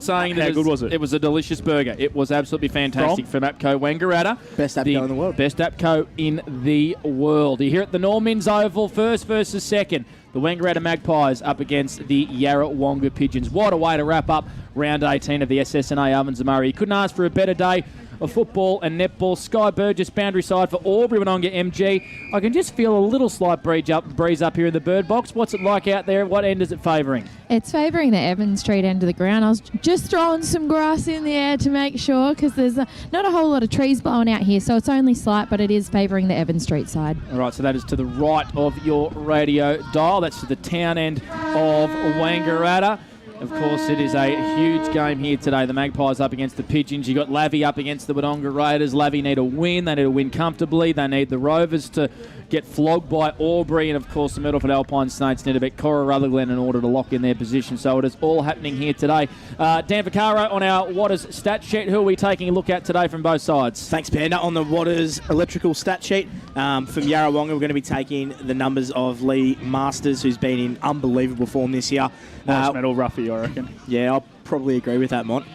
saying that How good was it? It was a delicious burger. It was absolutely fantastic from APCO Wangaratta. Best APCO in the world. Best APCO in the world. You're here at the Normans Oval, first versus second. The Wangaratta Magpies up against the Yarrawonga Pigeons. What a way to wrap up round 18 of the SSNA Ovens Murray. You couldn't ask for a better day of football and netball. Sky Burgess, boundary side for Albury-Wodonga MG. I can just feel a little slight breeze up here in the bird box. What's it like out there? What end is it favouring? It's favouring the Evans Street end of the ground. I was just throwing some grass in the air to make sure, because there's not a whole lot of trees blowing out here, so it's only slight, but it is favouring the Evans Street side. All right, so that is to the right of your radio dial. That's to the town end of Wangaratta. Of course, it is a huge game here today. The Magpies up against the Pigeons. You've got Lavi up against the Wodonga Raiders. Lavi need a win. They need to win comfortably. They need the Rovers to get flogged by Albury. And, of course, the Middleford Alpine Saints need to beat Cora Rutherglen in order to lock in their position. So it is all happening here today. Dan Vaccaro on our Waters stat sheet. Who are we taking a look at today from both sides? Thanks, Panda. On the Waters electrical stat sheet from Yarrawonga, we're going to be taking the numbers of Lee Masters, who's been in unbelievable form this year. Nice medal roughy, I reckon. Yeah, I'll probably agree with that, Mont.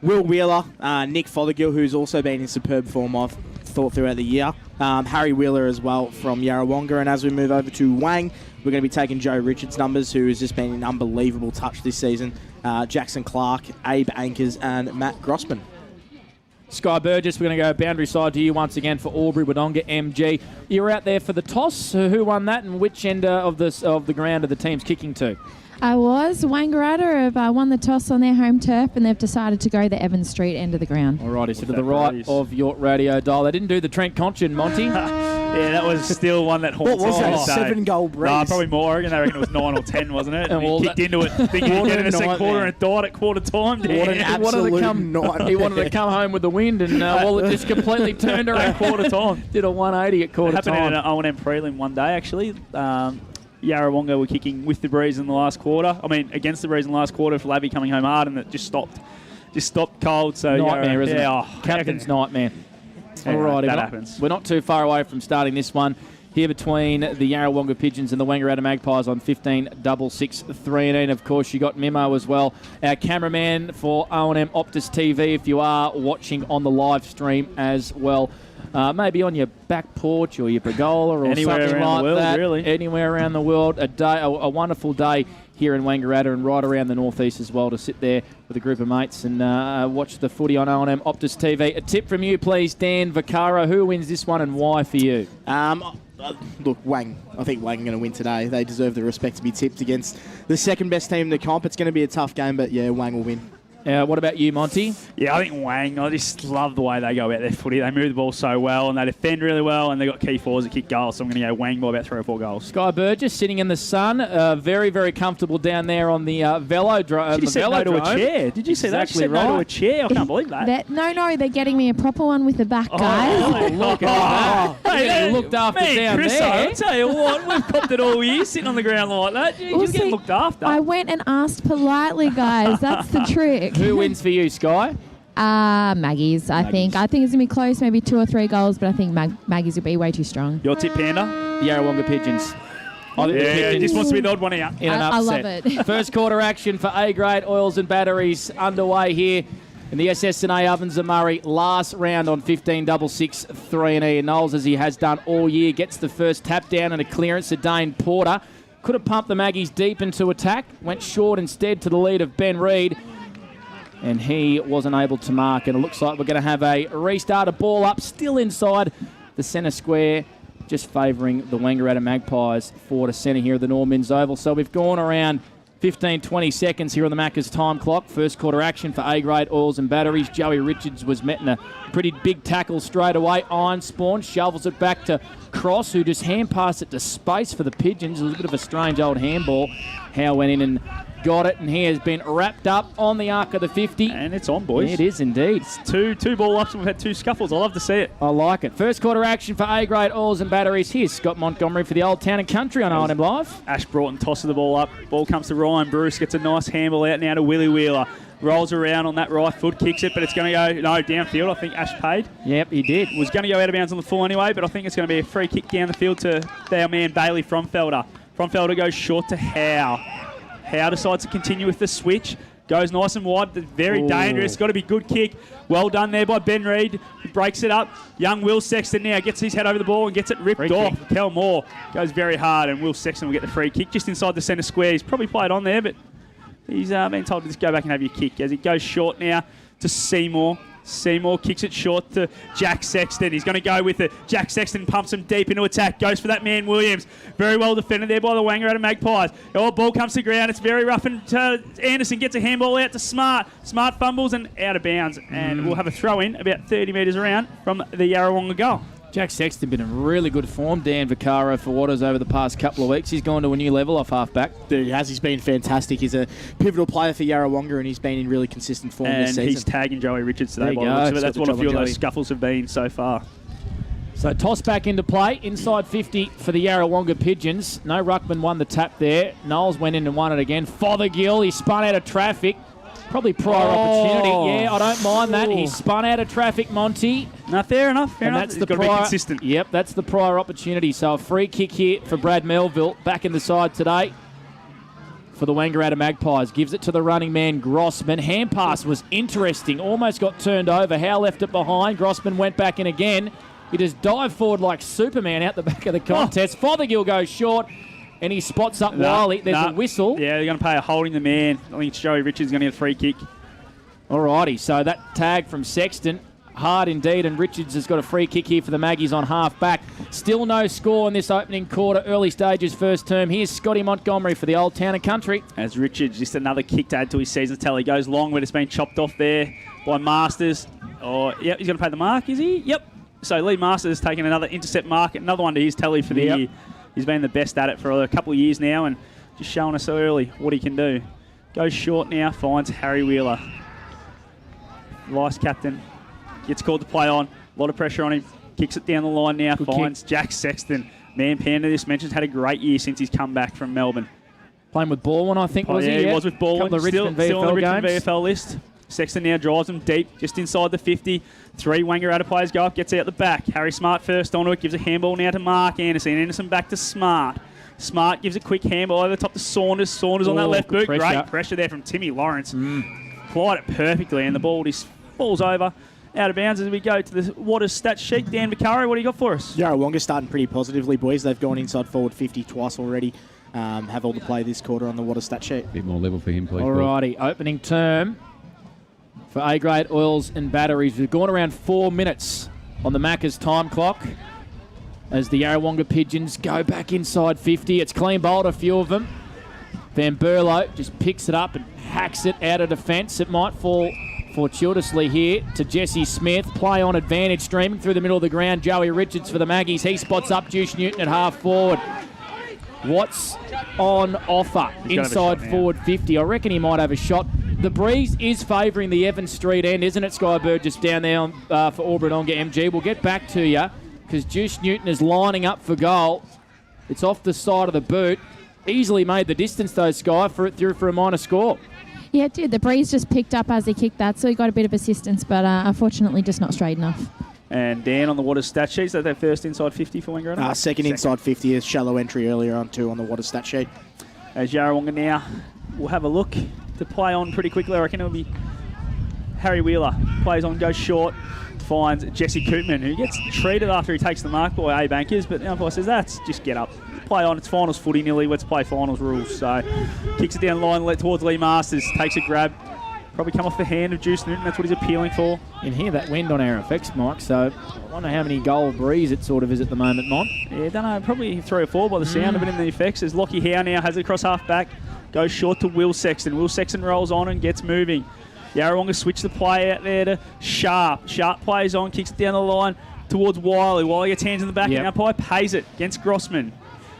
Will Wheeler, Nick Fothergill, who's also been in superb form, I've thought, throughout the year. Harry Wheeler as well from Yarrawonga. And as we move over to Wang, we're going to be taking Joe Richards' numbers, who has just been in unbelievable touch this season. Jackson Clark, Abe Ankers, and Matt Grossman. Sky Burgess, we're going to go boundary side to you once again for Albury-Wodonga MG. You were out there for the toss. Who won that, and which end of the ground are the teams kicking to? I was. Wangaratta have won the toss on their home turf, and they've decided to go the Evans Street end of the ground. Alrighty, so to the right of your radio dial. They didn't do the Trent Conchin, Monty. Yeah, that was still one that haunts What was that, us. a 7-goal breeze? Nah, probably more. I reckon it was 9 or 10, wasn't it? And well, he kicked into it, thinking he'd get in the second quarter, nightmare. and died at quarter time. What an absolute nightmare. He wanted to come home with the wind, and it just completely turned around. Quarter time. Did a 180 at quarter Happened time. in an O&M prelim one day, actually. Yarrawonga were kicking with the breeze in the last quarter. I mean, against the breeze in the last quarter for Lavi coming home hard, and it just stopped cold. So Nightmare, isn't it? Oh, Captain's nightmare. Anyway, Alrighty, that happens. We're not too far away from starting this one here between the Yarrawonga Pigeons and the Wangaratta Magpies on 15-6-6-3. Of course, you got Mimo as well, our cameraman for O&M Optus TV, if you are watching on the live stream as well. Maybe on your back porch or your pergola or Anywhere something around like the world, that. really. Anywhere around the world. A wonderful day here in Wangaratta and right around the northeast as well, to sit there with a group of mates and watch the footy on O&M Optus TV. A tip from you, please, Dan Vaccaro. Who wins this one and why for you? Look, Wang. I think Wang are going to win today. They deserve the respect to be tipped against the second best team in the comp. It's going to be a tough game, but yeah, Wang will win. What about you, Monty? Yeah, I think Wang, I just love the way they go about their footy. They move the ball so well, and they defend really well, and they've got key forwards that kick goals, so I'm going to go Wang by about 3 or 4 goals. Sky Burgess sitting in the sun, very, very comfortable down there on the velodrome. She just said no to a chair. Did you see that? She said no to a chair. I can't believe that. No, they're getting me a proper one with the back, guys. Look at that. Hey, looked after me, down Chris, there. I'll tell you what, we've copped it all year sitting on the ground like that. You're just getting looked after. I went and asked politely, guys. That's the trick. Who wins for you, Sky? Maggies, I think. I think it's going to be close, maybe 2 or 3 goals, but I think Maggies will be way too strong. Your tip, Panda? Yarrawonga Pigeons. Yeah, just wants to be the odd one out. In an upset. I love it. First quarter action for A-grade oils and batteries underway here in the SSNA Ovens of Murray. Last round on 15-6-6-3. Knowles, as he has done all year, gets the first tap down and a clearance to Dane Porter. Could have pumped the Maggies deep into attack. Went short instead to the lead of Ben Reid. And he wasn't able to mark. And it looks like we're going to have a restart. A ball up, still inside the centre square, just favouring the Wangaratta Magpies for to centre here at the Normans Oval. So we've gone around 15-20 seconds here on the Macca's time clock. First quarter action for A-grade oils and batteries. Joey Richards was met in a pretty big tackle straight away. Iron Spawn shovels it back to Cross, who just hand passed it to space for the Pigeons. It was a bit of a strange old handball. Howe went in and got it, and he has been wrapped up on the arc of the 50. And it's on, boys. It is indeed. It's two ball ups, and we've had 2 scuffles. I love to see it. I like it. First quarter action for A-grade oils and batteries. Here's Scott Montgomery for the Old Town and Country on O&M Live. Ash Broughton tosses the ball up. Ball comes to Ryan Bruce. Gets a nice handball out now to Willie Wheeler. Rolls around on that right foot, kicks it, but it's going to go, downfield. I think Ash paid. Yep, he did. Was going to go out of bounds on the full anyway, but I think it's going to be a free kick down the field to our man Bailey Fromfelder. Fromfelder goes short to Howe. Howe decides to continue with the switch. Goes nice and wide. Very dangerous. Got to be good kick. Well done there by Ben Reid. He breaks it up. Young Will Sexton now gets his head over the ball and gets it ripped off. Kel Moore goes very hard, and Will Sexton will get the free kick just inside the centre square. He's probably played on there, but he's been told to just go back and have your kick as he goes short now to Seymour. Seymour kicks it short to Jack Sexton. He's going to go with it. Jack Sexton pumps him deep into attack. Goes for that man, Williams. Very well defended there by the Wangaratta Magpies. Oh, ball comes to ground. It's very rough, and Anderson gets a handball out to Smart. Smart fumbles and out of bounds. And we'll have a throw in about 30 metres around from the Yarrawonga goal. Jack Sexton been in really good form. Dan Vaccaro for Waters over the past couple of weeks. He's gone to a new level off half-back. He has. He's been fantastic. He's a pivotal player for Yarrawonga, and he's been in really consistent form this season. And he's tagging Joey Richards today. There you go. So that's what a few of those scuffles have been so far. So toss back into play. Inside 50 for the Yarrawonga Pigeons. No ruckman won the tap there. Knowles went in and won it again. Fothergill, he spun out of traffic. Probably prior opportunity. Yeah, I don't mind that. He spun out of traffic, Monty. No, fair enough. Fair enough. That's He's got to be consistent. Yep, that's the prior opportunity. So a free kick here for Brad Melville. Back in the side today for the Wangaratta Magpies. Gives it to the running man, Grossman. Hand pass was interesting. Almost got turned over. Howe left it behind. Grossman went back in again. He just dived forward like Superman out the back of the contest. Fothergill goes short. And he spots up Wiley. There's a whistle. Yeah, they're going to pay a holding the man. I think it's Joey Richards going to get a free kick. Alrighty, so that tag from Sexton. Hard indeed, and Richards has got a free kick here for the Maggies on half-back. Still no score in this opening quarter. Early stages, first term. Here's Scotty Montgomery for the Old Town and Country. As Richards, just another kick to add to his season tally. Goes long, but it's been chopped off there by Masters. Oh, yep, he's going to pay the mark, is he? Yep. So Lee Masters has taken another intercept mark, another one to his tally for the year. He's been the best at it for a couple of years now, and just showing us so early what he can do. Goes short now, finds Harry Wheeler. Vice captain. Gets called to play on. A lot of pressure on him. Kicks it down the line now, finds Jack Sexton. Man, Panda, this mentioned, had a great year since he's come back from Melbourne. Playing with Baldwin, I think, was he? Yeah, he was with Baldwin. Couple of still on the Richmond games. VFL list. Sexton now drives them deep, just inside the 50. 3 Wangaratta players go up, gets out the back. Harry Smart first onto it, gives a handball now to Mark Anderson. Anderson back to Smart. Smart gives a quick handball over the top to Saunders. Saunders on that left boot. Great pressure there from Timmy Lawrence. Applied it perfectly, and the ball just falls over. Out of bounds as we go to the Waters stat sheet. Dan Vaccaro, what do you got for us? Yarrawonga starting pretty positively, boys. They've gone inside forward 50 twice already. Have all the play this quarter on the Waters stat sheet. Bit more level for him, please. Alrighty, opening term for A-grade oils and batteries. We've gone around 4 minutes on the Macca's time clock as the Yarrawonga Pigeons go back inside 50. It's clean bowled, a few of them. Van Berlo just picks it up and hacks it out of defence. It might fall fortuitously here to Jesse Smith. Play on advantage, streaming through the middle of the ground. Joey Richards for the Maggies. He spots up Juice Newton at half forward. What's on offer inside forward 50? I reckon he might have a shot. The breeze is favouring the Evans Street end, isn't it, Skybird, just down there on, for Albury-Wodonga MG. We'll get back to you because Juice Newton is lining up for goal. It's off the side of the boot. Easily made the distance, though, Sky, through for a minor score. Yeah, it did. The breeze just picked up as he kicked that, so he got a bit of assistance, but unfortunately just not straight enough. And Dan on the Waters stat sheet, is that their first inside 50 for Wangaratta? Second inside 50 is shallow entry earlier on too on the Waters stat sheet. As Yarrawonga now will have a look to play on pretty quickly. I reckon it'll be Harry Wheeler. Plays on, goes short, finds Jesse Koopman, who gets treated after he takes the mark by A-Bankers, but the umpire says, that's just get up. Play on, it's finals footy nearly, let's play finals rules. So kicks it down the line towards Lee Masters, takes a grab. Probably come off the hand of Juice Newton. That's what he's appealing for. You can hear that wind on our effects, Mike, so I wonder how many goal breeze it sort of is at the moment, Mon. Yeah, don't know. Probably 3 or 4 by the sound of it in the effects. As Lockie Howe now has it across half-back. Goes short to Will Sexton. Will Sexton rolls on and gets moving. Yarrawonga switch the play out there to Sharp. Sharp plays on, kicks it down the line towards Wiley. Wiley gets hands in the back and umpire pays it against Grossman.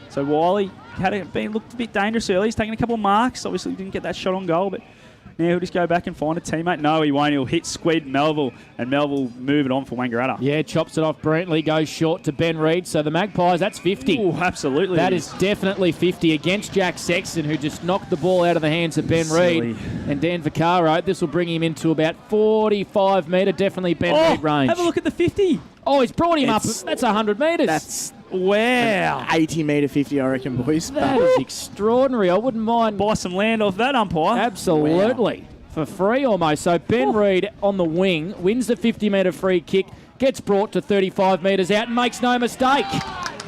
So Wiley looked a bit dangerous early. He's taken a couple of marks. Obviously didn't get that shot on goal, but now he'll just go back and find a teammate. No, he won't. He'll hit Squid Melville, and Melville move it on for Wangaratta. Yeah, chops it off brilliantly, goes short to Ben Reid. So the Magpies, that's 50. Ooh, absolutely. That is definitely 50 against Jack Sexton, who just knocked the ball out of the hands of Ben Reid. And Dan Vaccaro, this will bring him into about 45 metre, definitely Ben Reid range. Have a look at the 50. Oh, he's brought him up. That's 100 metres. That's wow. 80 metre 50, I reckon, boys. That is extraordinary. I wouldn't mind. Buy some land off that umpire. Absolutely. Wow. for free almost. So Ben Reid on the wing wins the 50-metre free kick, gets brought to 35 metres out and makes no mistake.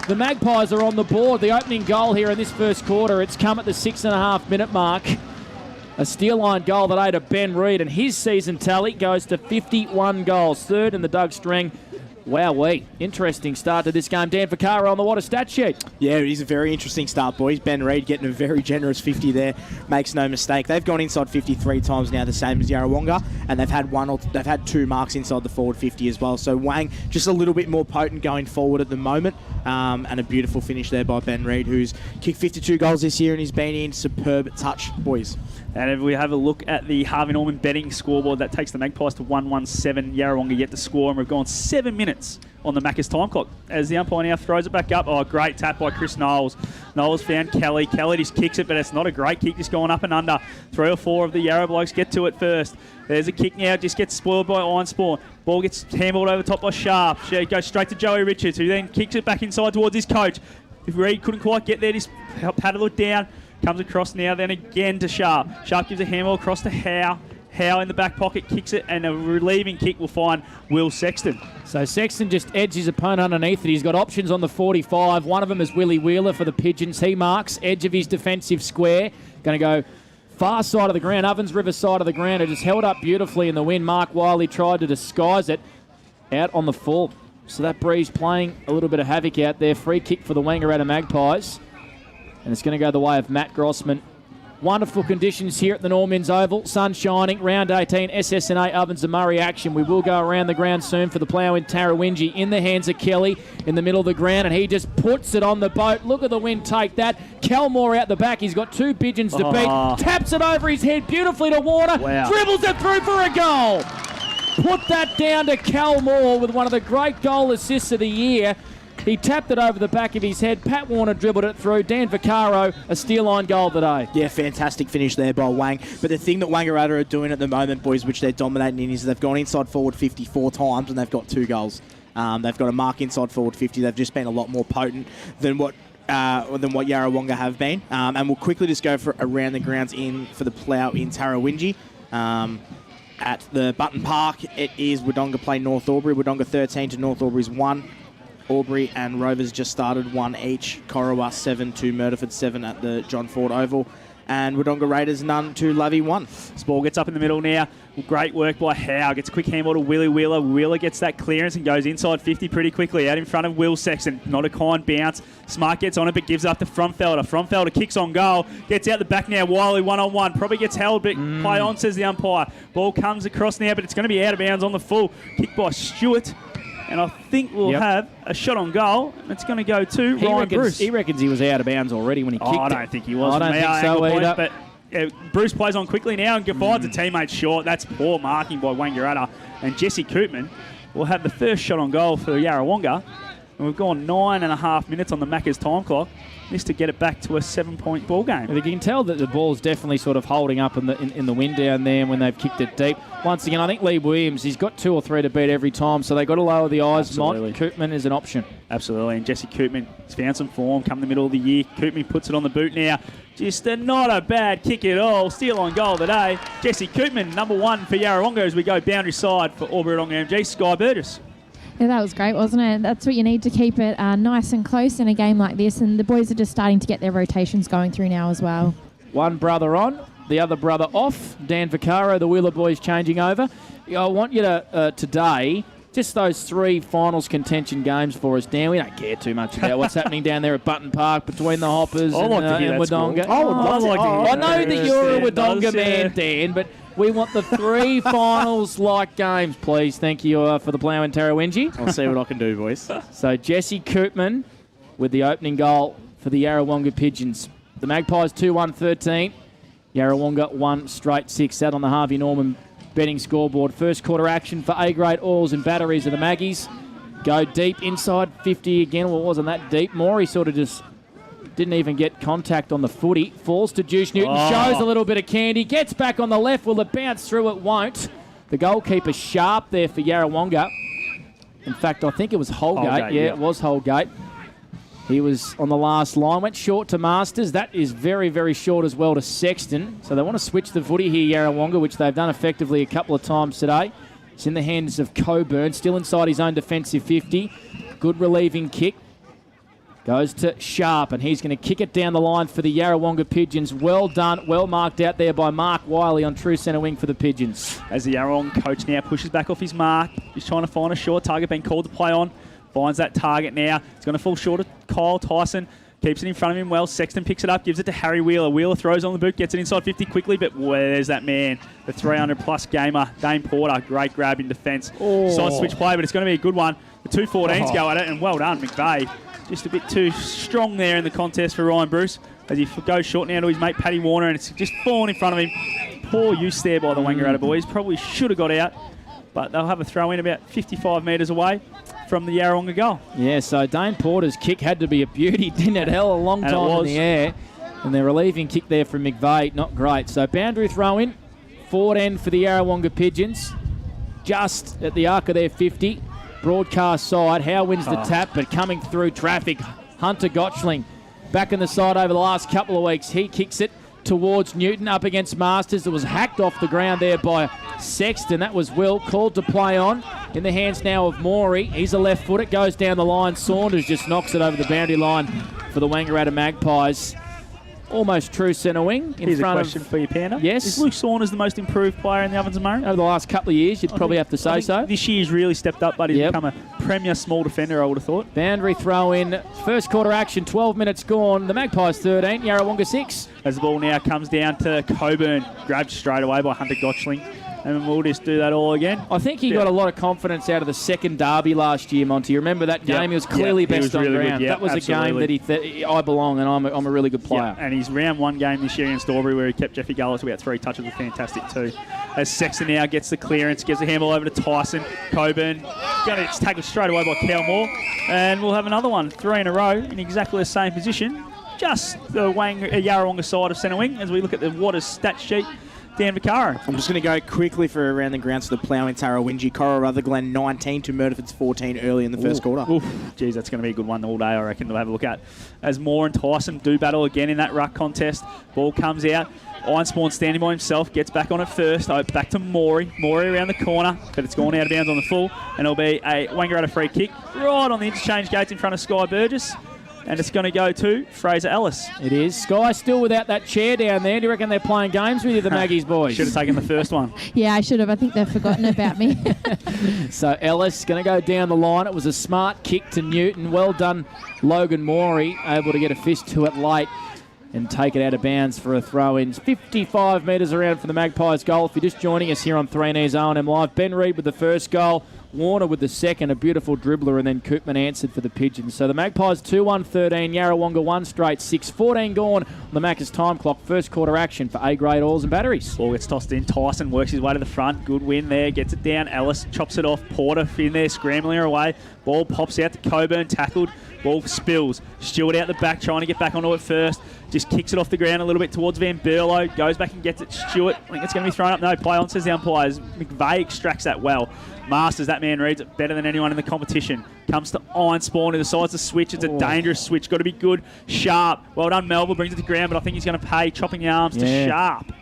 The Magpies are on the board. The opening goal here in this first quarter, it's come at the 6.5-minute mark. A steel line goal that aided Ben Reid, and his season tally goes to 51 goals. Third in the Doug string. Wowee. Interesting start to this game. Dan Vaccaro on the water stat sheet. Yeah, it is a very interesting start, boys. Ben Reid getting a very generous 50 there. Makes no mistake. They've gone inside 50 3 times now, the same as Yarrawonga, and they've had 2 marks inside the forward 50 as well. So Wang just a little bit more potent going forward at the moment, and a beautiful finish there by Ben Reid, who's kicked 52 goals this year and he's been in superb touch, boys. And if we have a look at the Harvey Norman betting scoreboard, that takes the Magpies to 117. Yarrawonga yet to score, and we've gone 7 minutes on the Macca's time clock. As the umpire now throws it back up. Oh, great tap by Chris Knowles. Knowles found Kelly. Kelly just kicks it, but it's not a great kick, just going up and under. 3 or 4 of the Yarra blokes get to it first. There's a kick now, just gets spoiled by Ironspawn. Ball gets handballed over top by Sharp. She goes straight to Joey Richards, who then kicks it back inside towards his coach. If Reid couldn't quite get there, just paddle it down. Comes across now, then again to Sharp. Sharp gives a handball across to Howe. Howe in the back pocket kicks it, and a relieving kick will find Will Sexton. So Sexton just edged his opponent underneath it. He's got options on the 45. One of them is Willie Wheeler for the Pigeons. He marks edge of his defensive square. Going to go far side of the ground, Ovens River side of the ground. It just held up beautifully in the wind. Mark Wiley tried to disguise it out on the full. So that breeze playing a little bit of havoc out there. Free kick for the Wangaratta Magpies. And it's going to go the way of Matt Grossman. Wonderful conditions here at the Norman's Oval. Sun shining. Round 18, SSNA Ovens and Murray action. We will go around the ground soon for the plough in Tarrawingi. In the hands of Kelly in the middle of the ground, and he just puts it on the boat. Look at the wind take that. Kelmore out the back. He's got 2 pigeons to beat. Taps it over his head beautifully to water. Wow. Dribbles it through for a goal. Put that down to Kelmore with one of the great goal assists of the year. He tapped it over the back of his head. Pat Warner dribbled it through. Dan Vaccaro, a steel line goal today. Yeah, fantastic finish there by Wang. But the thing that Wangaratta are doing at the moment, boys, which they're dominating in, is they've gone inside forward 54 times and they've got 2 goals. They've got a mark inside forward 50. They've just been a lot more potent than what Yarrawonga have been. And we'll quickly just go for around the grounds in for the plough in Tarrawingi. At the Button Park, it is Wodonga play North Albury. Wodonga 13 to North Albury's 1. Aubrey and Rovers just started 1 each. Corowa 7 to Murderford 7 at the John Ford Oval. And Wodonga Raiders none to Lovey 1. This ball gets up in the middle now. Great work by Howe. Gets a quick handball to Willie Wheeler. Wheeler gets that clearance and goes inside 50 pretty quickly. Out in front of Will Sexton. Not a kind bounce. Smart gets on it but gives up to Frontfelder. Frontfelder kicks on goal. Gets out the back now. Wiley 1-on-1. Probably gets held but play on, says the umpire. Ball comes across now but it's going to be out of bounds on the full. Kick by Stewart. And I think we'll have a shot on goal. It's going to go to Ryan Bruce. He reckons he was out of bounds already when he kicked it. I don't think he was. I don't think so either. But Bruce plays on quickly now and finds a teammate short. That's poor marking by Wangaratta. And Jesse Koopman will have the first shot on goal for Yarrawonga. And we've gone 9.5 minutes on the Macca's time clock. This to get it back to a 7-point ball game. But you can tell that the ball's definitely sort of holding up in the wind down there when they've kicked it deep. Once again, I think Lee Williams, he's got 2 or 3 to beat every time, so they've got to lower the eyes. Absolutely. Koopman is an option. Absolutely, and Jesse Koopman has found some form come the middle of the year. Koopman puts it on the boot now. Just not a bad kick at all. Steal on goal today. Jesse Koopman, number 1 for Yarrawonga as we go boundary side for Albury-Wodonga MG. Sky Burgess. Yeah, that was great, wasn't it? That's what you need to keep it nice and close in a game like this. And the boys are just starting to get their rotations going through now as well. One brother on, the other brother off. Dan Vaccaro, the Wheeler boys changing over. I want you to, today, just those 3 finals contention games for us, Dan. We don't care too much about what's happening down there at Button Park between the Hoppers and Wodonga. I know that you're a Wodonga man, Dan, but we want the 3 finals-like games, please. Thank you for the plough in Tarrawingi. I'll see what I can do, boys. So Jesse Koopman with the opening goal for the Yarrawonga Pigeons. The Magpies 2-1-13. Yarrawonga 1 straight 6. Out on the Harvey Norman betting scoreboard. First quarter action for A-grade oils and batteries of the Maggies. Go deep inside 50 again. Well, it wasn't that deep. Morey sort of just didn't even get contact on the footy. Falls to Juice Newton. Shows a little bit of candy. Gets back on the left. Will it bounce through? It won't. The goalkeeper sharp there for Yarrawonga. In fact, I think it was Holgate. Yeah, it was Holgate. He was on the last line, went short to Masters. That is very, very short as well to Sexton. So they want to switch the footy here, Yarrawonga, which they've done effectively a couple of times today. It's in the hands of Coburn, still inside his own defensive 50. Good relieving kick. Goes to Sharp, and he's going to kick it down the line for the Yarrawonga Pigeons. Well done, well marked out there by Mark Wiley on true centre wing for the Pigeons. As the Yarrawonga coach now pushes back off his mark, he's trying to find a short target, being called to play on. Finds that target now. It's going to fall short of Kyle Tyson. Keeps it in front of him well. Sexton picks it up, gives it to Harry Wheeler. Wheeler throws on the boot, gets it inside 50 quickly, but where's that man? The 300-plus gamer, Dane Porter. Great grab in defence. Side switch play, but it's going to be a good one. The 214s go at it, and well done, McVeigh. Just a bit too strong there in the contest for Ryan Bruce as he goes short now to his mate Paddy Warner, and it's just fallen in front of him. Poor use there by the Wangaratta boys. Probably should have got out, but they'll have a throw in about 55 metres away from the Yarrawonga goal. Yeah, so Dane Porter's kick had to be a beauty, didn't it? Hell, a long time in the air. And the relieving kick there from McVeigh, not great. So boundary throw in, forward end for the Yarrawonga Pigeons, just at the arc of their 50. Broadcast side, Howe wins the tap, but coming through traffic, Hunter Gottschling back in the side over the last couple of weeks. He kicks it towards Newton up against Masters. It was hacked off the ground there by Sexton. That was Will, called to play on. In the hands now of Morey. He's a left foot. It goes down the line. Saunders just knocks it over the boundary line for the Wangaratta Magpies. Almost true centre wing. Here's a question for you, Panda. Yes. Is Luke Saunders the most improved player in the Ovens and Murray? Over the last couple of years, you'd probably have to say so. This year's really stepped up, but he's become a premier small defender, I would have thought. Boundary throw in. First quarter action, 12 minutes gone. The Magpies 13, Yarrawonga 6. As the ball now comes down to Coburn, grabbed straight away by Hunter Gottschling. And we'll just do that all again. I think he got a lot of confidence out of the second derby last year, Monty. You remember that game? He was clearly best on really ground. That was a game that I belong, and I'm a really good player. And his round one game this year in Strawberry, where he kept Jeffy Gullis about 3 touches, was fantastic too. As Sexton now gets the clearance, gives the handball over to Tyson. Coburn, it's tackled straight away by Cal Moore. And we'll have another one, 3 in a row, in exactly the same position. Just the Yarrawonga side of centre wing, as we look at the Waters stat sheet. Dan Vaccaro. I'm just going to go quickly for around the grounds for the ploughing Tarrawingi. Cora Rutherglen 19 to Murderford's 14 early in the first quarter. Oof. Geez, that's going to be a good one all day, I reckon, to have a look at. As Moore and Tyson do battle again in that ruck contest. Ball comes out. Ironspawn standing by himself, gets back on it first. Back to Morey. Morey around the corner, but it's gone out of bounds on the full. And it'll be a Wangaratta free kick right on the interchange gates in front of Sky Burgess. And it's going to go to Fraser Ellis. It is. Sky still without that chair down there. Do you reckon they're playing games with you, the Maggies boys? Should have taken the first one. Yeah, I should have. I think they've forgotten about me. So Ellis going to go down the line. It was a smart kick to Newton. Well done, Logan Morey. Able to get a fist to it late and take it out of bounds for a throw-in. 55 metres around for the Magpies goal. If you're just joining us here on 3News O&M Live, Ben Reid with the first goal. Warner with the second, a beautiful dribbler, and then Koopman answered for the Pigeons. So the Magpies 2-1-13, Yarrawonga 1 straight 6, 14 gone on the Macca's time clock. First quarter action for A-grade oils and batteries. Ball gets tossed in. Tyson works his way to the front. Good win there. Gets it down. Ellis chops it off. Porter in there, scrambling her away. Ball pops out to Coburn, tackled. Ball spills. Stewart out the back, trying to get back onto it first. Just kicks it off the ground a little bit towards Van Berlo. Goes back and gets it. Stewart, I think it's going to be thrown up. No, play on, says the umpires. McVeigh extracts that well. Masters, that man reads it better than anyone in the competition. Comes to Ironspawn, who decides to switch. It's a dangerous switch. Got to be good. Sharp. Well done, Melville. Brings it to ground, but I think he's going to pay, chopping the arms to Sharp.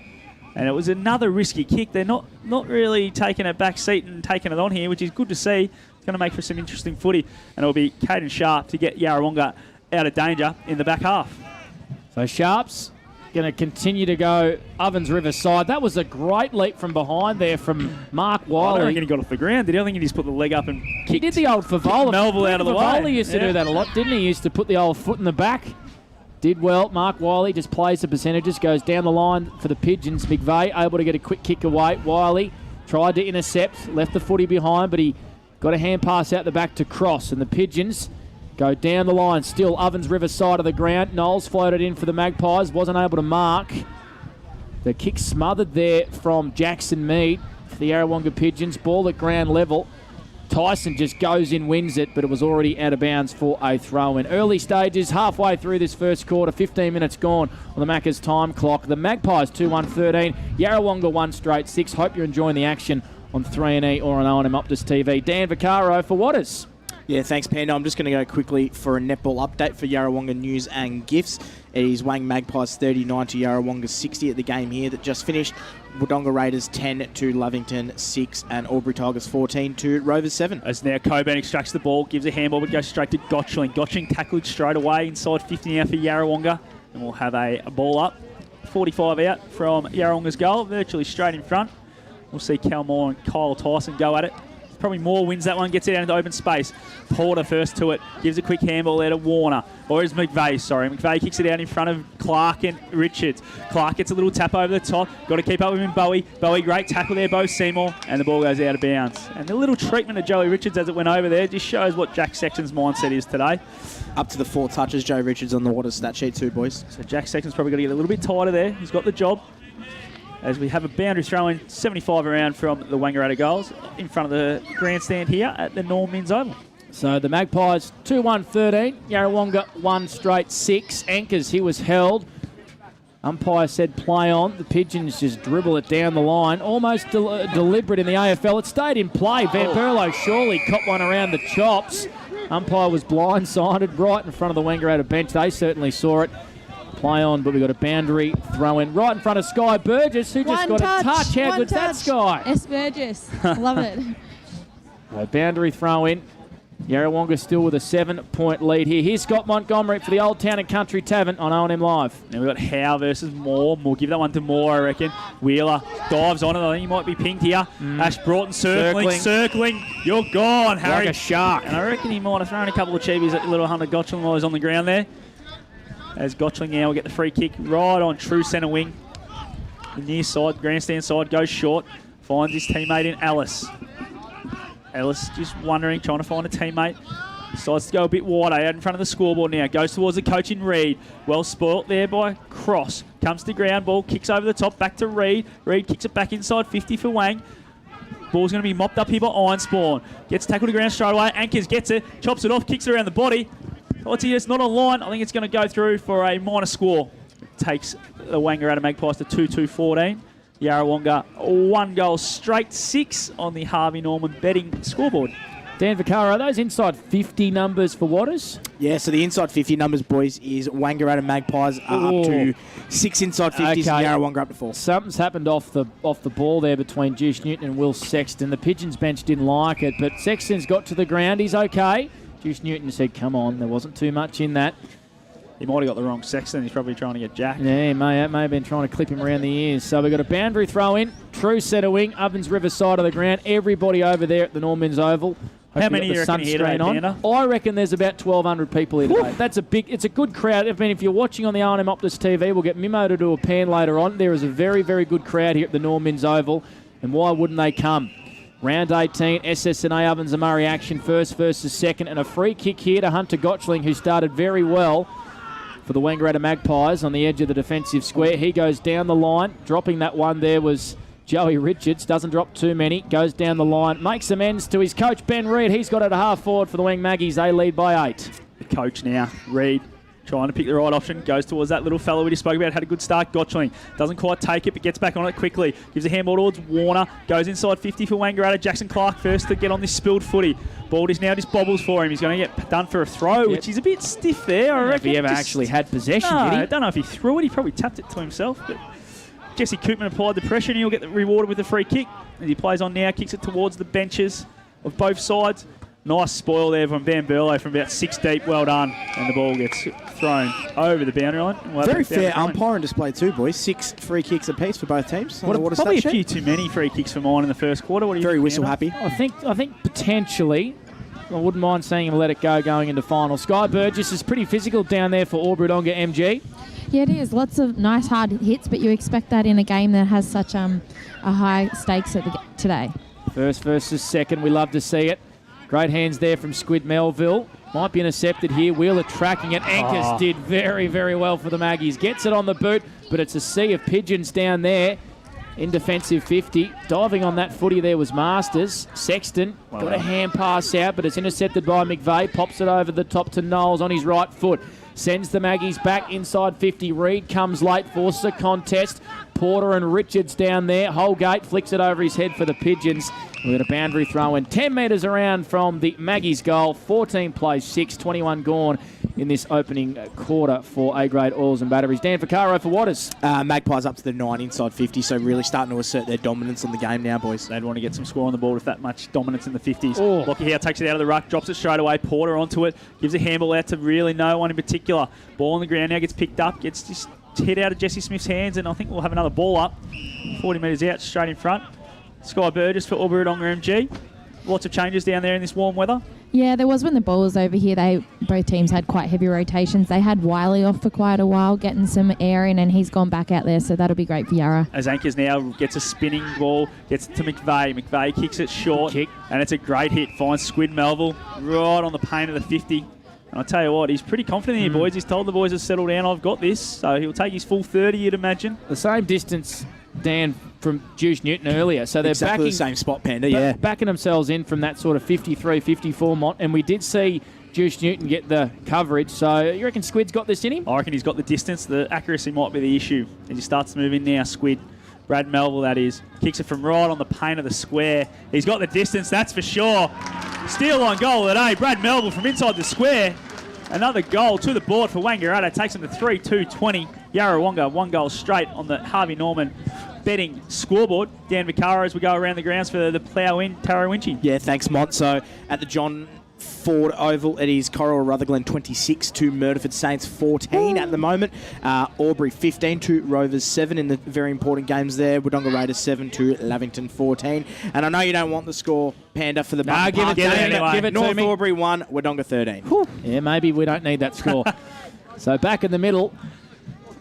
And it was another risky kick. They're not really taking a back seat and taking it on here, which is good to see. It's going to make for some interesting footy. And it'll be Caden Sharp to get Yarrawonga out of danger in the back half. So Sharp's going to continue to go Ovens River side. That was a great leap from behind there from Mark Wiley. I don't think he got off the ground. Did he? I think he just put the leg up and kicked. He did the old Favola. Melville out of the way. Favola used to do that a lot, didn't he? He used to put the old foot in the back. Did well. Mark Wiley just plays the percentages, goes down the line for the Pigeons. McVeigh able to get a quick kick away. Wiley tried to intercept, left the footy behind, but he got a hand pass out the back to Cross. And the Pigeons go down the line, still Ovens River side of the ground. Knowles floated in for the Magpies, wasn't able to mark. The kick smothered there from Jackson Mead for the Yarrawonga Pigeons. Ball at ground level. Tyson just goes in, wins it, but it was already out of bounds for a throw-in. Early stages, halfway through this first quarter, 15 minutes gone on the Macca's time clock. The Magpies 2-1-13, Yarrawonga 1 straight 6. Hope you're enjoying the action on 3NE or on O&M Optus TV. Dan Vaccaro for Waters. Yeah, thanks, Panda. I'm just going to go quickly for a netball update for Yarrawonga News and Gifts. It is Wang Magpies 39 to Yarrawonga 60 at the game here that just finished. Wodonga Raiders 10 to Lavington 6 and Albury Tigers 14 to Rovers 7. As now Coburn extracts the ball, gives a handball, but goes straight to Gotchling. Gotchling tackled straight away inside 50 now for Yarrawonga. And we'll have a ball up. 45 out from Yarrawonga's goal, virtually straight in front. We'll see Cal Moore and Kyle Tyson go at it. Probably more wins that one, gets it out into open space. Porter first to it, gives a quick handball there to Warner. Or is McVeigh, sorry. McVeigh kicks it out in front of Clark and Richards. Clark gets a little tap over the top. Got to keep up with him, Bowie. Bowie, great tackle there, Bo Seymour. And the ball goes out of bounds. And the little treatment of Joey Richards as it went over there just shows what Jack Sexton's mindset is today. Up to the 4 touches, Joe Richards on the water stat sheet too, boys. So Jack Sexton's probably got to get a little bit tighter there. He's got the job. As we have a boundary throw in 75 around from the Wangaratta goals in front of the grandstand here at the Norm Men's Oval. So the Magpies 2-1-13. Yarrawonga 1 straight 6. Anchors, he was held. Umpire said play on. The Pigeons just dribble it down the line. Almost deliberate in the AFL. It stayed in play. Van Berlo surely caught one around the chops. Umpire was blindsided right in front of the Wangaratta bench. They certainly saw it. Play on, but we've got a boundary throw in right in front of Sky Burgess, who just got a touch. How good's that, Sky? S. Burgess. Love it. A boundary throw in. Yarrawonga still with a 7-point lead here. Here's Scott Montgomery for the Old Town and Country Tavern on O&M Live. Now we've got Howe versus Moore. We'll give that one to Moore, I reckon. Wheeler dives on it. I think he might be pinged here. Ash Broughton circling. You're gone, Harry. Like a shark. And I reckon he might have thrown a couple of cheebies at little Hunter Gotchling while he was on the ground there. As Gotchling now will get the free kick right on true centre wing. The near side, grandstand side, goes short. Finds his teammate in Ellis. Ellis just wondering, trying to find a teammate. Decides to go a bit wider out in front of the scoreboard now. Goes towards the coach in Reed. Well spoilt there by Cross. Comes to ground, ball kicks over the top, back to Reed. Reed kicks it back inside 50 for Wang. Ball's going to be mopped up here by Ironspawn. Gets tackled to ground straight away. Anchors gets it, chops it off, kicks it around the body. It's not on line. I think it's going to go through for a minor score. Takes the Wangaratta Magpies to 2-2-14. Yarrawonga 1 goal straight, 6 on the Harvey Norman betting scoreboard. Dan Vaccaro, are those inside 50 numbers for Waters? Yeah, so the inside 50 numbers, boys, is Wangaratta Magpies are up to 6 inside 50s and Yarrawonga up to 4. Something's happened off the ball there between Juice Newton and Will Sexton. The Pigeons bench didn't like it, but Sexton's got to the ground. He's okay. Juice Newton said, come on, there wasn't too much in that. He might have got the wrong Sexton. He's probably trying to get Jack. Yeah, he may have been trying to clip him around the ears. So we've got a boundary throw in, true centre wing, Ovens River side of the ground. Everybody over there at the Norman's Oval. How many do you reckon here today, Panda? I reckon there's about 1,200 people here today. That's it's a good crowd. I mean, if you're watching on the O&M Optus TV, we'll get Mimo to do a pan later on. There is a very, very good crowd here at the Norman's Oval, and why wouldn't they come? Round 18, SSNA Ovens and Murray action, first versus second, and a free kick here to Hunter Gotchling, who started very well for the Wangaratta Magpies on the edge of the defensive square. He goes down the line. Dropping that one there was Joey Richards. Doesn't drop too many. Goes down the line. Makes amends to his coach, Ben Reid. He's got it a half forward for the Wang Maggies. They lead by 8. The coach now, Reid, trying to pick the right option. Goes towards that little fellow we just spoke about. Had a good start. Gotchling doesn't quite take it, but gets back on it quickly. Gives a handball towards Warner. Goes inside 50 for Wangaratta. Jackson Clark first to get on this spilled footy. Ball is now just bobbles for him. He's going to get done for a throw, which is a bit stiff there. I reckon. If he ever actually had possession, did he? I don't know if he threw it. He probably tapped it to himself. But Jesse Koopman applied the pressure, and he'll get rewarded with a free kick. As he plays on now, kicks it towards the benches of both sides. Nice spoil there from Van Berlo from about 6 deep. Well done. And the ball gets thrown over the boundary line. Very fair umpiring display too, boys. 6 free kicks apiece for both teams. Probably a few too many free kicks for mine in the first quarter. What do you Very think, whistle Anna? happy. I think potentially, I wouldn't mind seeing him let it go going into final. Sky Burgess is pretty physical down there for Wodonga MG. Yeah, it is. Lots of nice hard hits, but you expect that in a game that has such a high stakes today. First versus second. We love to see it. Great hands there from Squid Melville. Might be intercepted here. Wheeler tracking it. Anchors did very, very well for the Maggies. Gets it on the boot, but it's a sea of pigeons down there in defensive 50. Diving on that footy there was Masters. Sexton got a hand pass out, but it's intercepted by McVeigh. Pops it over the top to Knowles on his right foot. Sends the Maggies back inside 50. Reed comes late, forces a contest. Porter and Richards down there. Holgate flicks it over his head for the Pigeons. We've got a boundary throw in 10 metres around from the Maggies goal. 14 plays 6, 21 gone in this opening quarter for A-grade oils and batteries. Dan Vaccaro for Waters. Magpies up to the 9 inside 50, so really starting to assert their dominance on the game now, boys. They'd want to get some score on the board with that much dominance in the 50s. Oh. Lockie Howe takes it out of the ruck, drops it straight away. Porter onto it, gives a handball out to really no one in particular. Ball on the ground now gets picked up, gets just hit out of Jesse Smith's hands, and I think we'll have another ball up. 40 metres out, straight in front. Sky Burgess for Albury-Wodonga MG. Lots of changes down there in this warm weather. Yeah, there was when the ball was over here. Both teams had quite heavy rotations. They had Wiley off for quite a while, getting some air in, and he's gone back out there, so that'll be great for Yarra. As Anchors now gets a spinning ball, gets it to McVeigh. McVeigh kicks it short, and it's a great hit. Finds Squid Melville right on the paint of the 50. And I'll tell you what, he's pretty confident here, boys. He's told the boys to settle down. I've got this. So he'll take his full 30, you'd imagine. The same distance, Dan, from Juice Newton earlier. So they're exactly backing the same spot, Panda, yeah. Backing themselves in from that sort of 53, 54 mont. And we did see Juice Newton get the coverage. So you reckon Squid's got this in him? I reckon he's got the distance. The accuracy might be the issue. As he starts to move in now, Squid. Brad Melville, that is. Kicks it from right on the paint of the square. He's got the distance, that's for sure. Steal on goal today. Brad Melville from inside the square. Another goal to the board for Wangaratta. Takes him to 3-2-20. Yarrawonga, 1 goal straight on the Harvey Norman betting scoreboard. Dan Vaccaro as we go around the grounds for the plough in Tarrawinchi. Yeah, thanks, Mont. So at the John Ford Oval, it is Coral Rutherglen 26 to Murderford Saints 14 at the moment. Albury 15 to Rovers 7 in the very important games there. Wodonga Raiders 7 to Lavington 14. And I know you don't want the score, Panda, for the give it to me. anyway. Give it North to me. Albury 1, Wodonga 13. Yeah, maybe we don't need that score. So back in the middle,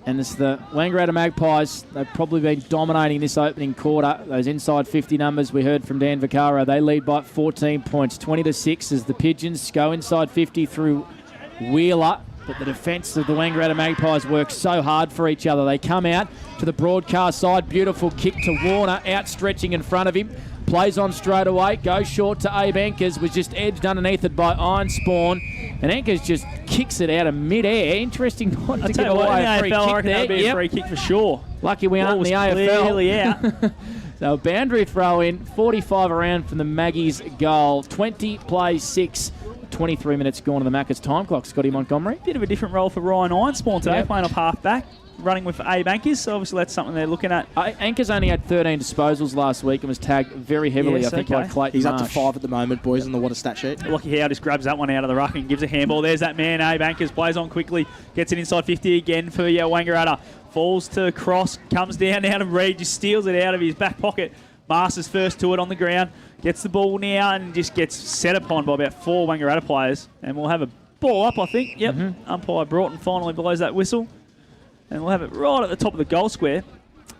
and it's the Wangaratta Magpies. They've probably been dominating this opening quarter. Those inside 50 numbers we heard from Dan Vaccaro. They lead by 14 points, 20-6 as the Pigeons go inside 50 through Wheeler. But the defence of the Wangaratta Magpies work so hard for each other. They come out to the broadcast side. Beautiful kick to Warner, outstretching in front of him. Plays on straight away, goes short to Abe Ankers, was just edged underneath it by Iron Spawn, and Ankers just kicks it out of mid-air. Interesting not to give away a free AFL, kick I reckon there. that'd be a free kick for sure. Lucky we aren't in the AFL. Clearly out. So boundary throw in, 45 around from the Maggies goal. 20 plays 6, 23 minutes gone on the Macca's time clock. Scotty Montgomery. Bit of a different role for Ryan Ironspawn today, Yep. playing off half-back. Running with Abe Ankers, so obviously that's something they're looking at. Ankers only had 13 disposals last week and was tagged very heavily, Yes, I think, okay. by Clayton He's Marsh. up to 5 at the moment, boys, on the Water stat sheet. Lockie Howe just grabs that one out of the ruck and gives a handball. There's that man, Abe Ankers, plays on quickly, gets it inside 50 again for Wangaratta. Falls to cross, comes down out of Reed, just steals it out of his back pocket. Masters first to it on the ground, gets the ball now and just gets set upon by about 4 Wangaratta players. And we'll have a ball up, I think. Yep, Umpire Broughton finally blows that whistle. And we'll have it right at the top of the goal square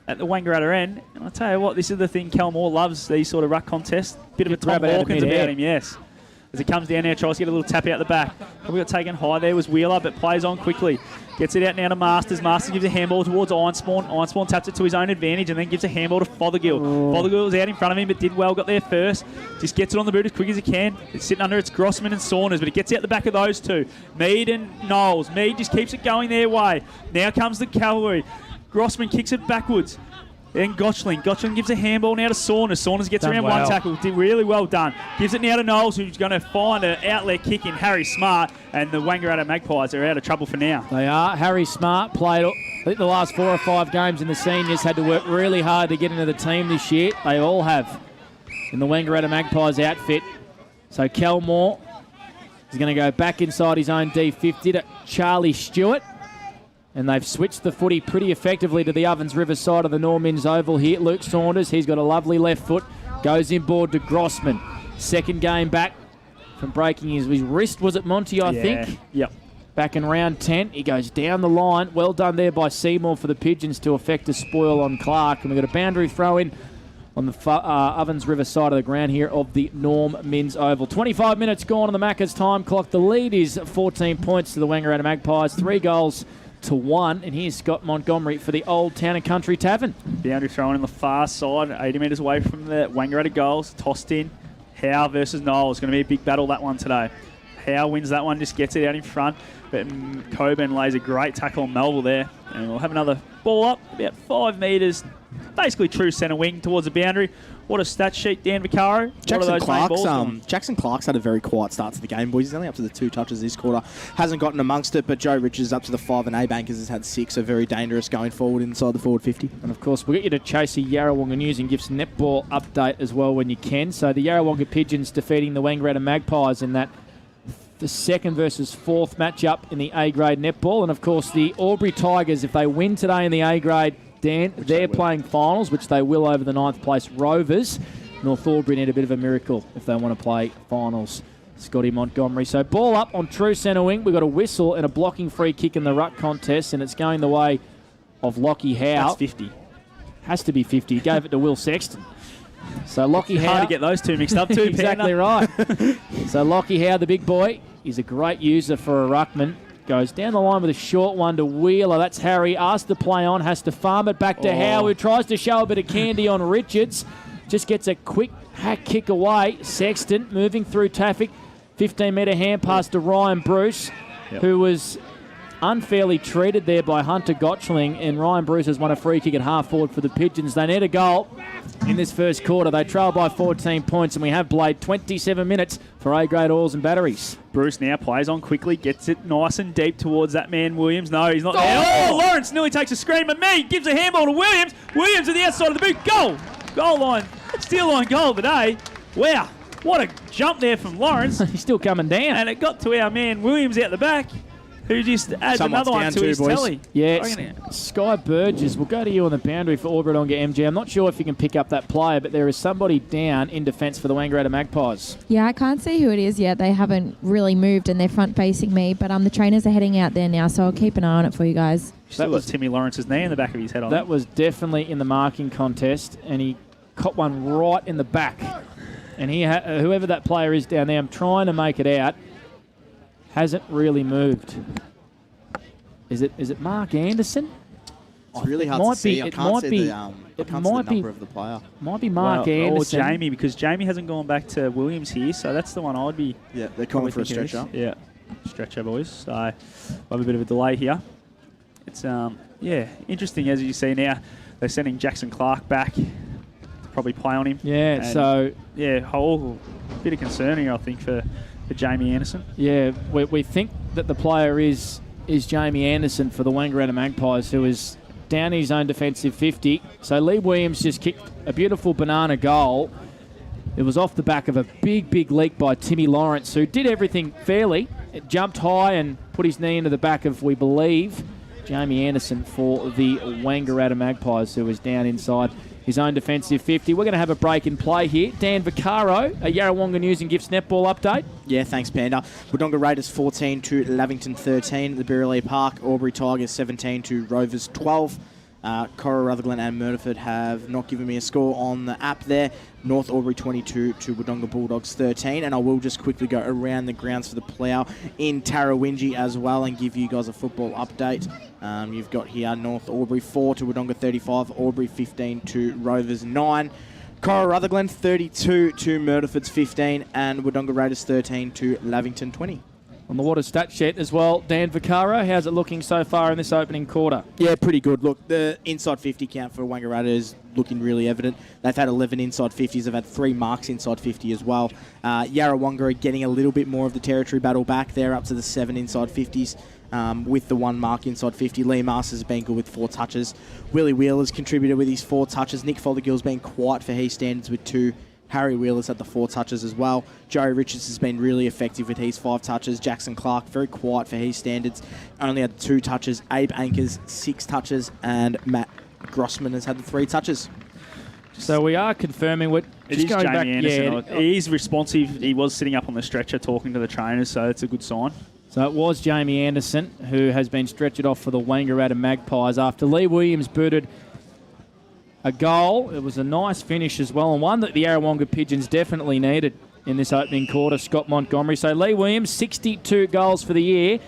at the Wangaratta end. And I'll tell you what, this is the thing Kelmore loves, these sort of ruck contests. Bit of a Tom grab it out of Hawkins mid-air. about him, yes. As he comes down now, tries to get a little tap out the back. Probably got taken high there was Wheeler, but plays on quickly. Gets it out now to Masters. Masters gives a handball towards Ironspawn. Ironspawn taps it to his own advantage and then gives a handball to Fothergill. Fothergill was out in front of him, but did well, got there first. Just gets it on the boot as quick as he can. It's sitting under, it's Grossman and Saunders, but it gets out the back of those two. Mead and Knowles. Mead just keeps it going their way. Now comes the cavalry. Grossman kicks it backwards. Then Gotchling. Gotchling gives a handball now to Saunders. Saunders gets Done around well. one tackle. Did really well done. Gives it now to Knowles, who's going to find an outlet kick in Harry Smart. And the Wangaratta Magpies are out of trouble for now. They are. Harry Smart played, I think, the last 4 or 5 games in the seniors. Had to work really hard to get into the team this year. They all have in the Wangaratta Magpies outfit. So Kelmore is going to go back inside his own D50 to Charlie Stewart. And they've switched the footy pretty effectively to the Ovens River side of the Normins Oval here. Luke Saunders, he's got a lovely left foot. Goes inboard to Grossman. Second game back from breaking his wrist, was it, Monty, I think? Yep. Back in round 10, he goes down the line. Well done there by Seymour for the Pigeons to effect a spoil on Clark. And we've got a boundary throw in on the Ovens River side of the ground here of the Norm Minns Oval. 25 minutes gone on the Macca's time clock. The lead is 14 points to the Wangaratta Magpies. 3 goals to 1. And here's Scott Montgomery for the Old Town and Country Tavern. Boundary thrown in the far side, 80 metres away from the Wangaratta goals. Tossed in. Howe versus Knowles. Going to be a big battle, that one today. Howe wins that one, just gets it out in front. But Coburn lays a great tackle on Melville there. And we'll have another ball up, about 5 metres, basically true centre wing towards the boundary. What a stat sheet, Dan Vaccaro. Jackson Clark's had a very quiet start to the game, boys. He's only up to the 2 touches this quarter. Hasn't gotten amongst it, but Joe Richards up to the 5, and A-Bankers has had 6, so very dangerous going forward inside the forward 50. And of course, we'll get you to chase the Yarrawonga News and Gifts netball update as well when you can. So the Yarrawonga Pigeons defeating the Wangaratta Magpies in that the second versus fourth matchup in the A-grade netball. And of course, the Albury Tigers, if they win today in the A-grade, Dan, they're playing finals, which they will over the 9th place Rovers. North Albury need a bit of a miracle if they want to play finals. Scotty Montgomery. So ball up on true centre wing. We've got a whistle and a blocking free kick in the ruck contest, and it's going the way of Lockie Howe. That's 50. Has to be 50. He gave it to Will Sexton. So Lockie Howe. Hard to get those two mixed up too, exactly right. So Lockie Howe, the big boy, is a great user for a ruckman. Goes down the line with a short one to Wheeler. That's Harry. Asked to play on. Has to farm it back to Howe, who tries to show a bit of candy on Richards. Just gets a quick hack kick away. Sexton moving through traffic. 15-metre hand pass to Ryan Bruce, who was unfairly treated there by Hunter Gottschling, and Ryan Bruce has won a free kick at half forward for the Pigeons. They need a goal in this first quarter. They trail by 14 points, and we have played 27 minutes for A-grade oils and batteries. Bruce now plays on quickly, gets it nice and deep towards that man Williams. No, he's not there. Oh, Lawrence nearly takes a scream at me. Gives a handball to Williams. Williams at the outside of the boot. Goal. Goal line. Steel line goal today. Wow. What a jump there from Lawrence. He's still coming down. And it got to our man Williams out the back, who just adds another one to his telly. Yeah, Sky Burgess, we'll go to you on the boundary for Yarrawonga MG. I'm not sure if you can pick up that player, but there is somebody down in defence for the Wangaratta Magpies. Yeah, I can't see who it is yet. They haven't really moved and they're front-facing me, but the trainers are heading out there now, so I'll keep an eye on it for you guys. That was Timmy Lawrence's knee in the back of his head on. That was definitely in the marking contest, and he caught one right in the back. And he whoever that player is down there, I'm trying to make it out, hasn't really moved. Is it Mark Anderson? It's really hard to see. I can't see the number of the player. Might be Mark Anderson. Or Jamie, because Jamie hasn't gone back to Williams here, so that's the one I'd be... Yeah, they're calling for a stretcher. Yeah, stretcher, boys. So we'll have a bit of a delay here. It's, interesting as you see now. They're sending Jackson Clark back to probably play on him. Yeah, so... Yeah, whole bit of concerning, I think, for Jamie Anderson. Yeah, we think that the player is Jamie Anderson for the Wangaratta Magpies, who is down his own defensive 50. So Lee Williams just kicked a beautiful banana goal. It was off the back of a big leak by Timmy Lawrence, who did everything fairly. It jumped high and put his knee into the back of, we believe, Jamie Anderson for the Wangaratta Magpies, who was down inside his own defensive 50. We're going to have a break in play here. Dan Vaccaro, a Yarrawonga News and Gifts netball update. Yeah, thanks, Panda. Wodonga Raiders 14 to Lavington 13 at the Birrelea Park. Albury Tigers 17 to Rovers 12. Cora, Rutherglen and Murderford have not given me a score on the app there. North Albury 22 to Wodonga Bulldogs 13. And I will just quickly go around the grounds for the Plough in Tarrawingi as well and give you guys a football update. You've got here North Albury 4 to Wodonga 35. Albury 15 to Rovers 9. Cora, Rutherglen 32 to Murderford's 15. And Wodonga Raiders 13 to Lavington 20. On the water stat sheet as well, Dan Vaccaro, how's it looking so far in this opening quarter? Yeah, pretty good. Look, the inside 50 count for Wangaratta is looking really evident. They've had 11 inside 50s. They've had 3 marks inside 50 as well. Yarrawonga are getting a little bit more of the territory battle back. They're up to the 7 inside 50s with the 1 mark inside 50. Lee Masters has been good with 4 touches. Willie Wheeler's contributed with his 4 touches. Nick Fothergill's been quiet for his standards with 2. Harry Wheeler's had the 4 touches as well. Joe Richards has been really effective with his 5 touches. Jackson Clark, very quiet for his standards, only had 2 touches. Abe Anchors, 6 touches. And Matt Grossman has had the 3 touches. So we are confirming what... It is Jamie Anderson. He's responsive. He was sitting up on the stretcher talking to the trainers, so it's a good sign. So it was Jamie Anderson who has been stretched off for the Wangaratta Magpies after Lee Williams booted a goal. It was a nice finish as well, and one that the Yarrawonga Pigeons definitely needed in this opening quarter, Scott Montgomery. So Lee Williams, 62 goals for the year,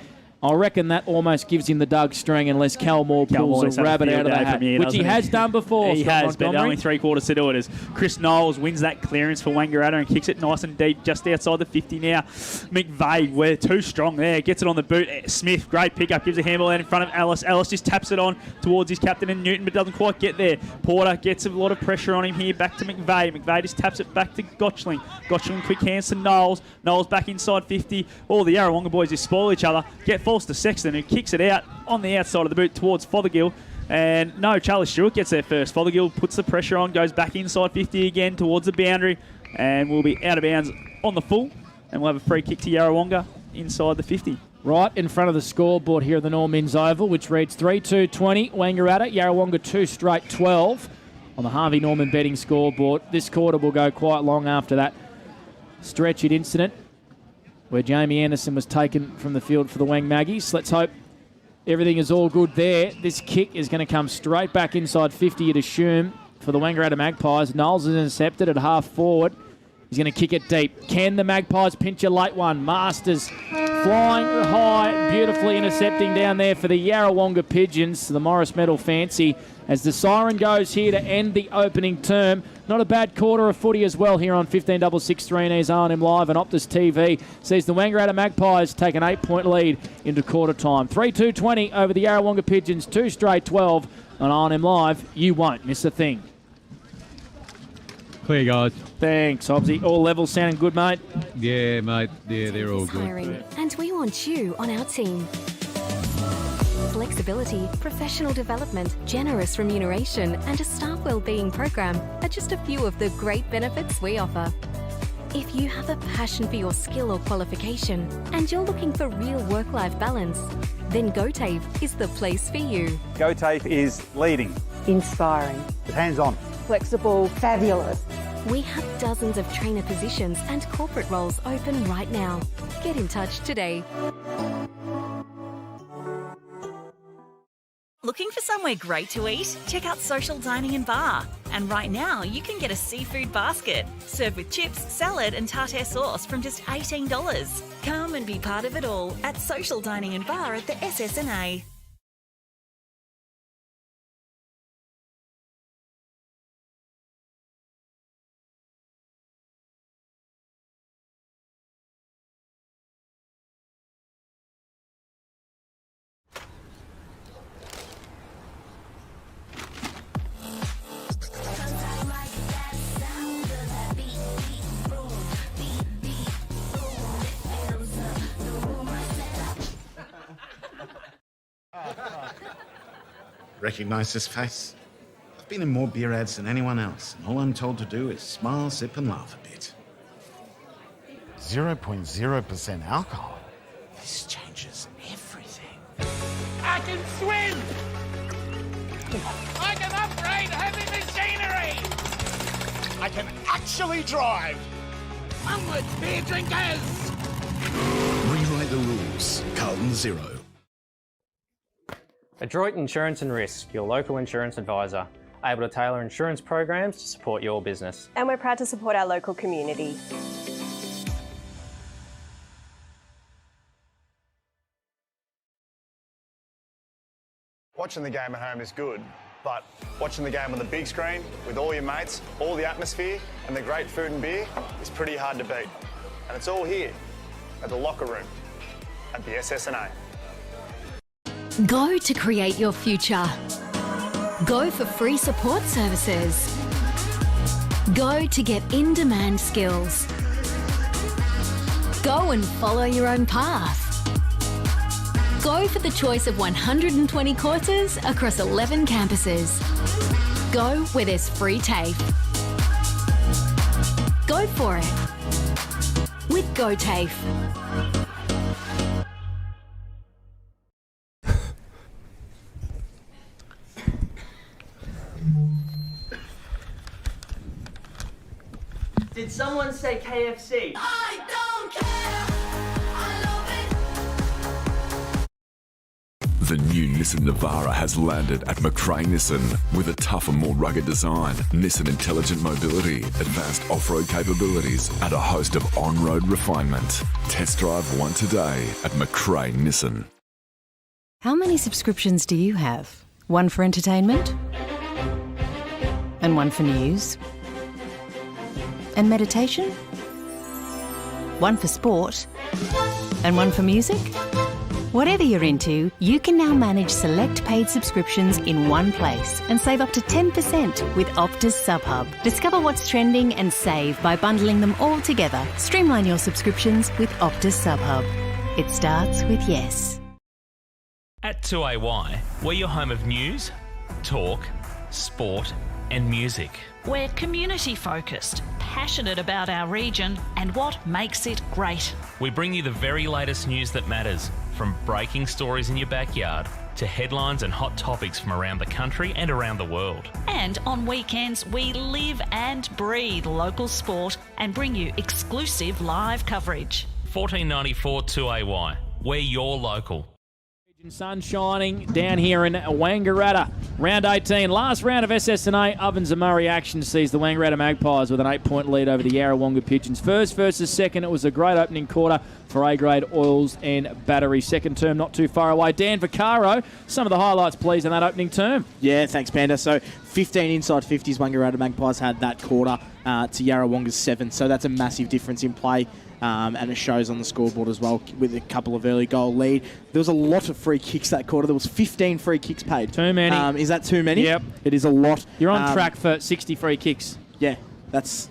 I reckon that almost gives him the Doug string unless Calmore pulls a rabbit out of the hat, which he has done before. He Scott has, but Montgomery. only 3/4 to do it as Chris Knowles wins that clearance for Wangaratta and kicks it nice and deep just outside the 50 now. McVeigh, we're too strong there, gets it on the boot. Smith, great pickup, gives a handball out in front of Ellis. Ellis just taps it on towards his captain and Newton, but doesn't quite get there. Porter gets a lot of pressure on him here, back to McVeigh. McVeigh just taps it back to Gotchling. Gotchling quick hands to Knowles. Knowles back inside 50. All the Yarrawonga boys just spoil each other. Get false to Sexton, who kicks it out on the outside of the boot towards Fothergill. And no, Charlie Stewart gets there first. Fothergill puts the pressure on, goes back inside 50 again towards the boundary, and we'll be out of bounds on the full. And we'll have a free kick to Yarrawonga inside the 50. Right in front of the scoreboard here at the Normins Oval, which reads 3-2-20, Wangaratta, Yarrawonga 2 straight 12 on the Harvey Norman betting scoreboard. This quarter will go quite long after that stretched incident where Jamie Anderson was taken from the field for the Wang Maggies. Let's hope everything is all good there. This kick is going to come straight back inside 50, you'd assume, for the Wangaratta Magpies. Knowles is intercepted at half forward. He's going to kick it deep. Can the Magpies pinch a late one? Masters flying high, beautifully intercepting down there for the Yarrawonga Pigeons, the Morris Medal Fancy, as the siren goes here to end the opening term. Not a bad quarter of footy as well here on 15/663 and E's R&M Live and Optus TV. Sees the Wangaratta Magpies take an 8-point lead into quarter time. 3-2-20 over the Yarrawonga Pigeons, 2 straight 12 on R&M Live. You won't miss a thing. Clear, guys. Thanks, Hobbsy. All levels sounding good, mate? Yeah, mate. Yeah, they're all good. Inspiring, and we want you on our team. Flexibility, professional development, generous remuneration, and a staff wellbeing program are just a few of the great benefits we offer. If you have a passion for your skill or qualification and you're looking for real work-life balance, then GoTAFE is the place for you. GoTAFE is leading, inspiring, hands-on, flexible, fabulous. We have dozens of trainer positions and corporate roles open right now. Get in touch today. Looking for somewhere great to eat? Check out Social Dining and Bar. And right now, you can get a seafood basket, served with chips, salad and tartare sauce from just $18. Come and be part of it all at Social Dining and Bar at the SSNA. Recognise this face? I've been in more beer ads than anyone else, and all I'm told to do is smile, sip and laugh a bit. 0.0% alcohol? This changes everything. I can swim! I can upgrade heavy machinery! I can actually drive! Onward, beer drinkers! Rewrite the rules. Carlton Zero. Adroit Insurance and Risk, your local insurance advisor, able to tailor insurance programs to support your business. And we're proud to support our local community. Watching the game at home is good, but watching the game on the big screen with all your mates, all the atmosphere and the great food and beer is pretty hard to beat. And it's all here at the locker room at the SSNA. Go to create your future. Go for free support services. Go to get in-demand skills. Go and follow your own path. Go for the choice of 120 courses across 11 campuses. Go where there's free TAFE. Go for it with GoTAFE. Did someone say KFC? I don't care! I love it! The new Nissan Navara has landed at McRae Nissan. With a tougher, more rugged design, Nissan Intelligent Mobility, advanced off-road capabilities, and a host of on-road refinement. Test drive one today at McRae Nissan. How many subscriptions do you have? One for entertainment? And one for news? And meditation? One for sport? And one for music? Whatever you're into, you can now manage select paid subscriptions in one place and save up to 10% with Optus SubHub. Discover what's trending and save by bundling them all together. Streamline your subscriptions with Optus SubHub. It starts with yes. At 2AY, we're your home of news, talk, sport and music. We're community focused, passionate about our region and what makes it great. We bring you the very latest news that matters, from breaking stories in your backyard to headlines and hot topics from around the country and around the world. And on weekends, we live and breathe local sport and bring you exclusive live coverage. 1494 2AY, we're your local. Sun shining down here in Wangaratta. Round 18, last round of SSNA Ovens and Murray action sees the Wangaratta Magpies with an 8-point lead over the Yarrawonga Pigeons. First versus second, it was a great opening quarter for A-grade oils and battery. Second term not too far away. Dan Vaccaro, some of the highlights please in that opening term. Yeah, thanks Panda. So 15 inside 50s Wangaratta Magpies had that quarter to Yarrawonga's 7. So that's a massive difference in play. And it shows on the scoreboard as well with a couple of early goal lead. There was a lot of free kicks that quarter. There was 15 free kicks paid. Too many. Is that too many? Yep. It is a lot. You're on track for 60 free kicks. Yeah, that's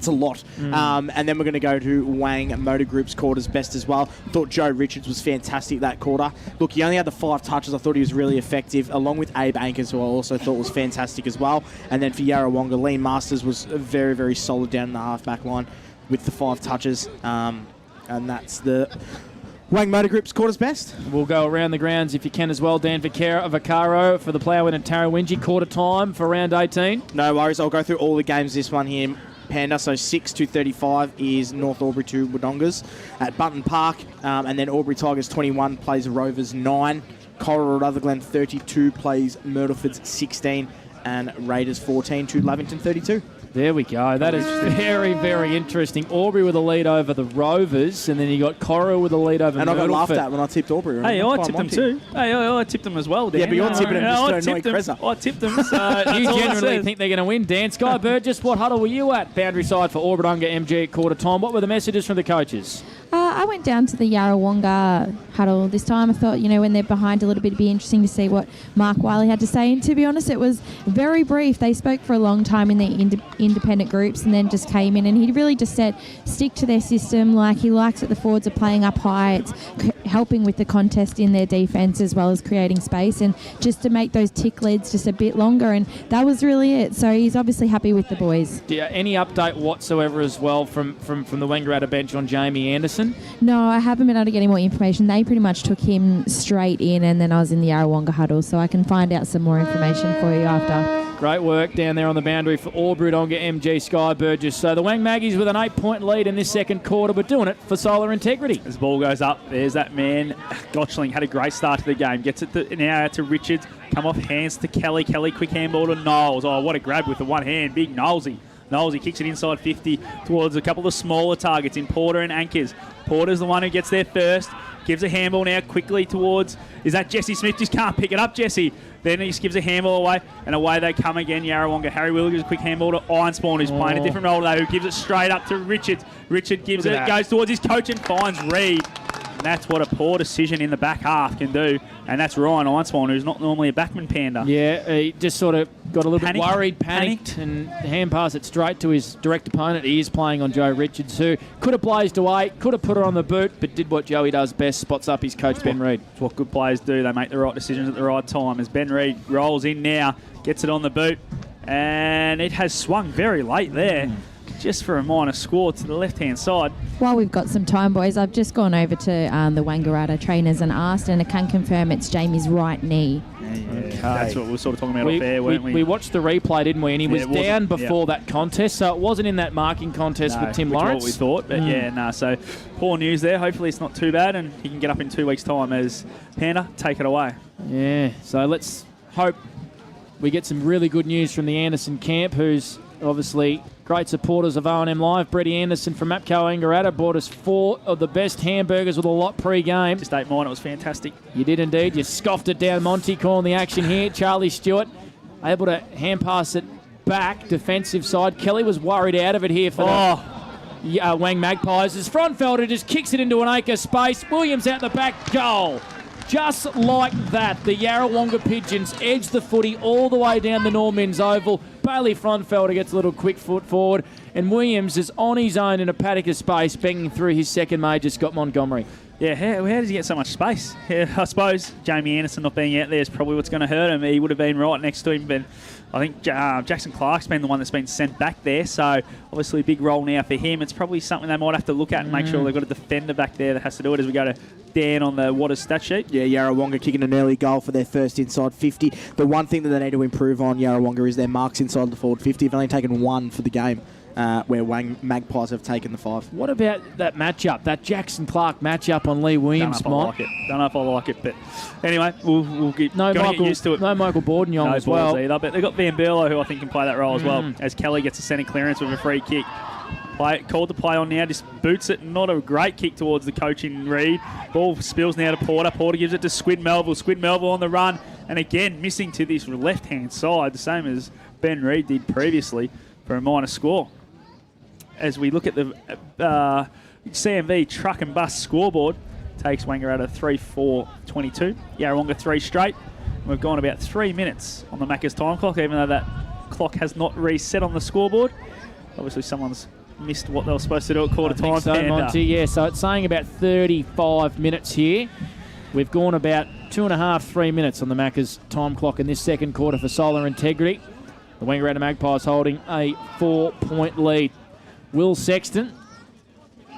a lot. And then we're going to go to Wang Motor Group's quarters best as well. I thought Joe Richards was fantastic that quarter. Look, he only had the 5 touches. I thought he was really effective, along with Abe Ankers, who I also thought was fantastic as well. And then for Yarrawonga, Lee Masters was very, very solid down in the half-back line with the 5 touches. And that's the Wang Motor Group's quarters best. We'll go around the grounds if you can as well. Dan Vaccaro for the Ploughwin and Tarrawingi quarter time for round 18. No worries. I'll go through all the games this one here, Panda. So 6-2:35 is North Albury to Wodongas at Button Park. And then Albury Tigers 21 plays Rovers 9. Coral Rutherglen 32 plays Myrtleford's 16. And Raiders 14 to Lavington 32. There we go. That is very, very interesting. Aubrey with a lead over the Rovers, and then you got Coro with a lead over And I got laughed Myrtleford. at when I tipped Aubrey. Hey, I tipped them too. Hey, I tipped them as well, Dan. Yeah, but you're tipping them just to annoy Crezza. I tipped them. You generally think they're going to win, Dan. Sky Burgess, what huddle were you at? Boundary side for Auburndunga MG at quarter time. What were the messages from the coaches? I went down to the Yarrawonga huddle this time. I thought, when they're behind a little bit, it'd be interesting to see what Mark Wiley had to say. And to be honest, it was very brief. They spoke for a long time in the independent groups and then just came in. And he really just said, stick to their system. Like, he likes that the forwards are playing up high. It's helping with the contest in their defence as well as creating space. And just to make those tick leads just a bit longer. And that was really it. So he's obviously happy with the boys. Yeah, any update whatsoever as well from the Wangaratta bench on Jamie Anderson? No, I haven't been able to get any more information. They pretty much took him straight in, and then I was in the Yarrawonga huddle, so I can find out some more information for you after. Great work down there on the boundary for Auburndunga MG Sky Burgess. So the Wang Maggies with an 8-point lead in this second quarter, but doing it for solar integrity. As the ball goes up, there's that man. Gotchling had a great start to the game. Gets it now out to Richards. Come off hands to Kelly. Kelly quick handball to Knowles. Oh, what a grab with the one hand. Big Knowlesy. He kicks it inside 50 towards a couple of smaller targets in Porter and Ankers. Porter's the one who gets there first. Gives a handball now quickly towards... Is that Jesse Smith? Just can't pick it up, Jesse. Then he just gives a handball away, and away they come again. Yarrawonga. Harry Wheeler gives a quick handball to Ironspawn, who's playing a different role though, who gives it straight up to Richards. Richard gives it, goes towards his coach and finds Reed. And that's what a poor decision in the back half can do. And that's Ryan Ironspawn, who's not normally a backman, Panda. Yeah, he just sort of got a little bit worried, panicked, and hand passed it straight to his direct opponent. He is playing on Joe Richards, who could have blazed away, could have put it on the boot, but did what Joey does best, spots up his coach, Ben Reid. It's what good players do. They make the right decisions at the right time. As Ben Reid rolls in now, gets it on the boot, and it has swung very late there. Just for a minor score to the left-hand side. While we've got some time, boys, I've just gone over to the Wangaratta trainers and asked, and I can confirm it's Jamie's right knee. Okay. That's what we were sort of talking about off air, weren't we? We watched the replay, didn't we? And he was down before that contest, so it wasn't in that marking contest with Tim Lawrence. What we thought, but so poor news there. Hopefully it's not too bad, and he can get up in 2 weeks' time. As Panda, take it away. Yeah, so let's hope we get some really good news from the Anderson camp, who's obviously Great supporters of O&M Live. Brady Anderson from Mapco Angaratta brought us 4 of the best hamburgers with a lot pre-game. Just ate mine. It was fantastic. You did indeed. You scoffed it down. Monty calling the action here. Charlie Stewart able to hand pass it back. Defensive side. Kelly was worried out of it here for the Wang Magpies. His front felder just kicks it into an acre space. Williams out the back. Goal. Just like that, the Yarrawonga Pigeons edge the footy all the way down the Normans Oval. Bailey Frontfelder gets a little quick foot forward, and Williams is on his own in a paddock of space, banging through his second major, Scott Montgomery. Yeah, how does he get so much space? Yeah, I suppose Jamie Anderson not being out there is probably what's going to hurt him. He would have been right next to him, but I think Jackson Clark's been the one that's been sent back there, so obviously a big role now for him. It's probably something they might have to look at and make sure they've got a defender back there that has to do it as we go to Dan on the Waters stat sheet. Yeah, Yarrawonga kicking an early goal for their first inside 50. The one thing that they need to improve on, Yarrawonga, is their marks inside the forward 50. They've only taken 1 for the game. Where Wang Magpies have taken the 5. What about that matchup, that Jackson Clark matchup on Lee Williams, Don't know if I like it, but anyway, we'll get used to it. No Michael Bordenyong as well. Either, but they've got Van Berlo, who I think can play that role as well, as Kelly gets a centre clearance with a free kick. Called to play on now, just boots it. Not a great kick towards the coaching Reed. Ball spills now to Porter. Porter gives it to Squid Melville. Squid Melville on the run, and again missing to this left-hand side, the same as Ben Reed did previously for a minor score. As we look at the CMV truck and bus scoreboard, takes Wangaratta 3-4-22. Yarrawonga 3 straight. We've gone about 3 minutes on the Macca's time clock, even though that clock has not reset on the scoreboard. Obviously, someone's missed what they were supposed to do at quarter time. So, Monty, yeah, so it's saying about 35 minutes here. We've gone about 2.5, 3 minutes on the Macca's time clock in this second quarter for Solar Integrity. The Wangaratta Magpies holding a 4-point lead. Will Sexton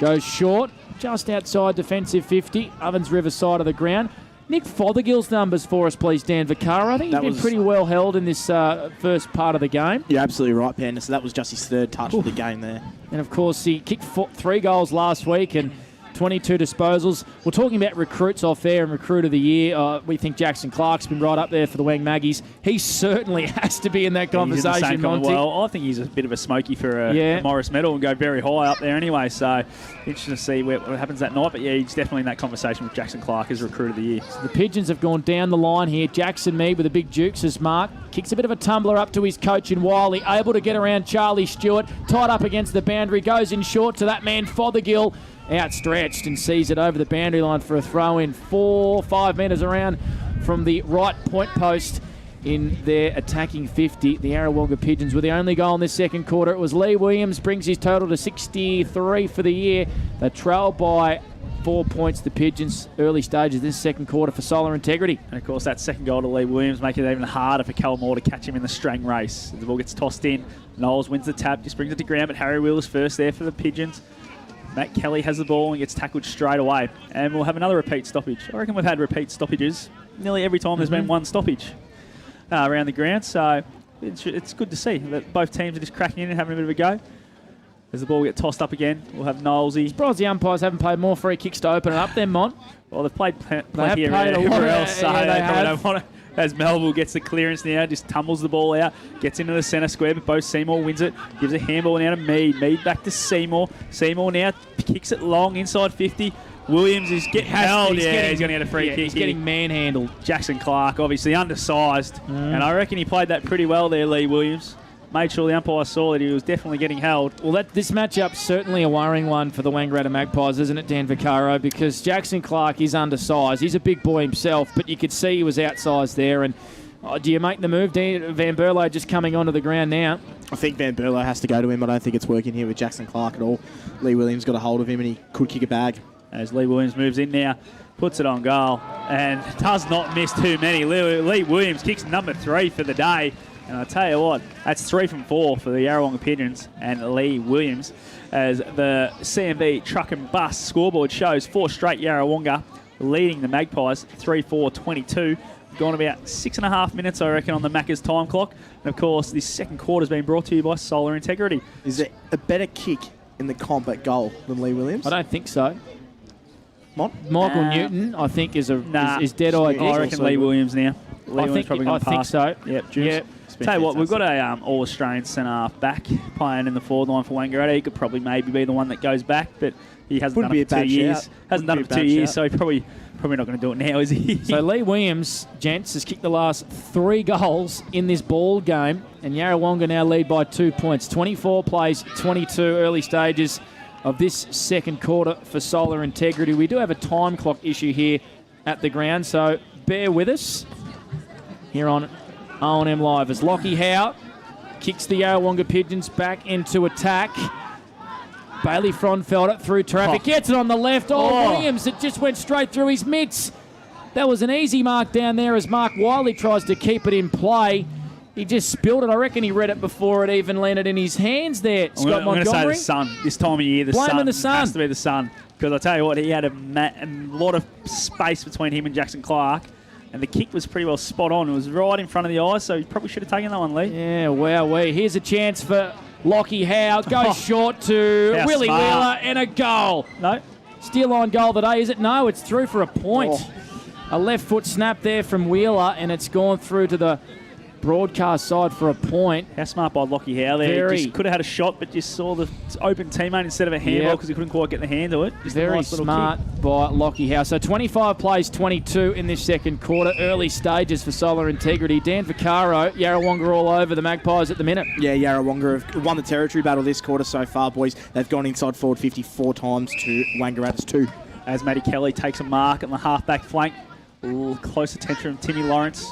goes short, just outside defensive 50, Ovens River side of the ground. Nick Fothergill's numbers for us, please, Dan Vaccaro. I think he's been pretty well held in this first part of the game. You're absolutely right, Panda. So that was just his 3rd touch of the game there. And, of course, he kicked 3 goals last week and 22 disposals. We're talking about recruits off air and recruit of the year. We think Jackson Clark's been right up there for the Wang Maggies. He certainly has to be in that conversation, Monty. Well, I think he's a bit of a smoky for a Morris medal and go very high up there anyway. So interesting to see what happens that night. But yeah, he's definitely in that conversation with Jackson Clark as recruit of the year. So the Pigeons have gone down the line here. Jackson Mead with a big Dukes as mark. Kicks a bit of a tumbler up to his coach in Wiley. Able to get around Charlie Stewart. Tied up against the boundary. Goes in short to that man Fothergill. Outstretched and sees it over the boundary line for a throw in 4-5 metres around from the right point post in their attacking 50. The Yarrawonga Pigeons were the only goal in this second quarter. It was Lee Williams, brings his total to 63 for the year. They trail by 4 points, the Pigeons, early stages of this second quarter for Solar Integrity. And of course that second goal to Lee Williams making it even harder for Cal Moore to catch him in the strang race. The ball gets tossed in. Knowles wins the tap, just brings it to ground, but Harry Wheeler's first there for the Pigeons. Matt Kelly has the ball and gets tackled straight away. And we'll have another repeat stoppage. I reckon we've had repeat stoppages nearly every time there's been one stoppage around the ground. So it's good to see that both teams are just cracking in and having a bit of a go. As the ball gets tossed up again, we'll have Knowlesy. Surprised the umpires haven't played more free kicks to open it up then, Mont. Well, they've played plenty everywhere else. So they don't want to. As Melville gets the clearance now, just tumbles the ball out, gets into the centre square, but Bo Seymour wins it, gives a handball now to Mead. Mead back to Seymour. Seymour now kicks it long inside 50. Williams is getting held. He's going to get a free kick. He's getting manhandled. Jackson Clark, obviously undersized, and I reckon he played that pretty well there, Lee Williams. Made sure the umpire saw that he was definitely getting held. Well, this matchup's certainly a worrying one for the Wangaratta Magpies, isn't it, Dan Vaccaro? Because Jackson Clark is undersized. He's a big boy himself, but you could see he was outsized there. And do you make the move? Van Berlo just coming onto the ground now. I think Van Berlo has to go to him. I don't think it's working here with Jackson Clark at all. Lee Williams got a hold of him and he could kick a bag. As Lee Williams moves in now, puts it on goal, and does not miss too many. Lee Williams kicks number 3 for the day. And I tell you what, that's 3 from 4 for the Yarrawonga Pigeons and Lee Williams. As the CMV truck and bus scoreboard shows 4 straight Yarrawonga leading the Magpies 3-4-22. Gone about 6.5 minutes, I reckon, on the Macca's time clock. And of course, this second quarter has been brought to you by Solar Integrity. Is there a better kick in the comp at goal than Lee Williams? I don't think so. Michael Newton, I think, is dead eye. I reckon Lee Williams now. Leewin's probably gone think past. so. Yep, Juice. Yep. Tell you what, we've got a All-Australian centre back playing in the forward line for Wangaratta. He could probably maybe be the one that goes back, but he hasn't done it for 2 years. Hasn't done it for 2 years, so he probably not going to do it now, is he? So Lee Williams, gents, has kicked the last 3 goals in this ball game, and Yarrawonga now lead by 2 points. 24 plays, 22 early stages of this second quarter for Solar Integrity. We do have a time clock issue here at the ground, so bear with us here on O&M Live as Lockie Howe kicks the Yarrawonga Pigeons back into attack. Bailey Fronfelder through traffic, gets it on the left. Williams, it just went straight through his mitts. That was an easy mark down there as Mark Wiley tries to keep it in play. He just spilled it. I reckon he read it before it even landed in his hands there. Scott Montgomery. I'm going to say the sun. This time of year, the sun has to be the sun. Because I tell you what, he had a lot of space between him and Jackson Clark. And the kick was pretty well spot on. It was right in front of the eyes, so he probably should have taken that one, Lee. Yeah, wowee. Here's a chance for Lockie Howe. Goes short to Willie Wheeler and a goal. No. Still on goal today, is it? No, it's through for a point. A left foot snap there from Wheeler, and it's gone through to the broadcast side for a point. How smart by Lockie Howe there. He just could have had a shot, but just saw the open teammate instead of a handball because he couldn't quite get the hand to it. Just very nice smart by Lockie Howe. So 25 plays, 22 in this second quarter. Early stages for Solar Integrity. Dan Vaccaro, Yarrawonga all over the Magpies at the minute. Yeah, Yarrawonga have won the territory battle this quarter so far, boys. They've gone inside forward 54 times to Wangaratta's 2. As Matty Kelly takes a mark on the half-back flank. Ooh, close attention from Timmy Lawrence.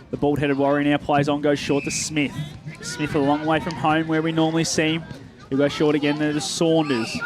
The bald-headed warrior now plays on, goes short to Smith. Smith a long way from home where we normally see him. He'll go short again there to Saunders.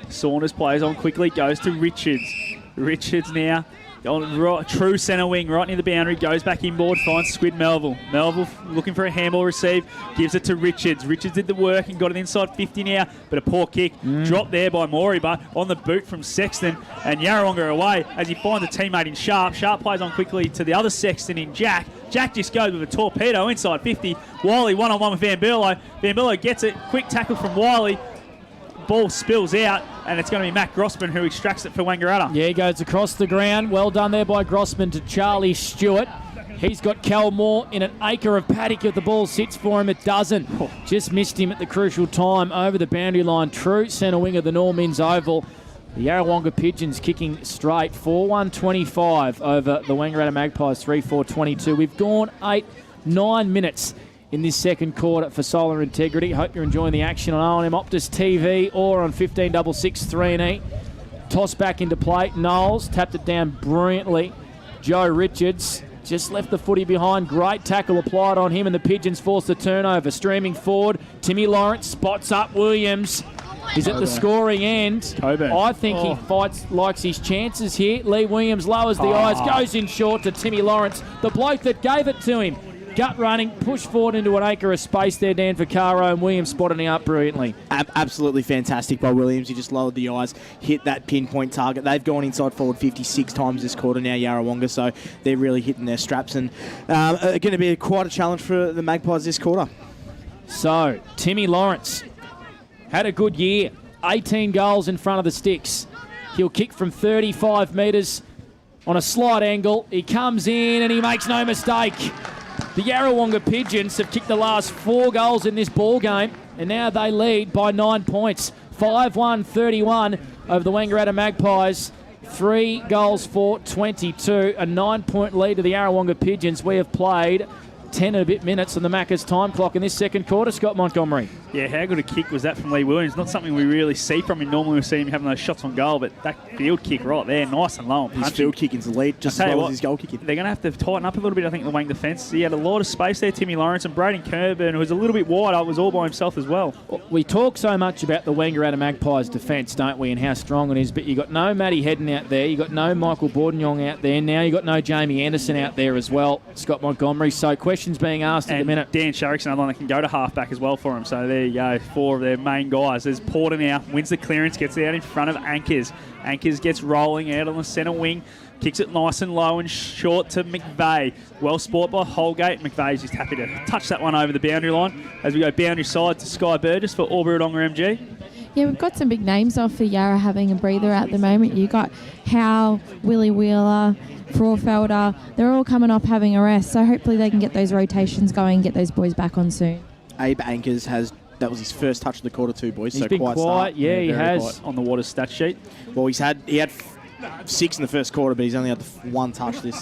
Saunders plays on quickly, goes to Richards. Richards now on true centre wing, right near the boundary, goes back inboard, finds Squid Melville. Melville looking for a handball receive, gives it to Richards. Richards did the work and got it inside 50 now, but a poor kick. Dropped there by Moriba on the boot from Sexton, and Yarrawonga away as he finds a teammate in Sharp. Sharp plays on quickly to the other Sexton in Jack. Jack just goes with a torpedo inside 50. Wiley one-on-one with Van Berlo. Van Berlo gets it, quick tackle from Wiley. Ball spills out, and it's going to be Matt Grossman who extracts it for Wangaratta. Yeah, he goes across the ground. Well done there by Grossman to Charlie Stewart. He's got Cal Moore in an acre of paddock. If the ball sits for him, it doesn't. Just missed him at the crucial time over the boundary line. True centre wing of the Normins Oval. The Yarrawonga Pigeons kicking straight. 4-1-25 over the Wangaratta Magpies. 3-4-22. We've gone 8-9 minutes in this second quarter for Solar Integrity. Hope you're enjoying the action on O&M Optus TV or on 1566 3E. Toss back into play. Knowles tapped it down brilliantly. Joe Richards just left the footy behind. Great tackle applied on him, and the Pigeons force the turnover. Streaming forward, Timmy Lawrence spots up Williams. He's at the scoring end. Coburn. I think he likes his chances here. Lee Williams lowers the eyes, goes in short to Timmy Lawrence, the bloke that gave it to him. Gut running, push forward into an acre of space there, Dan Vaccaro, and Williams spotting it up brilliantly. Absolutely fantastic by Williams. He just lowered the eyes, hit that pinpoint target. They've gone inside forward 56 times this quarter now, Yarrawonga, so they're really hitting their straps and going to be quite a challenge for the Magpies this quarter. So, Timmy Lawrence had a good year. 18 goals in front of the sticks. He'll kick from 35 metres on a slight angle. He comes in and he makes no mistake. The Yarrawonga Pigeons have kicked the last 4 goals in this ball game, and now they lead by 9 points. 5-1-31 over the Wangaratta Magpies. 3 goals for 22. A 9-point lead to the Yarrawonga Pigeons. We have played 10 and a bit minutes on the Macca's time clock in this second quarter. Scott Montgomery. Yeah, how good a kick was that from Lee Williams? Not something we really see from him. Normally we see him having those shots on goal, but that field kick right there, nice and low and punchy. His field kicking's elite, just as well as his goal kicking. They're going to have to tighten up a little bit, I think, the Wang defence. He had a lot of space there, Timmy Lawrence, and Braden Kerben, who was a little bit wide, was all by himself as well. We talk so much about the Wangaratta Magpies defence, don't we, and how strong it is, but you got no Matty Hedden out there, you got no Michael Bordenyong out there, now you got no Jamie Anderson out there as well, Scott Montgomery. So questions being asked at the minute. Dan Sharrick's another one that can go to halfback as well for him. So there you go, 4 of their main guys. There's Porter now, wins the clearance, gets it out in front of Anchors. Anchors gets rolling out on the centre wing, kicks it nice and low and short to McVeigh. Well sport by Holgate. McVeigh's just happy to touch that one over the boundary line as we go boundary side to Sky Burgess for Albury-Wodonga MG. Yeah, we've got some big names off for Yarra having a breather at the moment. You got Howe, Willie Wheeler, Fraufelder. They're all coming off having a rest, so hopefully they can get those rotations going and get those boys back on soon. Abe Ankers that was his first touch of the quarter 2, boys. He's so been quiet quiet. start. Yeah, he has. Quiet on the Waters stat sheet. Well, he had 6 in the first quarter, but he's only had one touch this.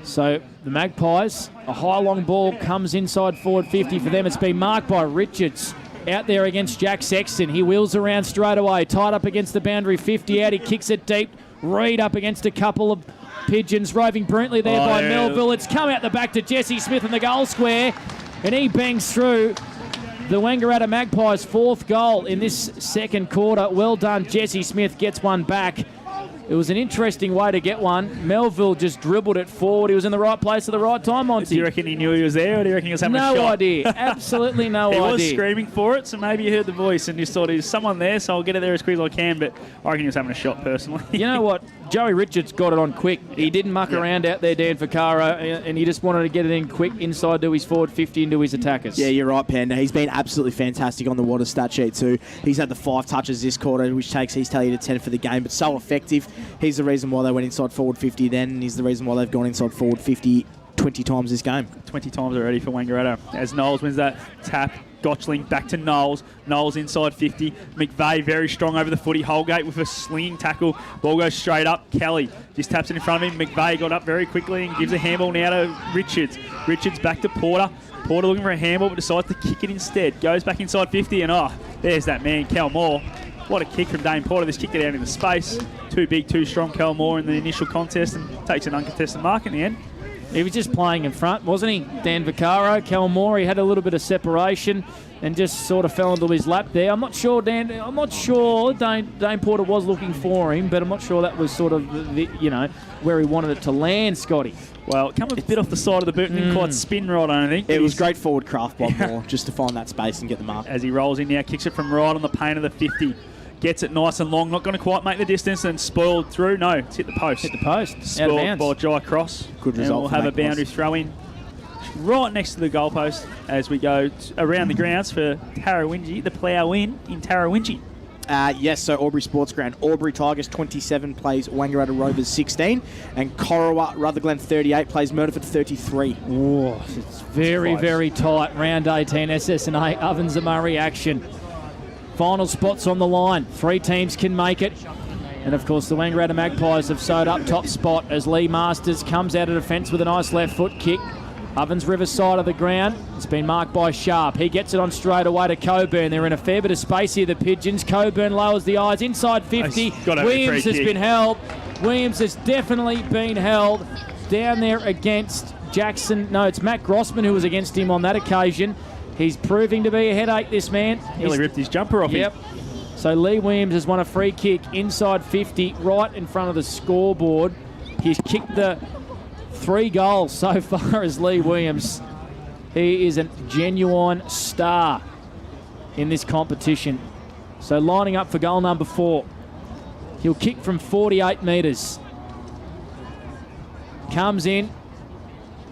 So the Magpies, a high long ball comes inside forward 50 for them. It's been marked by Richards. Out there against Jack Sexton. He wheels around straight away. Tied up against the boundary. 50 out. He kicks it deep. Reed up against a couple of pigeons. Roving brilliantly there by Melville. It's come out the back to Jesse Smith in the goal square. And he bangs through the Wangaratta Magpies' 4th goal in this second quarter. Well done. Jesse Smith gets one back. It was an interesting way to get one. Melville just dribbled it forward. He was in the right place at the right time, Monty. Do you reckon he knew he was there, or do you reckon he was having a shot? No idea. Absolutely no idea. He was screaming for it, so maybe you heard the voice and you thought there's someone there, so I'll get it there as quick as I can, but I reckon he was having a shot personally. You know what? Joey Richards got it on quick. He didn't muck around out there, Dan Vaccaro, and he just wanted to get it in quick inside to his forward 50 into his attackers. Yeah, you're right, Panda. He's been absolutely fantastic on the Waters stat sheet too. He's had the 5 touches this quarter, which takes his tally to 10 for the game, but so effective. He's the reason why they went inside forward 50 then, and he's the reason why they've gone inside forward 50 20 times this game. 20 times already for Wangaratta. As Knowles wins that tap, Gotchling back to Knowles. Knowles inside 50. McVeigh very strong over the footy. Holgate with a slinging tackle. Ball goes straight up. Kelly just taps it in front of him. McVeigh got up very quickly and gives a handball now to Richards. Richards back to Porter. Porter looking for a handball but decides to kick it instead. Goes back inside 50 and there's that man, Cal Moore. What a kick from Dane Porter. Just kicked it out into space. Too big, too strong, Cal Moore in the initial contest and takes an uncontested mark in the end. He was just playing in front, wasn't he? Dan Vaccaro, Cal Moore, he had a little bit of separation and just sort of fell into his lap there. I'm not sure Dane Porter was looking for him, but I'm not sure that was sort of, where he wanted it to land, Scotty. Well, it came a bit off the side of the boot and didn't quite spin right, I don't think. It was great forward craft by Moore just to find that space and get the mark. As he rolls in now, kicks it from right on the paint of the 50. Gets it nice and long, not going to quite make the distance and spoiled through. No, it's hit the post. Hit the post. Spoiled out of bounds. by Jai Cross. Good result. And we'll have a boundary throw in right next to the goalpost as we go around the grounds for Tarrawingi, the plough in Tarrawingi. Yes, so Albury Sports Ground. Albury Tigers 27 plays Wangaratta Rovers 16, and Corowa Rutherglen 38 plays Murderford 33. Oh, it's very, very tight. Round 18 SSNA Ovens and Murray action. Final spots on the line. 3 teams can make it. And, of course, the Wangaratta Magpies have sewed up top spot as Lee Masters comes out of defence with a nice left foot kick. Ovens River side of the ground. It's been marked by Sharp. He gets it on straight away to Coburn. They're in a fair bit of space here, the Pigeons. Coburn lowers the eyes inside 50. Williams has been held. Williams has definitely been held down there against Jackson. No, it's Matt Grossman who was against him on that occasion. He's proving to be a headache, this man. Nearly ripped his jumper off him. So Lee Williams has won a free kick inside 50, right in front of the scoreboard. He's kicked the 3 goals so far as Lee Williams. He is a genuine star in this competition. So lining up for goal number 4. He'll kick from 48 metres. Comes in.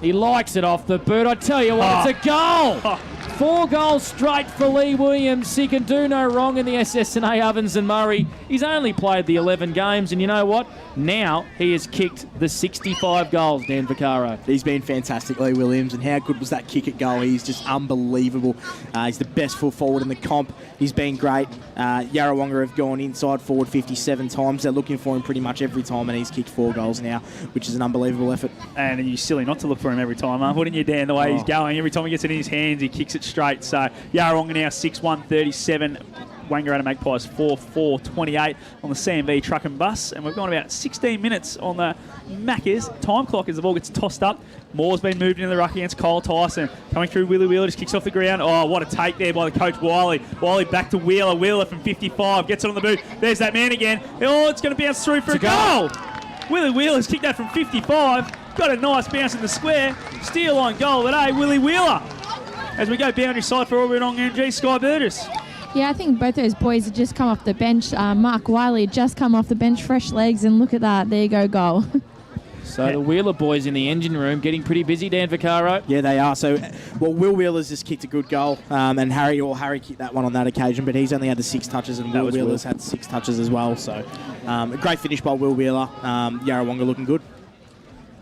He likes it off the boot. I tell you what, it's a goal! 4 goals straight for Lee Williams. He can do no wrong in the SSNA Ovens and Murray. He's only played the 11 games, and you know what? Now he has kicked the 65 goals, Dan Vaccaro. He's been fantastic, Lee Williams, and how good was that kick at goal? He's just unbelievable. He's the best full forward in the comp. He's been great. Yarrawonga have gone inside forward 57 times. They're looking for him pretty much every time, and he's kicked 4 goals now, which is an unbelievable effort. And you're silly not to look for him every time, huh? Wouldn't you, Dan? The way he's going, every time he gets it in his hands, he kicks it straight. So Yarrawonga now 6-1-37. Wangaratta Magpies 4-4-28 on the CMB truck and bus. And we've gone about 16 minutes on the Maccas time clock as the ball gets tossed up. Moore's been moved into the ruck against Kyle Tyson. Coming through, Willie Wheeler just kicks off the ground. Oh, what a take there by the coach, Wiley. Wiley back to Wheeler. Wheeler from 55 gets it on the boot. There's that man again. Oh, it's going to bounce through for a goal. Willie Wheeler's kicked that from 55. Got a nice bounce in the square. Steal line goal today, Willie Wheeler. As we go boundary side for Yarrawonga MG Sky Birders. Yeah, I think both those boys have just come off the bench. Mark Wiley just come off the bench, fresh legs, and look at that. There you go, goal. So the Wheeler boys in the engine room getting pretty busy, Dan Vaccaro. Yeah, they are. So, Will Wheeler's just kicked a good goal, and Harry kicked that one on that occasion, but he's only had the 6 touches, and Will Wheeler's had 6 touches as well. So, a great finish by Will Wheeler. Yarrawonga looking good.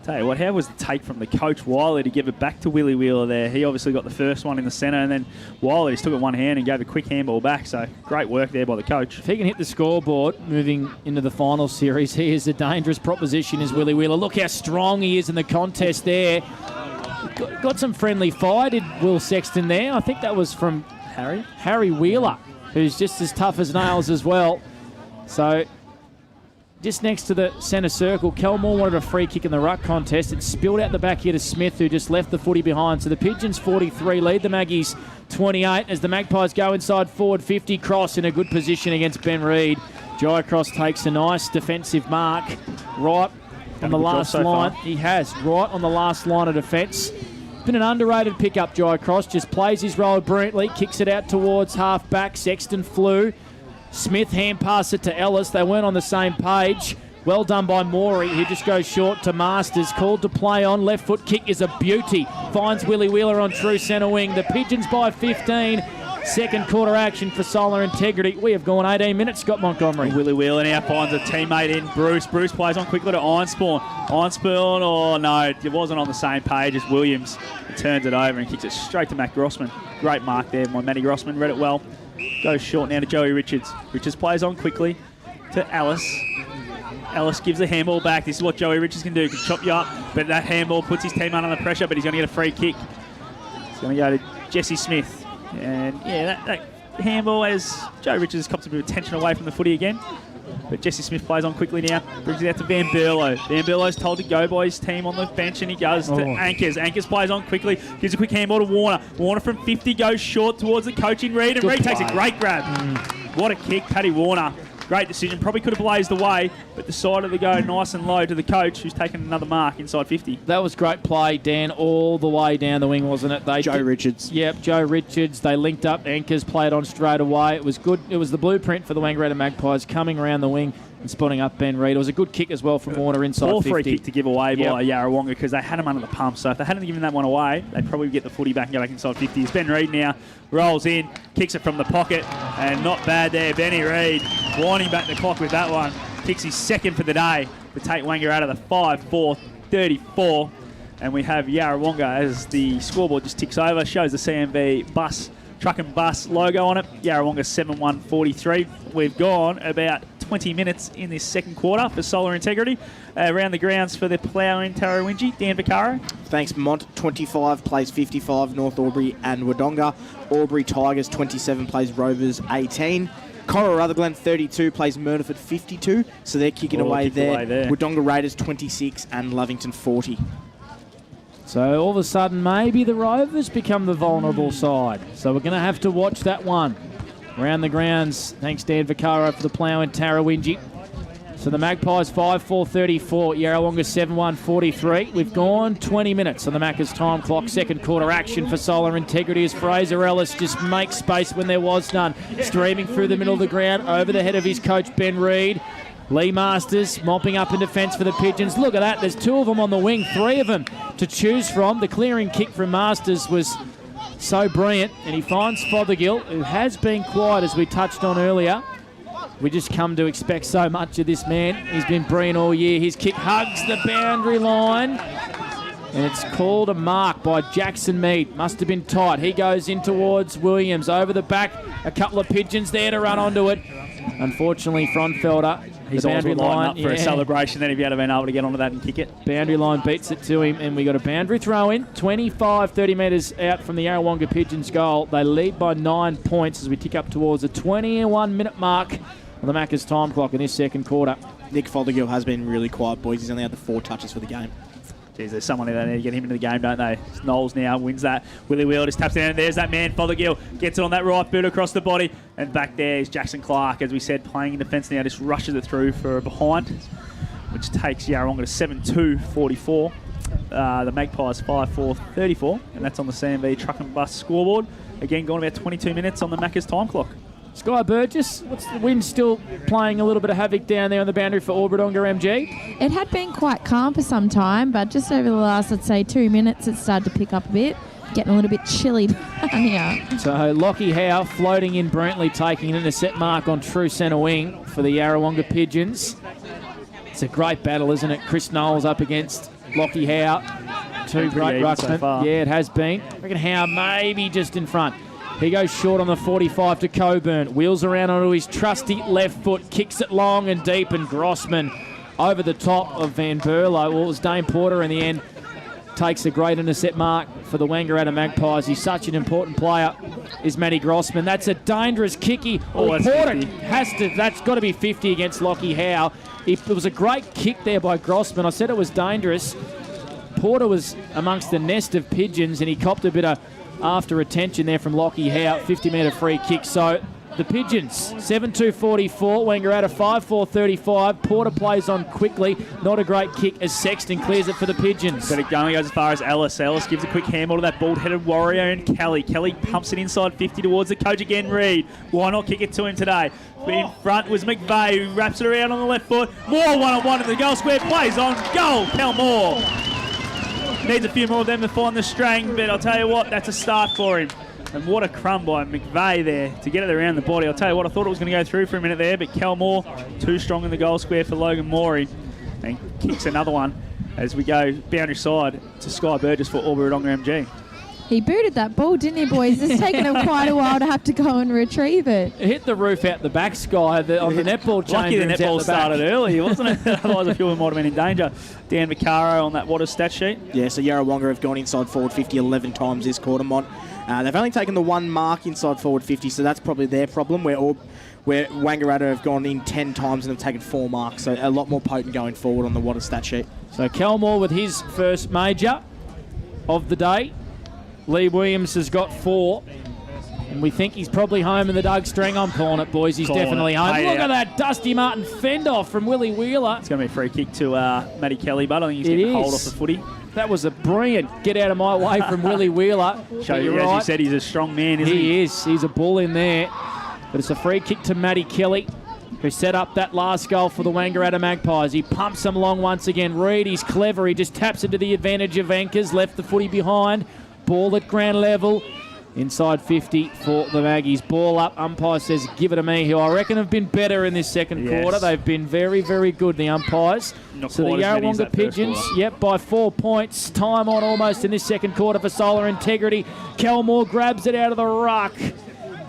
Tell you what, how was the take from the coach Wiley to give it back to Willie Wheeler there? He obviously got the first one in the centre, and then Wiley just took it one hand and gave a quick handball back. So great work there by the coach. If he can hit the scoreboard moving into the final series, he is a dangerous proposition, is Willie Wheeler. Look how strong he is in the contest there. Got some friendly fire, did Will Sexton there. I think that was from Harry Wheeler, who's just as tough as nails as well. So just next to the centre circle, Kelmore wanted a free kick in the ruck contest. It spilled out the back here to Smith, who just left the footy behind. So the Pigeons 43 lead the Maggies 28 as the Magpies go inside forward 50. Cross in a good position against Ben Reid. Jai Cross takes a nice defensive mark right on the last line. He has, right on the last line of defence. Been an underrated pickup, Jai Cross. Just plays his role brilliantly, kicks it out towards half back. Sexton flew. Smith hand pass it to Ellis. They weren't on the same page. Well done by Morey. He just goes short to Masters. Called to play on. Left foot kick is a beauty. Finds Willie Wheeler on true centre wing. The Pigeons by 15. Second quarter action for Solar Integrity. We have gone 18 minutes, Scott Montgomery. Willie Wheeler now finds a teammate in Bruce. Bruce plays on quickly to Ironspawn. Ironspawn, oh no, it wasn't on the same page as Williams. He turns it over and kicks it straight to Matt Grossman. Great mark there by Matty Grossman. Read it well. Goes short now to Joey Richards. Richards plays on quickly to Ellis. Ellis gives the handball back. This is what Joey Richards can do. He can chop you up, but that handball puts his team under pressure, but he's going to get a free kick. He's going to go to Jesse Smith. And yeah, that handball as Joey Richards cops a bit of attention away from the footy again. But Jesse Smith plays on quickly now. Brings it out to Van Berlo. Van Berlo's told to go by his team on the bench, and he goes to Ankers. Ankers plays on quickly. Gives a quick handball to Warner. Warner from 50 goes short towards the coach in Reid. And Reid takes a great grab. What a kick, Paddy Warner. Great decision. Probably could have blazed away, but decided to go nice and low to the coach, who's taken another mark inside 50. That was great play, Dan, all the way down the wing, wasn't it? Joe Richards. Yep, Joe Richards. They linked up. Ankers played on straight away. It was good. It was the blueprint for the Wangaratta Magpies coming around the wing and spotting up Ben Reid. It was a good kick as well from Warner inside 50. Free kick to give away by Yarrawonga because they had him under the pump. So if they hadn't given that one away, they'd probably get the footy back and go back inside 50. As Ben Reid now rolls in, kicks it from the pocket, and not bad there. Benny Reid winding back the clock with that one. Kicks his second for the day to take Wangaratta the 5-4-34. And we have Yarrawonga as the scoreboard just ticks over. Shows the CMV bus, truck and bus logo on it. Yarrawonga 7-1-43. We've gone about 20 minutes in this second quarter for Solar Integrity. Around the grounds for the plough in Tarrawingi. Dan Vaccaro. Thanks, Mont. 25 plays 55, North Albury and Wodonga. Albury Tigers 27 plays Rovers 18. Cora Rutherglen 32 plays Murniford 52, so they're kicking away there. Wodonga Raiders 26 and Lovington 40. So all of a sudden, maybe the Rovers become the vulnerable side. So we're going to have to watch that one. Around the grounds, thanks Dan Vaccaro for the plough in Tarrawingi. So the Magpies 5-4-34, Yarrawonga 7-1-43. We've gone 20 minutes on the Macca's time clock. Second quarter action for Solar Integrity as Fraser Ellis just makes space when there was none. Streaming through the middle of the ground, over the head of his coach Ben Reid. Lee Masters mopping up in defence for the Pigeons. Look at that, there's 2 of them on the wing, 3 of them to choose from. The clearing kick from Masters was so brilliant, and he finds Fothergill, who has been quiet as we touched on earlier. We just come to expect so much of this man. He's been brilliant all year. His kick hugs the boundary line, and it's called a mark by Jackson Mead. Must have been tight. He goes in towards Williams. Over the back, a couple of Pigeons there to run onto it. Unfortunately, Frontfelder, his boundary line up for a celebration. Then if you had been able to get onto that and kick it. Boundary line beats it to him, and we got a boundary throw in. 30 metres out from the Yarrawonga Pigeons goal. They lead by 9 points as we tick up towards the 21-minute mark on the Macca's time clock in this second quarter. Nick Fothergill has been really quiet, boys. He's only had the 4 touches for the game. Geez, there's someone in there to get him into the game, don't they? Knowles now wins that. Willie Wheeler just taps down, and there's that man, Fothergill. Gets it on that right boot across the body. And back there is Jackson Clark, as we said, playing in defence now, just rushes it through for a behind, which takes Yarrawonga to 7-2-44. The Magpies 5-4-34, and that's on the CMV truck and bus scoreboard. Again, going about 22 minutes on the Macca's time clock. Sky Burgess, what's the wind still playing a little bit of havoc down there on the boundary for Yarrawonga MG? It had been quite calm for some time, but just over the last, let's say, 2 minutes, it started to pick up a bit. Getting a little bit chilly down here. So Lockie Howe floating in brilliantly, taking an intercept mark on true centre wing for the Yarrawonga Pigeons. It's a great battle, isn't it? Chris Knowles up against Lockie Howe. Two great rucksmen. So yeah, it has been. I reckon Howe maybe just in front. He goes short on the 45 to Coburn. Wheels around onto his trusty left foot. Kicks it long and deep, and Grossman over the top of Van Berlo. Well, it was Dane Porter in the end. Takes a great intercept mark for the Wangaratta Magpies. He's such an important player, is Matty Grossman. That's a dangerous kicky. Porter 50. That's got to be 50 against Lockie Howe. It was a great kick there by Grossman. I said it was dangerous. Porter was amongst the nest of pigeons, and he copped a bit of after attention there from Lockie Howe. 50-metre free kick. So the Pigeons, 7-2-44. Wangaratta 5-4-35. Porter plays on quickly. Not a great kick as Sexton clears it for the Pigeons. Got it going, goes as far as Ellis. Ellis gives a quick handball to that bald-headed warrior and Kelly. Kelly pumps it inside 50 towards the coach again, Reed. Why not kick it to him today? In front was McVeigh, who wraps it around on the left foot. Moore one-on-one in the goal square. Plays on goal. Kel Moore. Needs a few more of them to find the string, but I'll tell you what, that's a start for him. And what a crumb by McVeigh there to get it around the body. I'll tell you what, I thought it was going to go through for a minute there, but Kel Moore, too strong in the goal square for Logan Morey. And kicks another one as we go boundary side to Sky Burgess for Yarrawonga MG. He booted that ball, didn't he, boys? It's taken him quite a while to have to go and retrieve it. It hit the roof out the back, Sky, on the netball change. Lucky the netball started early, wasn't it? Otherwise I feel we might have been in danger. Dan Vaccaro on that Waters stat sheet. Yeah, so Yarrawonga have gone inside forward 50 11 times this quarter, Mont. They've only taken the one mark inside forward 50, so that's probably their problem, where Wangaratta have gone in 10 times and have taken 4 marks, so a lot more potent going forward on the Waters stat sheet. So Kelmore with his first major of the day. Lee Williams has got 4. And we think he's probably home in the Doug String. I'm calling it, boys. He's definitely home. Look at that Dusty Martin fend off from Willie Wheeler. It's going to be a free kick to Matty Kelly, but I think he's getting a hold off the footy. That was a brilliant get out of my way from Willie Wheeler. Show you, as you said, he's a strong man, isn't he? He is. He's a bull in there. But it's a free kick to Matty Kelly, who set up that last goal for the Wangaratta Magpies. He pumps them long once again. Reed, he's clever. He just taps into the advantage of anchors, left the footy behind. Ball at ground level. Inside 50 for the Maggies. Ball up. Umpire says, give it to me, who I reckon have been better in this second quarter. They've been very, very good, the umpires. So the Yarrawonga Pigeons, by 4 points. Time on almost in this second quarter for Solar Integrity. Kelmore grabs it out of the ruck.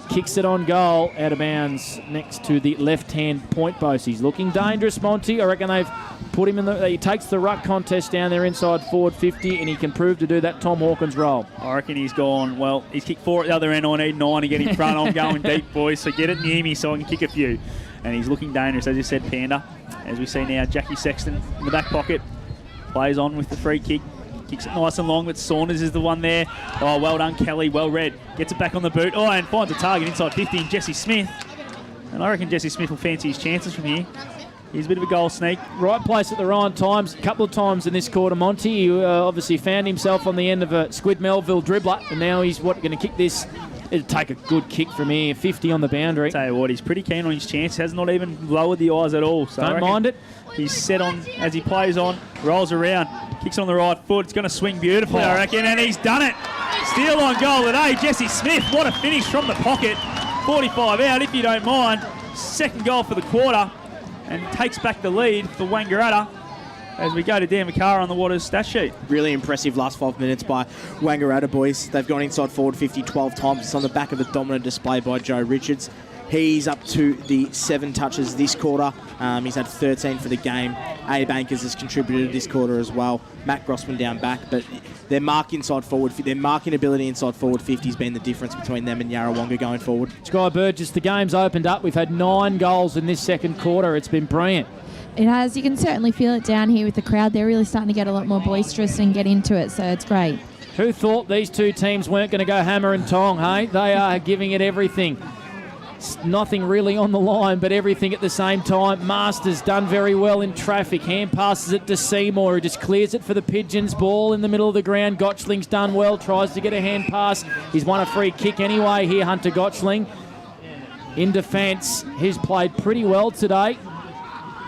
Kicks it on goal, out of bounds next to the left-hand point post. He's looking dangerous, Monty. I reckon they've put him in he takes the ruck contest down there inside forward 50, and he can prove to do that Tom Hawkins role. I reckon he's gone, well, he's kicked 4 at the other end. I need 9 to get in front. I'm going deep, boys, so get it near me so I can kick a few. And he's looking dangerous, as you said, Panda. As we see now, Jackie Sexton in the back pocket. Plays on with the free kick. Kicks it nice and long, but Saunders is the one there. Oh, well done, Kelly. Well read. Gets it back on the boot. Oh, and finds a target inside 50 in Jesse Smith. And I reckon Jesse Smith will fancy his chances from here. He's a bit of a goal sneak. Right place at the right times. A couple of times in this quarter, Monty. He obviously found himself on the end of a Squid Melville dribbler, and now he's going to kick this. It'll take a good kick from here. 50 on the boundary. Tell you what, he's pretty keen on his chance. Has not even lowered the eyes at all. So don't mind it. He's set on as he plays on, rolls around, kicks on the right foot. It's going to swing beautifully, I reckon, and he's done it. Steal on goal today, Jesse Smith. What a finish from the pocket. 45 out, if you don't mind. Second goal for the quarter, and takes back the lead for Wangaratta as we go to Dan Vaccaro on the Waters stat sheet. Really impressive last 5 minutes by Wangaratta, boys. They've gone inside forward 50 12 times. It's on the back of a dominant display by Joe Richards. He's up to the 7 touches this quarter. He's had 13 for the game. Abe Ankers has contributed this quarter as well. Matt Grossman down back, but their marking ability inside forward 50 has been the difference between them and Yarrawonga going forward. Sky Burgess, the game's opened up. We've had 9 goals in this second quarter. It's been brilliant. It has. You can certainly feel it down here with the crowd. They're really starting to get a lot more boisterous and get into it, so it's great. Who thought these two teams weren't going to go hammer and tong, hey? They are giving it everything. Nothing really on the line, but everything at the same time. Masters done very well in traffic. Hand passes it to Seymour, who just clears it for the Pigeons. Ball in the middle of the ground. Gotchling's done well, tries to get a hand pass. He's won a free kick anyway here, Hunter Gotchling. in defence. He's played pretty well today.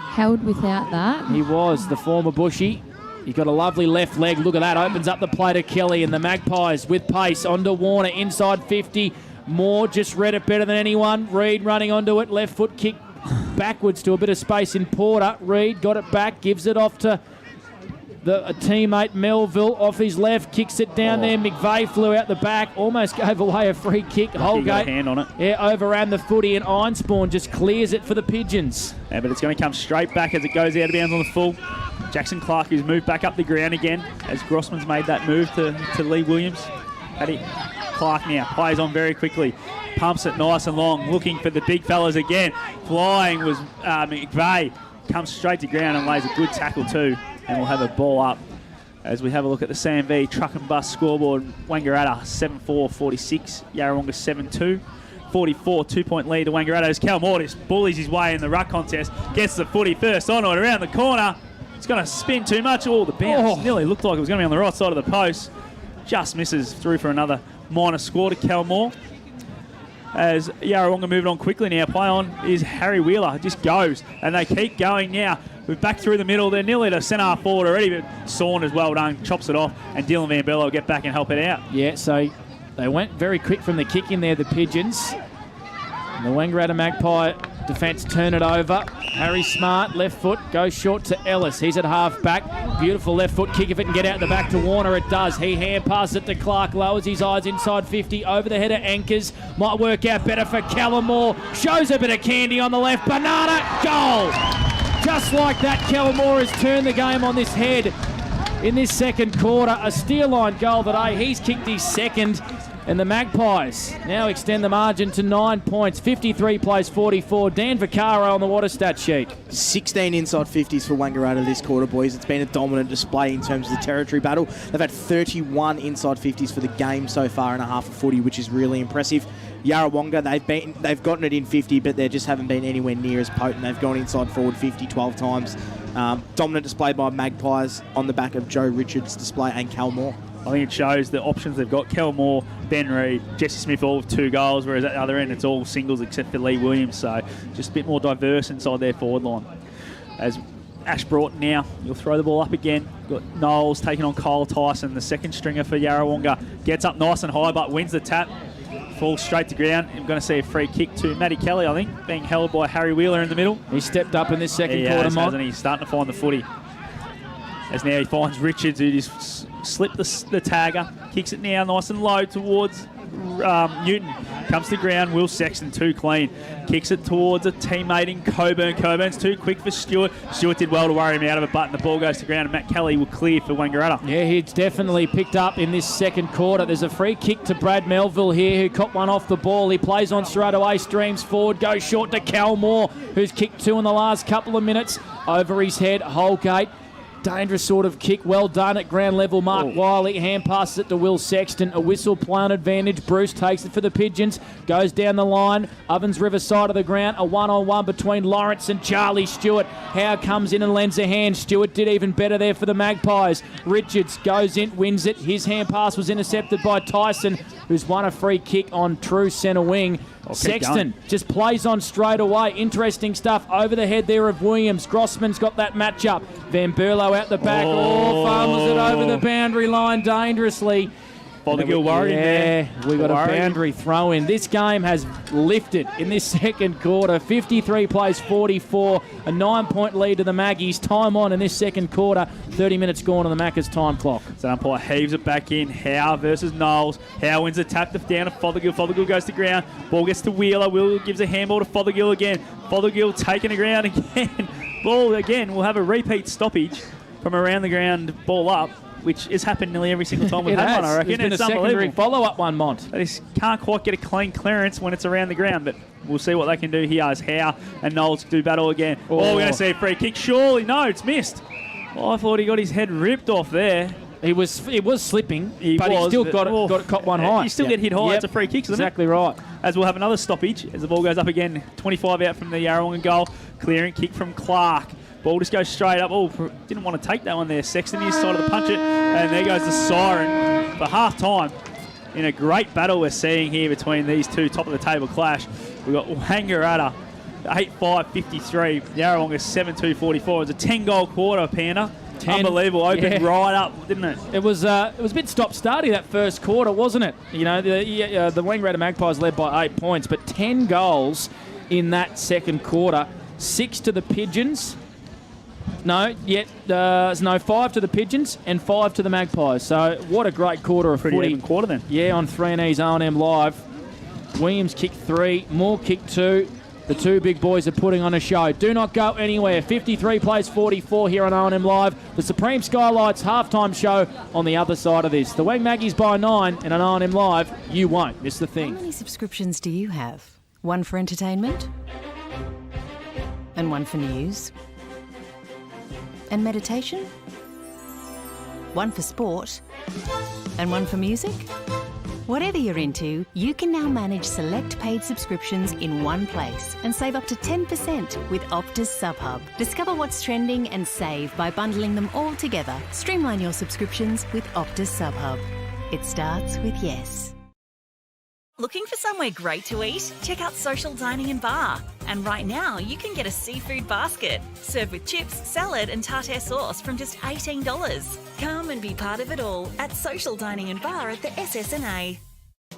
Held without that. He was, the former Bushy. He got a lovely left leg. Look at that. Opens up the play to Kelly, and the Magpies with pace onto Warner inside 50. Moore just read it better than anyone. Reed running onto it. Left foot kick backwards to a bit of space in Porter. Reed got it back, gives it off to a teammate Melville off his left, kicks it down there. McVeigh flew out the back, almost gave away a free kick. Holgate got a hand on it. Yeah, overran the footy, and Einspawn just clears it for the Pigeons. Yeah, but it's going to come straight back as it goes out of bounds on the full. Jackson Clark, who's moved back up the ground again as Grossman's made that move to Lee Williams. Clark now plays on very quickly. Pumps it nice and long, looking for the big fellas again. Flying was McVeigh. Comes straight to ground and lays a good tackle too. And we'll have a ball up as we have a look at the CMV truck and bus scoreboard. Wangaratta 7-4-46, Yarrawonga 7-2. 44, 2-point lead to Wangaratta as Cal Mortis bullies his way in the ruck contest. Gets the footy first on it around the corner. It's going to spin too much. Oh, the bounce nearly looked like it was going to be on the right side of the post. Just misses through for another minor score to Calmore. As Yarrawonga moving on quickly now. Play on is Harry Wheeler. Just goes. And they keep going now. We're back through the middle. They're nearly to centre half forward already, but Saunders, well done, chops it off, and Dylan Van Bello will get back and help it out. Yeah, so they went very quick from the kick in there, the Pigeons. And the Wangaratta Magpie defence turn it over. Harry Smart, left foot, goes short to Ellis. He's at half back. Beautiful left foot kick. If it can get out the back to Warner, it does. He hand passes it to Clark, lowers his eyes inside 50, over the head of Anchors. Might work out better for Callamore. Shows a bit of candy on the left. Banana, goal! Just like that, Callamore has turned the game on this head in this second quarter. A steer line goal today. He's kicked his second. And the Magpies now extend the margin to 9 points. 53 plays 44. Dan Vaccaro on the water stat sheet. 16 inside 50s for Wangaratta this quarter, boys. It's been a dominant display in terms of the territory battle. They've had 31 inside 50s for the game so far in a half of footy, which is really impressive. Yarrawonga, they've gotten it in 50, but they just haven't been anywhere near as potent. They've gone inside forward 50 12 times. Dominant display by Magpies on the back of Joe Richards' display and Cal Moore. I think it shows the options they've got. Kel Moore, Ben Reid, Jesse Smith all with 2 goals, whereas at the other end it's all singles except for Lee Williams. So just a bit more diverse inside their forward line. As Ash Broughton now, you'll throw the ball up again. Got Knowles taking on Kyle Tyson, the second stringer for Yarrawonga. Gets up nice and high but wins the tap. Falls straight to ground. I'm going to see a free kick to Matty Kelly, I think, being held by Harry Wheeler in the middle. He stepped up in this second quarter, Mont. And he's starting to find the footy. As now he finds Richards, who just slipped the tagger. Kicks it now nice and low towards Newton. Comes to ground. Will Sexton too clean. Kicks it towards a teammate in Coburn. Coburn's too quick for Stewart. Stewart did well to worry him out of it, but the ball goes to ground and Matt Kelly will clear for Wangaratta. Yeah, he's definitely picked up in this second quarter. There's a free kick to Brad Melville here, who caught one off the ball. He plays on straight away, streams forward, goes short to Cal Moore, who's kicked 2 in the last couple of minutes. Over his head, Holgate. Dangerous sort of kick. Well done at ground level. Mark Wiley hand passes it to Will Sexton. A whistle, play on advantage. Bruce takes it for the Pigeons. Goes down the line. Ovens River side of the ground. A one-on-one between Lawrence and Charlie Stewart. Howe comes in and lends a hand. Stewart did even better there for the Magpies. Richards goes in, wins it. His hand pass was intercepted by Tyson, who's won a free kick on true centre wing. Sexton just plays on straight away. Interesting stuff over the head there of Williams. Grossman's got that matchup. Van Berlo out the back. Fumbles it over the boundary line dangerously. Fothergill worried there. We got a boundary throw in. This game has lifted in this second quarter. 53 plays 44. A 9-point lead to the Maggies. Time on in this second quarter. 30 minutes gone on the Maccas time clock. So umpire heaves it back in. Howe versus Knowles. Howe wins the tap down to Fothergill. Fothergill goes to ground. Ball gets to Wheeler. Wheeler gives a handball to Fothergill again. Fothergill taking the ground again. Ball again. We'll have a repeat stoppage from around the ground, ball up, which has happened nearly every single time we've had one, I reckon. There's been it's a secondary follow-up one, Mont. They just can't quite get a clean clearance when it's around the ground, but we'll see what they can do here as Howe and Knowles do battle again. We're going to see a free kick. Surely, no, it's missed. I thought he got his head ripped off there. It was slipping, but he still got it caught one high. You still get hit high. It's a free kick, isn't it? Exactly right. As we'll have another stoppage as the ball goes up again. 25 out from the Yarrawonga goal. Clearing kick from Clark. Ball just goes straight up. Didn't want to take that one there. Sexton is decided to punch it. And there goes the siren for half-time. In a great battle we're seeing here between these two top-of-the-table clash. We've got Wang 8-5-53. Yarrawonga 7-2-44. It was a 10-goal quarter, Panda. 10. Unbelievable. Opened right up, didn't it? It was a bit stop-starty that first quarter, wasn't it? You know, the Wang Magpies led by 8 points, but 10 goals in that second quarter. 6 to the Pigeons. No, 5 to the Pigeons and 5 to the Magpies. So what a great quarter of Pretty footy. even quarter then. Yeah, on 3E's R&M Live. Williams kicked 3, Moore kicked 2. The two big boys are putting on a show. Do not go anywhere. 53 plays 44 here on R&M Live. The Supreme Skylights halftime show on the other side of this. The Wang Maggies by 9 and on R&M Live. You won't miss the thing. How many subscriptions do you have? One for entertainment? And one for news? And meditation? One for sport? And one for music? Whatever you're into, you can now manage select paid subscriptions in one place and save up to 10% with Optus SubHub. Discover what's trending and save by bundling them all together. Streamline your subscriptions with Optus SubHub. It starts with yes. Looking for somewhere great to eat? Check out Social Dining and Bar. And right now, you can get a seafood basket served with chips, salad and tartare sauce from just $18. Come and be part of it all at Social Dining and Bar at the SSNA.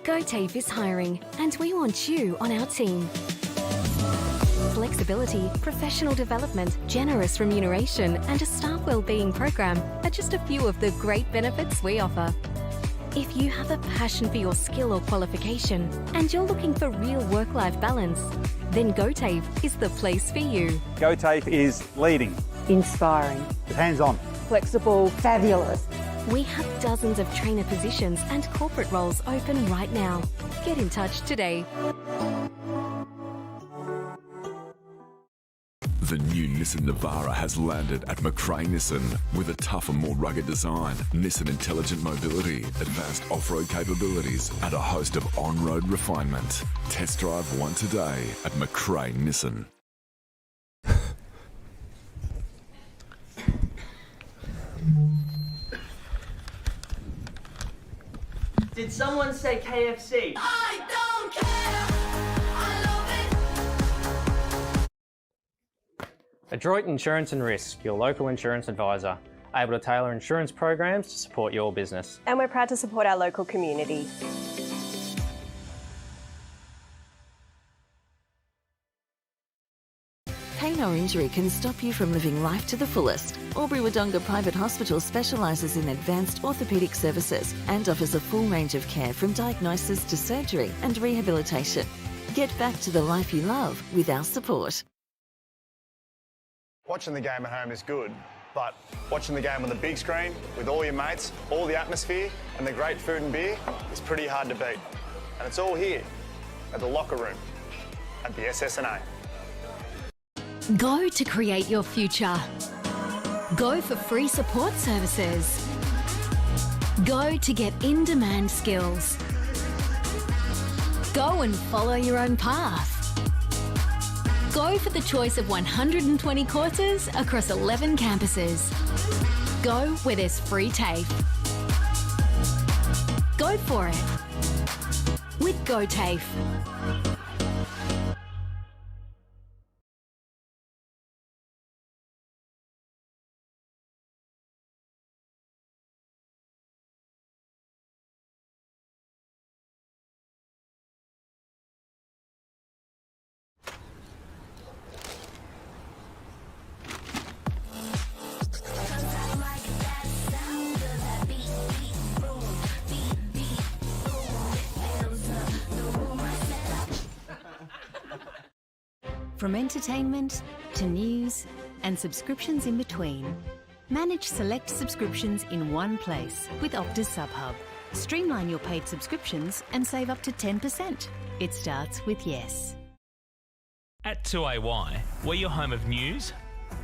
GoTafe is hiring, and we want you on our team. Flexibility, professional development, generous remuneration and a staff wellbeing program are just a few of the great benefits we offer. If you have a passion for your skill or qualification and you're looking for real work-life balance, then GoTafe is the place for you. GoTafe is leading, Inspiring. hands-on, Flexible. Fabulous. We have dozens of trainer positions and corporate roles open right now. Get in touch today. The new Nissan Navara has landed at McRae Nissan with a tougher, more rugged design, Nissan intelligent mobility, advanced off-road capabilities, and a host of on-road refinement. Test drive one today at McRae Nissan. Did someone say KFC? I don't care. Adroit Insurance and Risk, your local insurance advisor, able to tailor insurance programs to support your business. And we're proud to support our local community. Pain or injury can stop you from living life to the fullest. Albury-Wodonga Private Hospital specialises in advanced orthopaedic services and offers a full range of care from diagnosis to surgery and rehabilitation. Get back to the life you love with our support. Watching the game at home is good, but watching the game on the big screen with all your mates, all the atmosphere and the great food and beer is pretty hard to beat. And it's all here at the locker room at the SSNA. Go to create your future. Go for free support services. Go to get in-demand skills. Go and follow your own path. Go for the choice of 120 courses across 11 campuses. Go where there's free TAFE. Go for it with GoTafe. From entertainment to news and subscriptions in between. Manage select subscriptions in one place with Optus SubHub. Streamline your paid subscriptions and save up to 10%. It starts with yes. At 2AY, we're your home of news,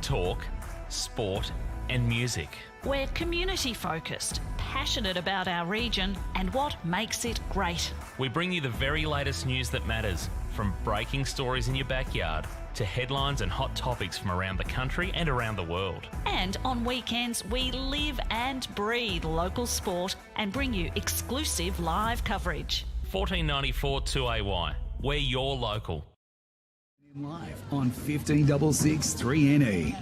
talk, sport and music. We're community focused, passionate about our region and what makes it great. We bring you the very latest news that matters, from breaking stories in your backyard to headlines and hot topics from around the country and around the world. And on weekends, we live and breathe local sport and bring you exclusive live coverage. 1494 2AY. We're your local. Live on 1566 3NE.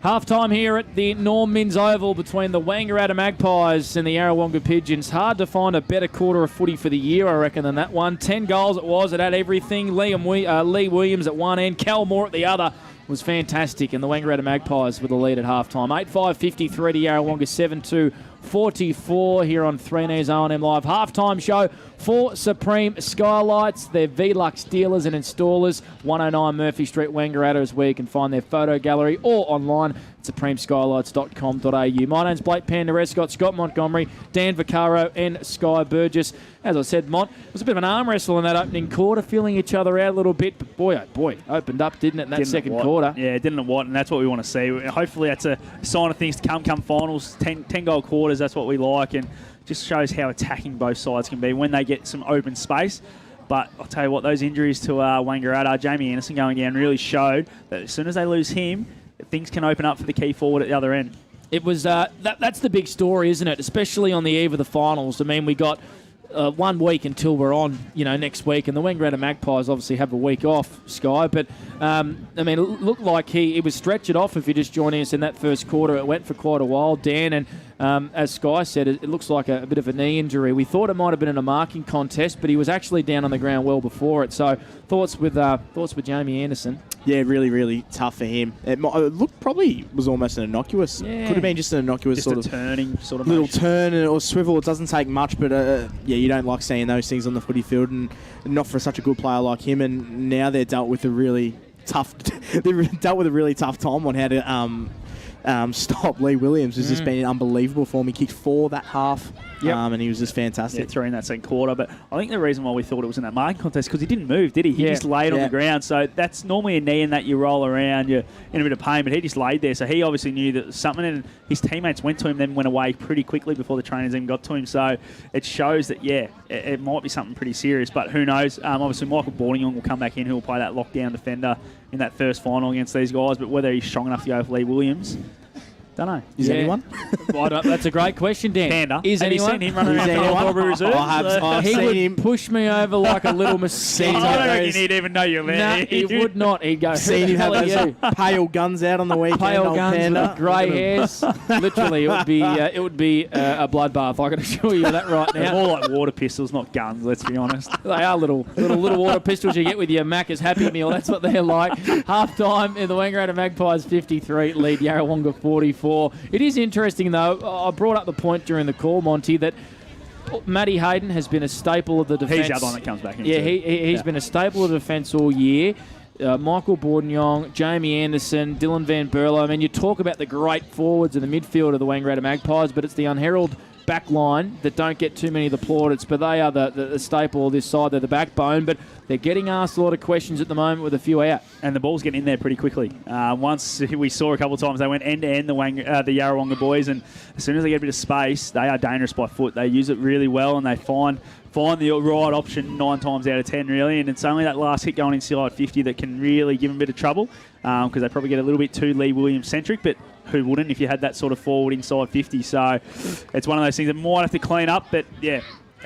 Half-time here at the Norm Minns Oval between the Wangaratta Magpies and the Yarrawonga Pigeons. Hard to find a better quarter of footy for the year, I reckon, than that one. 10 goals it was. It had everything. Lee Williams at one end, Cal Moore at the other. Was fantastic, and the Wangaratta Magpies with the lead at half-time. 8-5-53 to Yarrawonga, 7-2-44 here on 3News O&M Live. Half-time show for Supreme Skylights. They're Velux dealers and installers. 109 Murphy Street, Wangaratta is where you can find their photo gallery or online at supremeskylights.com.au. My name's Blake Pandarez, got Scott Montgomery, Dan Vaccaro and Sky Burgess. As I said, Mont, it was a bit of an arm wrestle in that opening quarter, feeling each other out a little bit. But boy, oh boy, opened up, didn't it, in that second quarter? Yeah, it didn't what, and that's what we want to see. Hopefully that's a sign of things to come finals. 10-goal quarters, that's what we like, and just shows how attacking both sides can be when they get some open space. But I'll tell you what, those injuries to Wangaratta, Jamie Anderson going down, really showed that as soon as they lose him, things can open up for the key forward at the other end. It was that's the big story, isn't it? Especially on the eve of the finals. I mean, we got 1 week until we're on, next week, and the Wangaratta Magpies obviously have a week off, Sky. But I mean, it looked like he was stretched off. If you're just joining us in that first quarter, it went for quite a while, Dan. And as Sky said, it looks like a bit of a knee injury. We thought it might have been in a marking contest, but he was actually down on the ground well before it. So thoughts with Jamie Anderson. Yeah, really, really tough for him. It looked probably was almost an innocuous. Yeah. Could have been just an innocuous Just a turning sort of little motion. turn or swivel. It doesn't take much, but you don't like seeing those things on the footy field, and not for such a good player like him. And now they're dealt with a really tough. They've dealt with a really tough time on how to stop Lee Williams, who's just been unbelievable for him. He kicked 4 that half. And he was just fantastic. Yeah, 3 in that second quarter. But I think the reason why we thought it was in that marking contest because he didn't move, did he? He just laid on the ground. So that's normally a knee in that you roll around, you're in a bit of pain, but he just laid there. So he obviously knew that something, and his teammates went to him, then went away pretty quickly before the trainers even got to him. So it shows that, it might be something pretty serious, but who knows? Obviously, Michael Boardingham will come back in, who will play that lockdown defender in that first final against these guys, but whether he's strong enough to go with Lee Williams, don't know. Is anyone? That's a great question, Dan. Panda. Is Have anyone? you seen him running around Canterbury Reserve? I've he seen would him push me over like a little mosquito. I don't reckon he'd even know you're there. No, he would not. He'd go, seen him have those pale guns out on the weekend. Pale old guns Panda. with grey hairs. Literally, it would be a bloodbath. I can assure you that right They're now. more like water pistols, not guns, let's be honest. They are little water pistols you get with your Macca's Happy Meal. That's what they're like. Half time in the Wangaratta Magpies 53, lead Yarrawonga 44. It is interesting, though. I brought up the point during the call, Monty, that Matty Hayden has been a staple of the defence. He's the other one that comes back in. Yeah, he's been a staple of the defence all year. Michael Boardingham, Jamie Anderson, Dylan Van Berlo. I mean, you talk about the great forwards in the midfield of the Wangaratta Magpies, but it's the unheralded back line that don't get too many of the plaudits, but they are the staple of this side. They're the backbone, but they're getting asked a lot of questions at the moment with a few out. And the ball's getting in there pretty quickly. Once we saw a couple of times, they went end-to-end, the Yarrawonga boys, and as soon as they get a bit of space, they are dangerous by foot. They use it really well, and they find the right option 9 times out of 10, really, and it's only that last hit going inside 50 that can really give them a bit of trouble because they probably get a little bit too Lee Williams-centric, but who wouldn't if you had that sort of forward inside 50? So it's one of those things that might have to clean up, but yeah.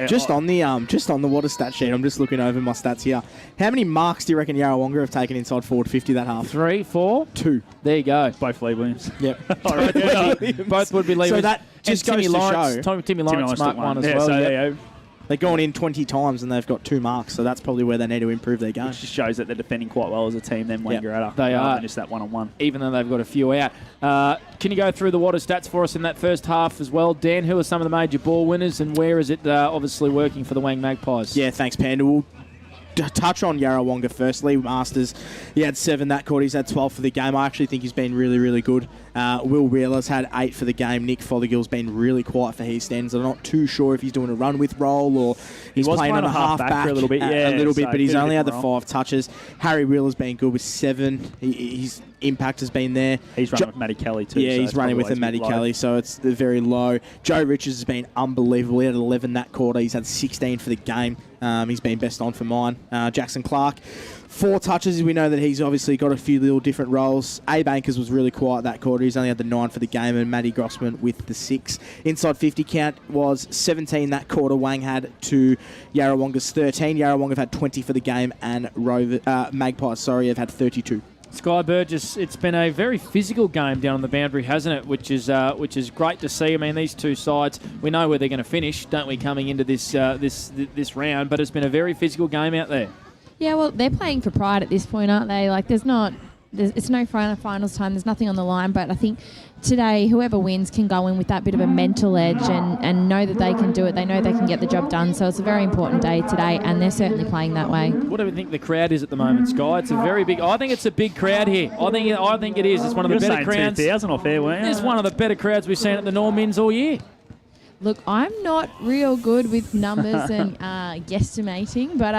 Just on the water stat sheet, I'm just looking over my stats here. How many marks do you reckon Yarrawonga have taken inside forward 50 that half? 3, 4? 2. There you go. Both Lee Williams. Yep. Both would be Lee Williams. So that just goes to show. Timmy Lawrence marked one as well. So they've gone in 20 times and they've got 2 marks, so that's probably where they need to improve their game. It just shows that they're defending quite well as a team, then Wangaratta. They are. Than just that one-on-one. Even though they've got a few out. Can you go through the water stats for us in that first half as well? Dan, who are some of the major ball winners and where is it obviously working for the Wang Magpies? Yeah, thanks, Panda. We'll touch on Yarrawonga firstly. Masters, he had 7 that quarter. He's had 12 for the game. I actually think he's been really, really good. Will Wheeler's had 8 for the game. Nick Fothergill's been really quiet for his standards. I'm not too sure if he's doing a run with role or he's playing on a half-back for a little bit. But he's only had the 5 touches. Harry Wheeler's been good with 7. His impact has been there. He's running with Matty Kelly too. Yeah, he's running with Matty Kelly, so it's very low. Joe Richards has been unbelievable. He had 11 that quarter. He's had 16 for the game. He's been best on for mine. Jackson Clark, 4 touches. We know that he's obviously got a few little different roles. A. Bankers was really quiet that quarter. He's only had the 9 for the game, and Matty Grossman with the 6. Inside 50 count was 17 that quarter. Wang had to Yarrawonga's 13. Yarrawonga have had 20 for the game, and Magpies, have had 32. Sky Burgess, it's been a very physical game down on the boundary, hasn't it? Which is great to see. I mean, these two sides, we know where they're going to finish, don't we, coming into this this round? But it's been a very physical game out there. Yeah, well, they're playing for pride at this point, aren't they? Like, it's no finals time. There's nothing on the line. But I think today, whoever wins can go in with that bit of a mental edge and know that they can do it. They know they can get the job done. So it's a very important day today, and they're certainly playing that way. What do we think the crowd is at the moment, Sky? It's a very big. I think it's a big crowd here. I think it is. It's one of the better crowds. 2,000 off there, weren't you? It's one of the better crowds we've seen at the Normins all year. Look, I'm not real good with numbers and guesstimating, but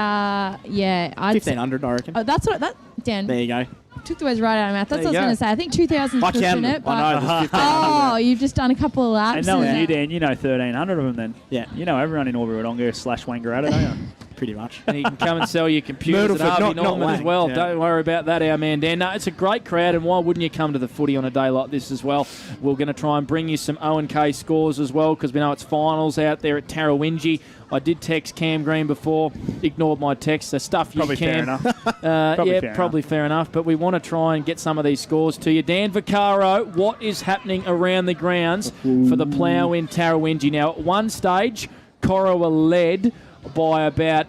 yeah, 1,500, I reckon. Oh, that's what Dan. There you go. Took the words right out of my mouth. That's what I was going to say. I think 2,000 I pushing it. But you've just done a couple of laps. And knowing you, Dan, you know 1,300 of them then. Yeah. You know everyone in Wodonga / Wangaratta, don't you? Pretty much. And you can come and sell your computers at Harvey Norman as well. Yeah. Don't worry about that, our man Dan. No, it's a great crowd, and why wouldn't you come to the footy on a day like this as well? We're going to try and bring you some O&K scores as well, because we know it's finals out there at Tarrawonga. I did text Cam Green before, ignored my text. The stuff you Probably can. Fair enough. Probably fair enough. But we want to try and get some of these scores to you. Dan Vaccaro, what is happening around the grounds for the plough in Tarrawonga? Now, at one stage, Corowa led by about,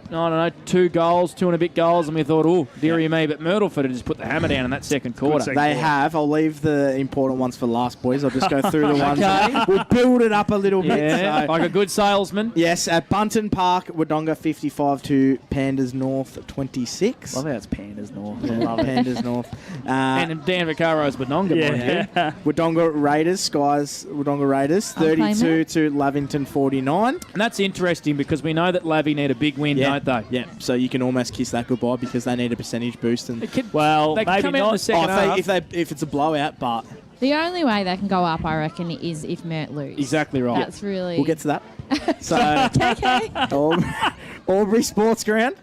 2 goals, 2 and a bit goals, and we thought, oh, dearie me, but Myrtleford had just put the hammer down in that second quarter. They have. I'll leave the important ones for last, boys. I'll just go through the ones. Okay. We'll build it up a little bit. Yeah, like a good salesman. Yes, at Bunton Park, Wodonga 55 to Pandas North 26. Love how it's Pandas North. Love Pandas North. And Dan Vaccaro's Wodonga. Yeah. Wodonga Raiders, Skies Wodonga Raiders, 32 to Lavington 49. And that's interesting because we know that Lavy need a big win, don't they? Yeah, so you can almost kiss that goodbye because they need a percentage boost. And they could maybe come out in the second half. If it's a blowout, but the only way they can go up, I reckon, is if Mert lose. Exactly right. That's really. We'll get to that. So, Albury Sports Ground.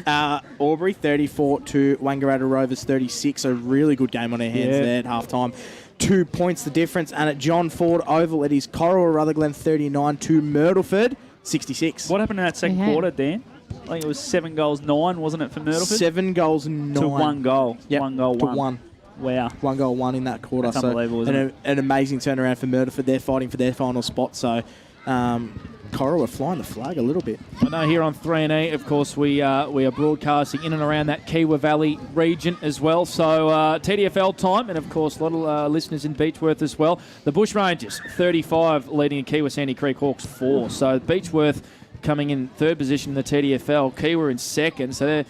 Albury 34 to Wangaratta Rovers 36. A really good game on their hands there at half time. 2 points the difference. And at John Ford Oval, it is Corowa Rutherglen 39 to Myrtleford 66. What happened in that second quarter, Dan? I think it was 7 goals 9, wasn't it, for Myrtleford? 7 goals 9. To 1 goal. Yep. 1 goal, 1. 1. Wow. 1 goal 1 in that quarter. That's unbelievable, isn't it? An amazing turnaround for Myrtleford. They're fighting for their final spot. So, Corowa flying the flag a little bit. I know here on 3&E, of course, we are broadcasting in and around that Kiwa Valley region as well. So TDFL time, and of course, a lot of listeners in Beechworth as well. The Bushrangers, 35, leading Kiwa Sandy Creek Hawks 4. So Beechworth coming in third position in the TDFL. Kiwa in second. So they're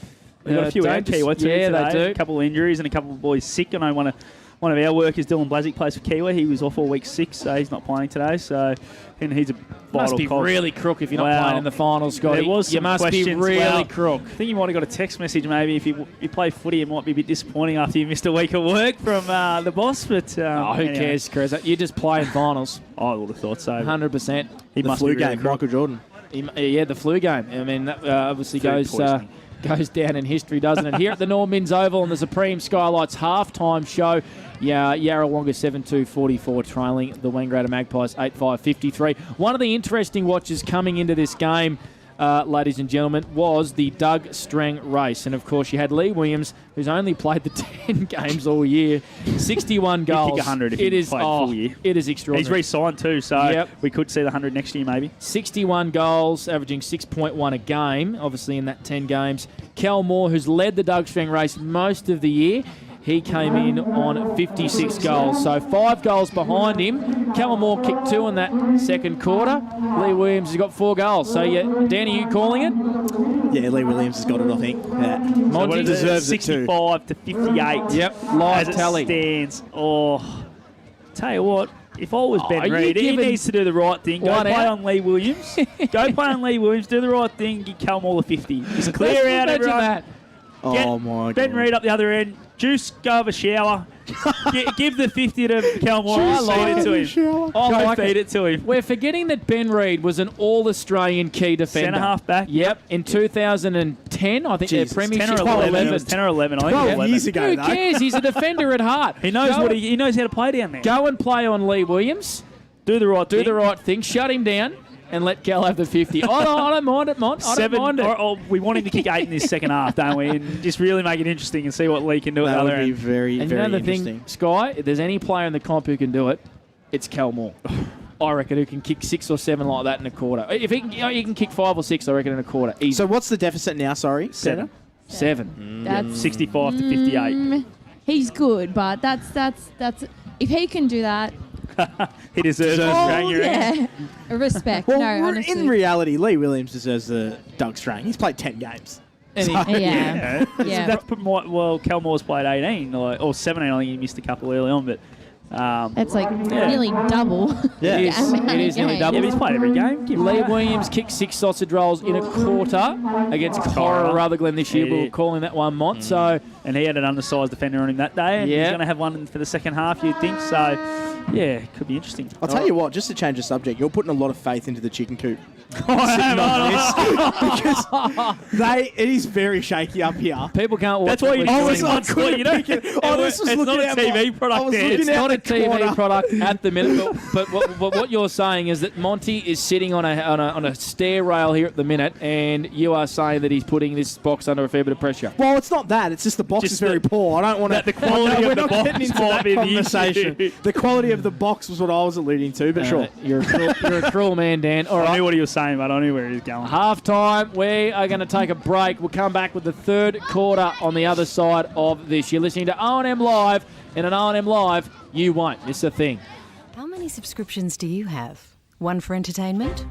They've got a few out Kiwa too today. They do. A couple of injuries and a couple of boys sick. I know one of our workers, Dylan Blazic, plays for Kiwa. He was off all week 6, so he's not playing today. So, and he's a vital must be really crook if you're not playing in the finals, Scotty. There was some you must questions. be really crook. I think you might have got a text message maybe. If you play footy, it might be a bit disappointing after you missed a week of work from the boss. But who anyway. cares, Chris? You just play in finals. I would have thought so. 100%. He must flu be really game, Michael Jordan. The flu game. I mean, that obviously goes down in history, doesn't it? Here at the Normins Oval on the Supreme Skylights halftime show, Yarrawonga 7-2-44 trailing the Wangaratta Magpies 8-5-53. One of the interesting watches coming into this game, ladies and gentlemen, was the Doug Strang race. And, of course, you had Lee Williams, who's only played the 10 games all year, 61 goals. He'd kick 100 if he played full year. It is extraordinary. He's re-signed too, so we could see the 100 next year maybe. 61 goals, averaging 6.1 a game, obviously in that 10 games. Cal Moore, who's led the Doug Strang race most of the year, he came in on 56 goals. So 5 goals behind him. Callum Moore kicked 2 in that second quarter. Lee Williams has got 4 goals. So, Dan, are you calling it? Yeah, Lee Williams has got it, I think. Yeah. Monty deserves 65 to 58. Yep, live as tally. It stands. Tell you what, if I was Ben Reid, he needs to do the right thing. Go play on Lee Williams. Go play on Lee Williams. Do the right thing. Give Callum Moore the 50. Just clear out everyone. Oh, my God. Ben Reid up the other end. Juice, go have a shower. Give the 50 to Kelmore and feed it to him. I Feed it to him. We're forgetting that Ben Reid was an All-Australian key defender. Centre-half back. Yep, in 2010, I think their premiership. 10 or 11. It was 10 or 11. I think 12 years ago, Who though. cares? He's a defender at heart. He knows he knows how to play down there. Go and play on Lee Williams. Do the right thing. Shut him down. And let Gal have the 50. I don't mind it, Mont. I don't mind it. Or we want him to kick 8 in this second half, don't we? And just really make it interesting and see what Lee can do at the That other would be end. very, And very you know the interesting. thing, Sky, if there's any player in the comp who can do it, it's Cal Moore. I reckon who can kick 6 or 7 like that in a quarter. If he can, he can kick 5 or 6, I reckon, in a quarter. Easy. So what's the deficit now, sorry? 7. 7. That's 65 to 58. He's good, but that's if he can do that. He deserves a Australian ring. Yeah. Respect. Well, no, honestly. in reality, Lee Williams deserves the Doug Strang. He's played 10 games. Yeah. That's Cal Moore's played 18 or 17. I think he missed a couple early on, but That's like nearly double. Yeah, it is nearly double. Yeah, but he's played every game. Lee Williams kicked 6 sausage rolls in a quarter against Cora Rutherglen this year. We were calling that one Mont. So, and he had an undersized defender on him that day, and he's going to have one for the second half, you'd think. So, yeah, it could be interesting. I'll tell you what, just to change the subject, you're putting a lot of faith into the chicken coop. It is very shaky up here. People can't watch. That's why you what we're do doing. it on sport. You don't get. It's not a TV product. It's not a TV product at the minute. But what you're saying is that Monty is sitting on a stair rail here at the minute, and you are saying that he's putting this box under a fair bit of pressure. Well, it's not that. It's just the box is very poor. I don't want to. The quality of the box getting into might that be the conversation. issue. The quality of the box was what I was alluding to, but sure. You're a cruel man, Dan. All I right. knew what he was saying, but I knew where he was going. Half time, we are going to take a break. We'll come back with the third quarter on the other side of this. You're listening to O&M Live, and on O&M Live, you won't miss a thing. How many subscriptions do you have? One for entertainment?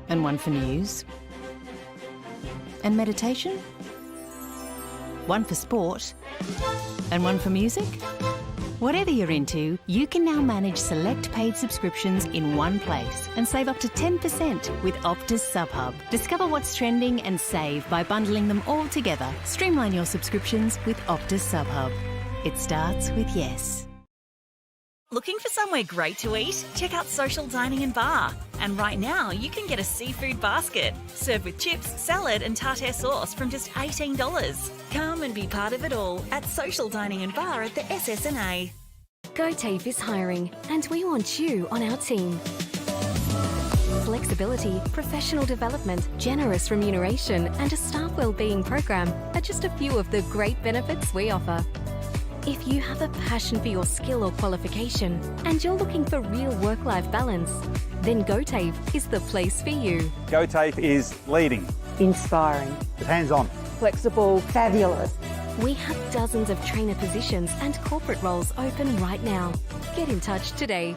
And one for news? And meditation? One for sport? And one for music? Whatever you're into, you can now manage select paid subscriptions in one place and save up to 10% with Optus SubHub. Discover what's trending and save by bundling them all together. Streamline your subscriptions with Optus SubHub. It starts with yes. Looking for somewhere great to eat? Check out Social Dining and Bar. And right now, you can get a seafood basket served with chips, salad and tartare sauce from just $18. Come and be part of it all at Social Dining and Bar at the SSNA. GoTafe is hiring, and we want you on our team. Flexibility, professional development, generous remuneration, and a staff wellbeing program are just a few of the great benefits we offer. If you have a passion for your skill or qualification and you're looking for real work-life balance, then GoTafe is the place for you. GoTafe is leading, Inspiring. hands-on, Flexible. Fabulous. We have dozens of trainer positions and corporate roles open right now. Get in touch today.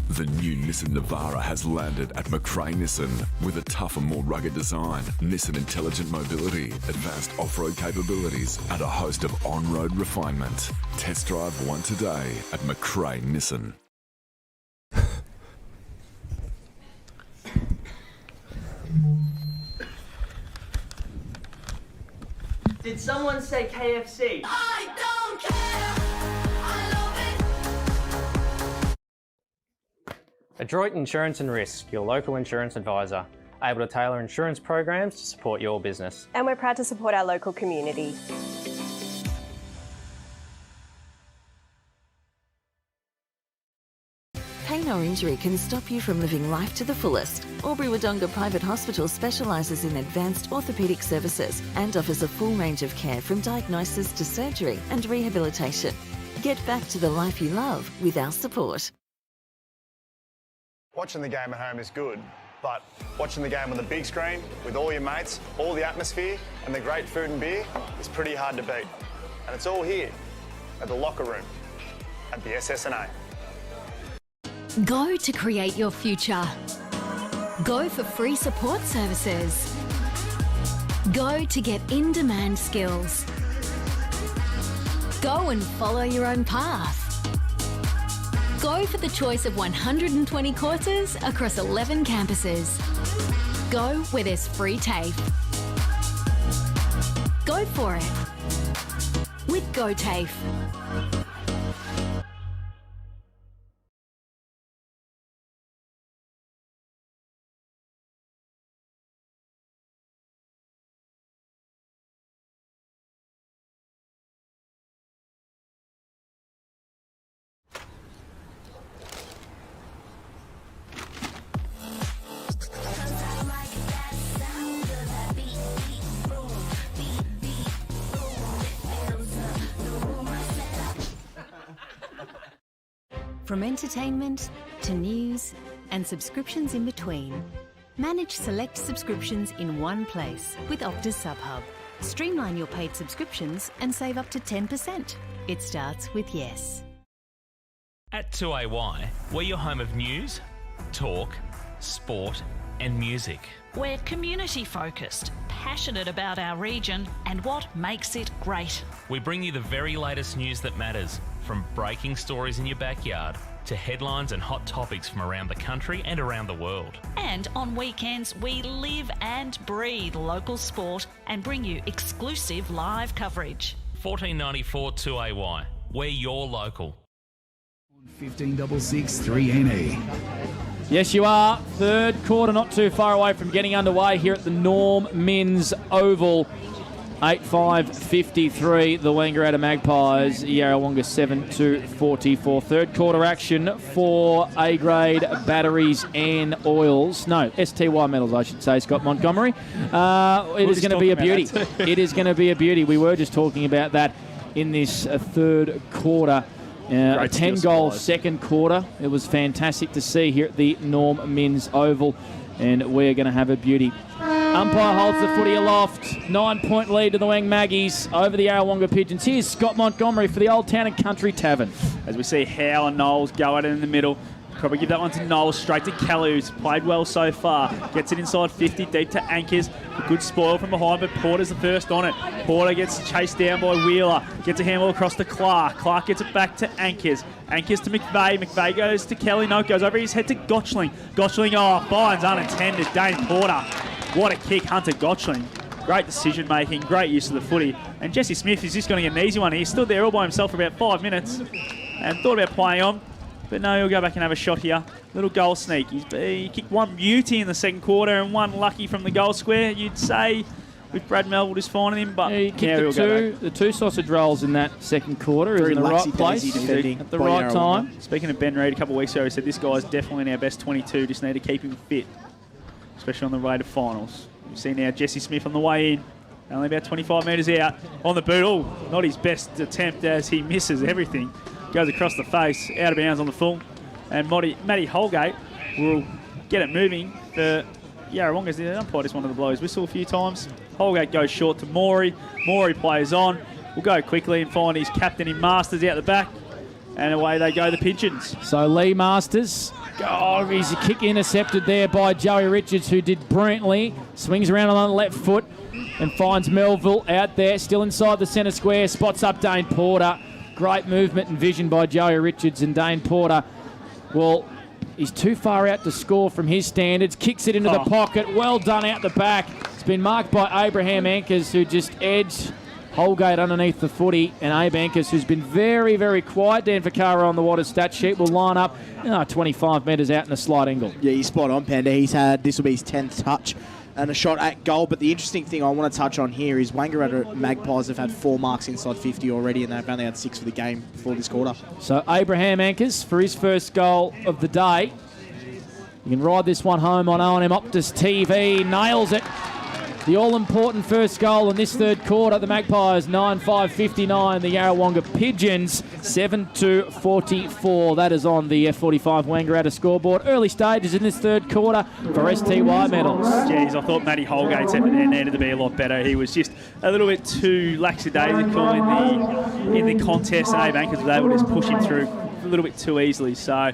The new Nissan Navara has landed at McRae Nissan with a tougher, more rugged design, Nissan intelligent mobility, advanced off-road capabilities, and a host of on-road refinement. Test drive one today at McRae Nissan. Did someone say KFC? I don't care. Adroit Insurance and Risk, your local insurance advisor, able to tailor insurance programs to support your business. And we're proud to support our local community. Pain or injury can stop you from living life to the fullest. Albury-Wodonga Private Hospital specialises in advanced orthopaedic services and offers a full range of care from diagnosis to surgery and rehabilitation. Get back to the life you love with our support. Watching the game at home is good, but watching the game on the big screen with all your mates, all the atmosphere and the great food and beer is pretty hard to beat. And it's all here at the locker room at the SSNA. Go to create your future. Go for free support services. Go to get in-demand skills. Go and follow your own path. Go for the choice of 120 courses across 11 campuses. Go where there's free TAFE. Go for it with GoTafe. From entertainment to news and subscriptions in between. Manage select subscriptions in one place with Optus SubHub. Streamline your paid subscriptions and save up to 10%. It starts with yes. At 2AY, we're your home of news, talk, sport and music. We're community focused, passionate about our region and what makes it great. We bring you the very latest news that matters, from breaking stories in your backyard to headlines and hot topics from around the country and around the world. And on weekends, we live and breathe local sport and bring you exclusive live coverage. 1494 2AY. We're your local. 1566 3NE. Yes, you are. Third quarter not too far away from getting underway here at the Norm Men's Oval. 8-5-53, the Wangaratta Magpies, Yarrawonga 7-44. Third quarter action for A-grade batteries and oils. No, STY metals, I should say, Scott Montgomery. It is going to be a beauty. It is going to be a beauty. We were just talking about that in this third quarter. A 10-goal second quarter. It was fantastic to see here at the Norm Men's Oval, and we're going to have a beauty. Umpire holds the footy aloft. 9-point lead to the Wang Maggies over the Yarrawonga Pigeons. Here's Scott Montgomery for the Old Town and Country Tavern. As we see Howe and Knowles go at it in the middle. Probably give that one to Knowles, straight to Kelly, who's played well so far. Gets it inside 50, deep to Anchors. A good spoil from behind, but Porter's the first on it. Porter gets chased down by Wheeler. Gets a handball across to Clark. Clark gets it back to Anchors. Anchors to McVeigh. McVeigh goes to Kelly. No, goes over his head to Gotchling. Gotchling, finds unintended. Dane Porter. What a kick, Hunter Gotchling. Great decision making, great use of the footy. And Jesse Smith is just going to get an easy one. He stood there all by himself for about 5 minutes and thought about playing on. But no, he'll go back and have a shot here. Little goal sneak. He kicked one beauty in the second quarter and one lucky from the goal square, you'd say, with Brad Melville just finding him. But yeah, he kicked the two sausage rolls in that second quarter. He was in the right place at the right time. Speaking of Ben Reid, a couple of weeks ago, he said this guy's definitely in our best 22. Just need to keep him fit, especially on the way to finals. You see now Jesse Smith on the way in. Only about 25 metres out on the boot. Oh, not his best attempt as he misses everything. Goes across the face, out of bounds on the full. And Matty Holgate will get it moving for Yarrawonga. The umpire just wanted to blow his whistle a few times. Holgate goes short to Morey. Morey plays on. Will go quickly and find his captain in Masters out the back. And away they go, the Pigeons. So Lee Masters. Oh, he's a kick intercepted there by Joey Richards, who did brilliantly. Swings around on the left foot and finds Melville out there, still inside the centre square. Spots up Dane Porter. Great movement and vision by Joey Richards, and Dane Porter, well, he's too far out to score from his standards. Kicks it into the pocket. Well done out the back. It's been marked by Abraham Anchors, who just edged Holgate underneath the footy, and Abe Anchors, who's been very, very quiet. Dan Vaccaro on the Water stat sheet will line up 25 metres out in a slight angle. Yeah, he's spot on, Panda. This will be his 10th touch and a shot at goal. But the interesting thing I want to touch on here is Wangaratta Magpies have had 4 marks inside 50 already, and they've only had 6 for the game before this quarter. So Abraham Anchors for his first goal of the day. You can ride this one home on O&M Optus TV. Nails it. The all-important first goal in this third quarter. The Magpies 9-5-59. The Yarrawonga Pigeons 7-44. That is on the F45 Wangaratta scoreboard. Early stages in this third quarter for STY medals. Jeez, I thought Matty Holgate's effort there needed to be a lot better. He was just a little bit too lackadaisical in the contest, and Abe Anchors was able to just push him through a little bit too easily. So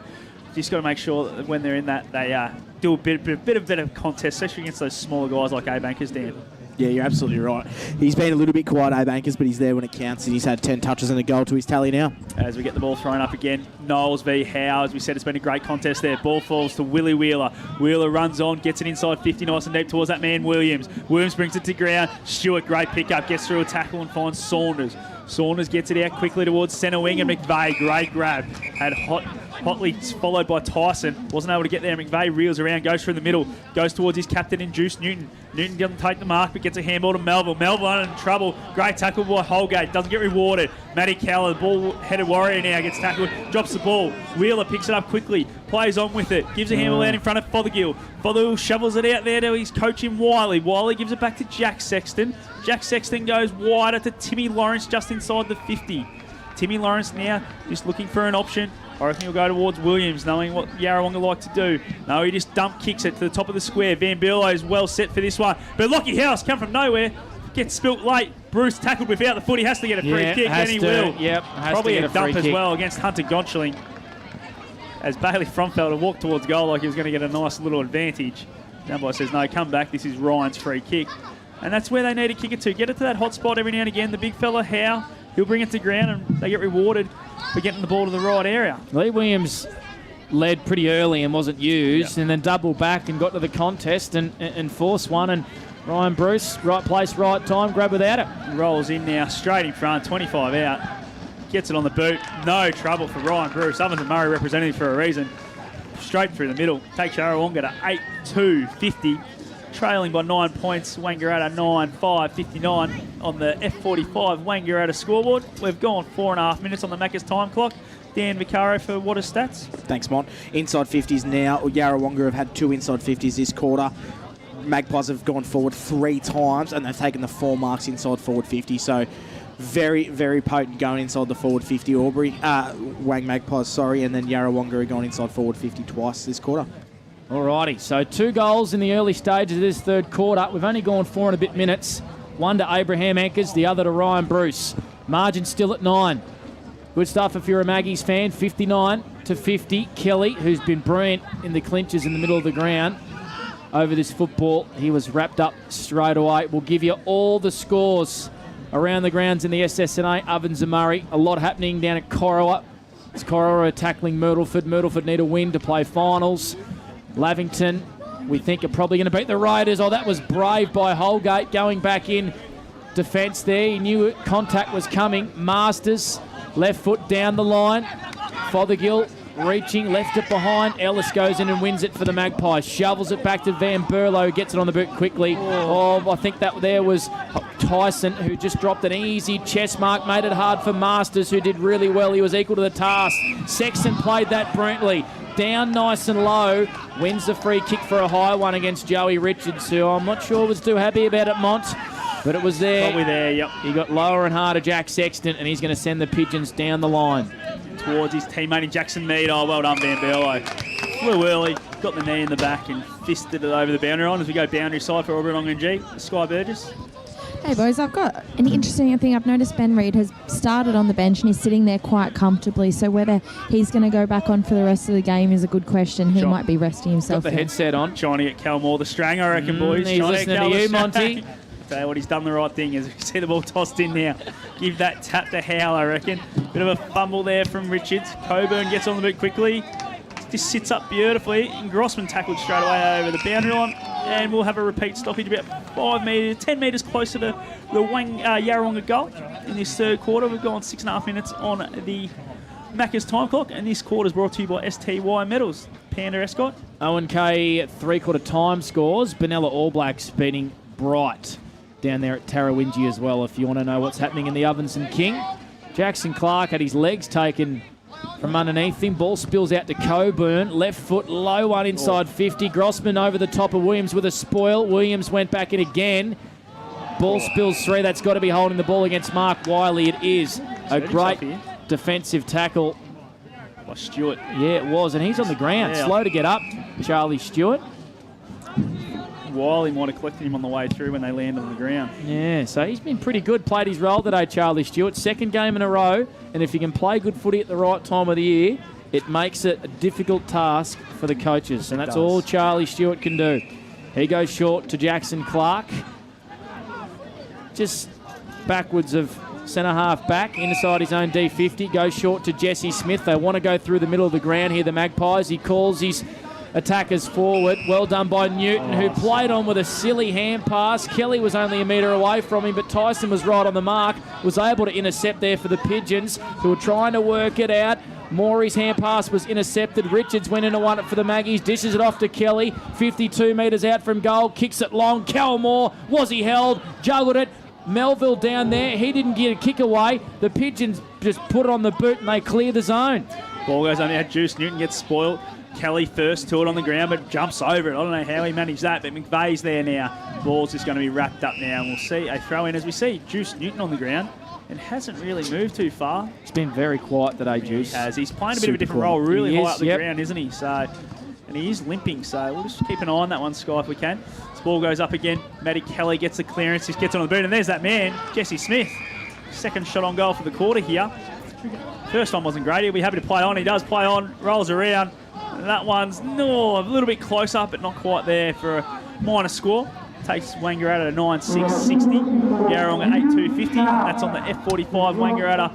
just got to make sure that when they're in that, they do a bit of better contest, especially against those smaller guys like Abe Anchors, Dan. Yeah, you're absolutely right. He's been a little bit quiet, Abe Anchors, but he's there when it counts, and he's had 10 touches and a goal to his tally now. As we get the ball thrown up again, Knowles v Howe. As we said, it's been a great contest there. Ball falls to Willie Wheeler. Wheeler runs on, gets it inside 50, nice and deep towards that man Williams. Williams brings it to ground. Stewart, great pickup, gets through a tackle and finds Saunders. Saunders gets it out quickly towards centre wing, and McVeigh, great grab. Had hotly followed by Tyson. Wasn't able to get there. McVeigh reels around, goes through the middle, goes towards his captain in Juice Newton. Newton doesn't take the mark, but gets a handball to Melville. Melville in trouble. Great tackle by Holgate. Doesn't get rewarded. Matty Keller, the ball-headed warrior now, gets tackled, drops the ball. Wheeler picks it up quickly, plays on with it, gives a handball out in front of Fothergill. Fothergill shovels it out there to his coach in Wiley. Wiley gives it back to Jack Sexton. Jack Sexton goes wider to Timmy Lawrence just inside the 50. Timmy Lawrence now just looking for an option. I reckon he'll go towards Williams, knowing what Yarrawonga like to do. No, he just dump kicks it to the top of the square. Van Berlo is well set for this one. But Lockie House come from nowhere. Gets spilt late. Bruce tackled without the foot. He has to get a free kick, and he will. Yep, probably a dump as well against Hunter Gonchling. As Bailey Fromfelder walked towards goal like he was going to get a nice little advantage. Downby says, no, come back. This is Ryan's free kick. And that's where they need to kick it to. Get it to that hot spot every now and again. The big fella, Howe, he'll bring it to ground, and they get rewarded for getting the ball to the right area. Lee Williams led pretty early and wasn't used, and then doubled back and got to the contest and forced one. And Ryan Bruce, right place, right time, grab without it. Rolls in now, straight in front, 25 out. Gets it on the boot. No trouble for Ryan Bruce, other than Murray representative for a reason. Straight through the middle. Takes Yarrawonga to 8-2-50. Trailing by 9 points. Wangaratta 9-5-59 on the F45 Wangaratta scoreboard. We've gone 4.5 minutes on the Macca's time clock. Dan Vicaro for what are stats? Thanks, Mont. Inside 50s now. Yarrawonga have had 2 inside 50s this quarter. Magpies have gone forward 3 times, and they've taken the 4 marks inside forward 50. So very, very potent going inside the forward 50. Wang Magpies, and then Yarrawonga have gone inside forward 50 twice this quarter. Alrighty, so 2 goals in the early stages of this third quarter. We've only gone 4 and a bit minutes. One to Abraham Anchors, the other to Ryan Bruce. Margin still at 9. Good stuff if you're a Maggies fan. 59-50. Kelly, who's been brilliant in the clinches in the middle of the ground over this football. He was wrapped up straight away. We'll give you all the scores around the grounds in the SSNA, Ovens and Murray. A lot happening down at Corowa. It's Corowa tackling Myrtleford. Myrtleford need a win to play finals. Lavington, we think, are probably going to beat the Raiders. Oh, that was brave by Holgate going back in defence there. He knew contact was coming. Masters, left foot down the line. Fothergill reaching, left it behind. Ellis goes in and wins it for the Magpies. Shovels it back to Van Berlo, gets it on the boot quickly. I think that there was Tyson, who just dropped an easy chest mark, made it hard for Masters, who did really well. He was equal to the task. Sexton played that brilliantly. Down nice and low, wins the free kick for a high one against Joey Richards, who I'm not sure was too happy about it, Mont, but it was there. Probably there, yep. He got lower and harder, Jack Sexton, and he's going to send the Pigeons down the line. Towards his teammate in Jackson Mead. Oh, well done, Van Berlo. Flew early, got the knee in the back and fisted it over the boundary line as we go boundary side for Yarrawonga and G. Sky Burgess. Hey boys, I've got an interesting thing. I've noticed Ben Reid has started on the bench and he's sitting there quite comfortably. So whether he's going to go back on for the rest of the game is a good question. He might be resting himself. Got the headset on. Trying to get Calmore the strang, I reckon, boys. He's listening to you, Monty. Tell you what, he's done the right thing as we see the ball tossed in now. Give that tap to Howe, I reckon. Bit of a fumble there from Richards. Coburn gets on the boot quickly. Just sits up beautifully. And Grossman tackled straight away over the boundary line. And we'll have a repeat stoppage about 10 metres closer to the Yarrawonga goal. In this third quarter, we've gone 6.5 minutes on the Macca's time clock. And this quarter is brought to you by STY Metals. Panda Escott. Owen K 3/4 time scores. Benella All Blacks beating Bright down there at Tarrawingi as well, if you want to know what's happening in the Ovens and King. Jackson Clark had his legs taken from underneath him. Ball spills out to Coburn. Left foot, low one inside 50. Grossman over the top of Williams with a spoil. Williams went back in again. Ball spills 3. That's got to be holding the ball against Mark Wiley. It is a great defensive tackle by Stewart. Yeah, it was, and he's on the ground. Yeah. Slow to get up, Charlie Stewart. Wiley might have collected him on the way through when they landed on the ground. Yeah, so he's been pretty good. Played his role today, Charlie Stewart. Second game in a row, and if you can play good footy at the right time of the year, it makes it a difficult task for the coaches, and that's all Charlie Stewart can do. He goes short to Jackson Clark. just backwards of centre half back, inside his own D50, goes short to Jesse Smith. They want to go through the middle of the ground here, the Magpies. He calls his attackers forward. Well done by Newton, who played on with a silly hand pass. Kelly was only a metre away from him, but Tyson was right on the mark, was able to intercept there for the Pigeons, who were trying to work it out. Maury's hand pass was intercepted. Richards went into one for the Maggies, dishes it off to Kelly. 52 metres out from goal, kicks it long. Kelmore, was he held? Juggled it. Melville down there, he didn't get a kick away. The Pigeons just put it on the boot and they clear the zone. Ball goes on out. Juice Newton gets spoiled. Kelly first to it on the ground, but jumps over it. I don't know how he managed that, but McVeigh's there now. Ball's just going to be wrapped up now, and we'll see a throw in as we see Juice Newton on the ground. And hasn't really moved too far. He's been very quiet today, Juice. He has. He's playing a bit of a different role, really high up the yep. ground, isn't he? So, and he is limping, so we'll just keep an eye on that one, Sky, if we can. This ball goes up again. Matty Kelly gets the clearance. He gets on the boot, and there's that man, Jesse Smith. Second shot on goal for the quarter here. First one wasn't great. He'll be happy to play on. He does play on, rolls around. And that one's a little bit close up, but not quite there for a minor score. Takes Wangaratta to 9.660. Yarrawonga 8.250. That's on the F45 Wangaratta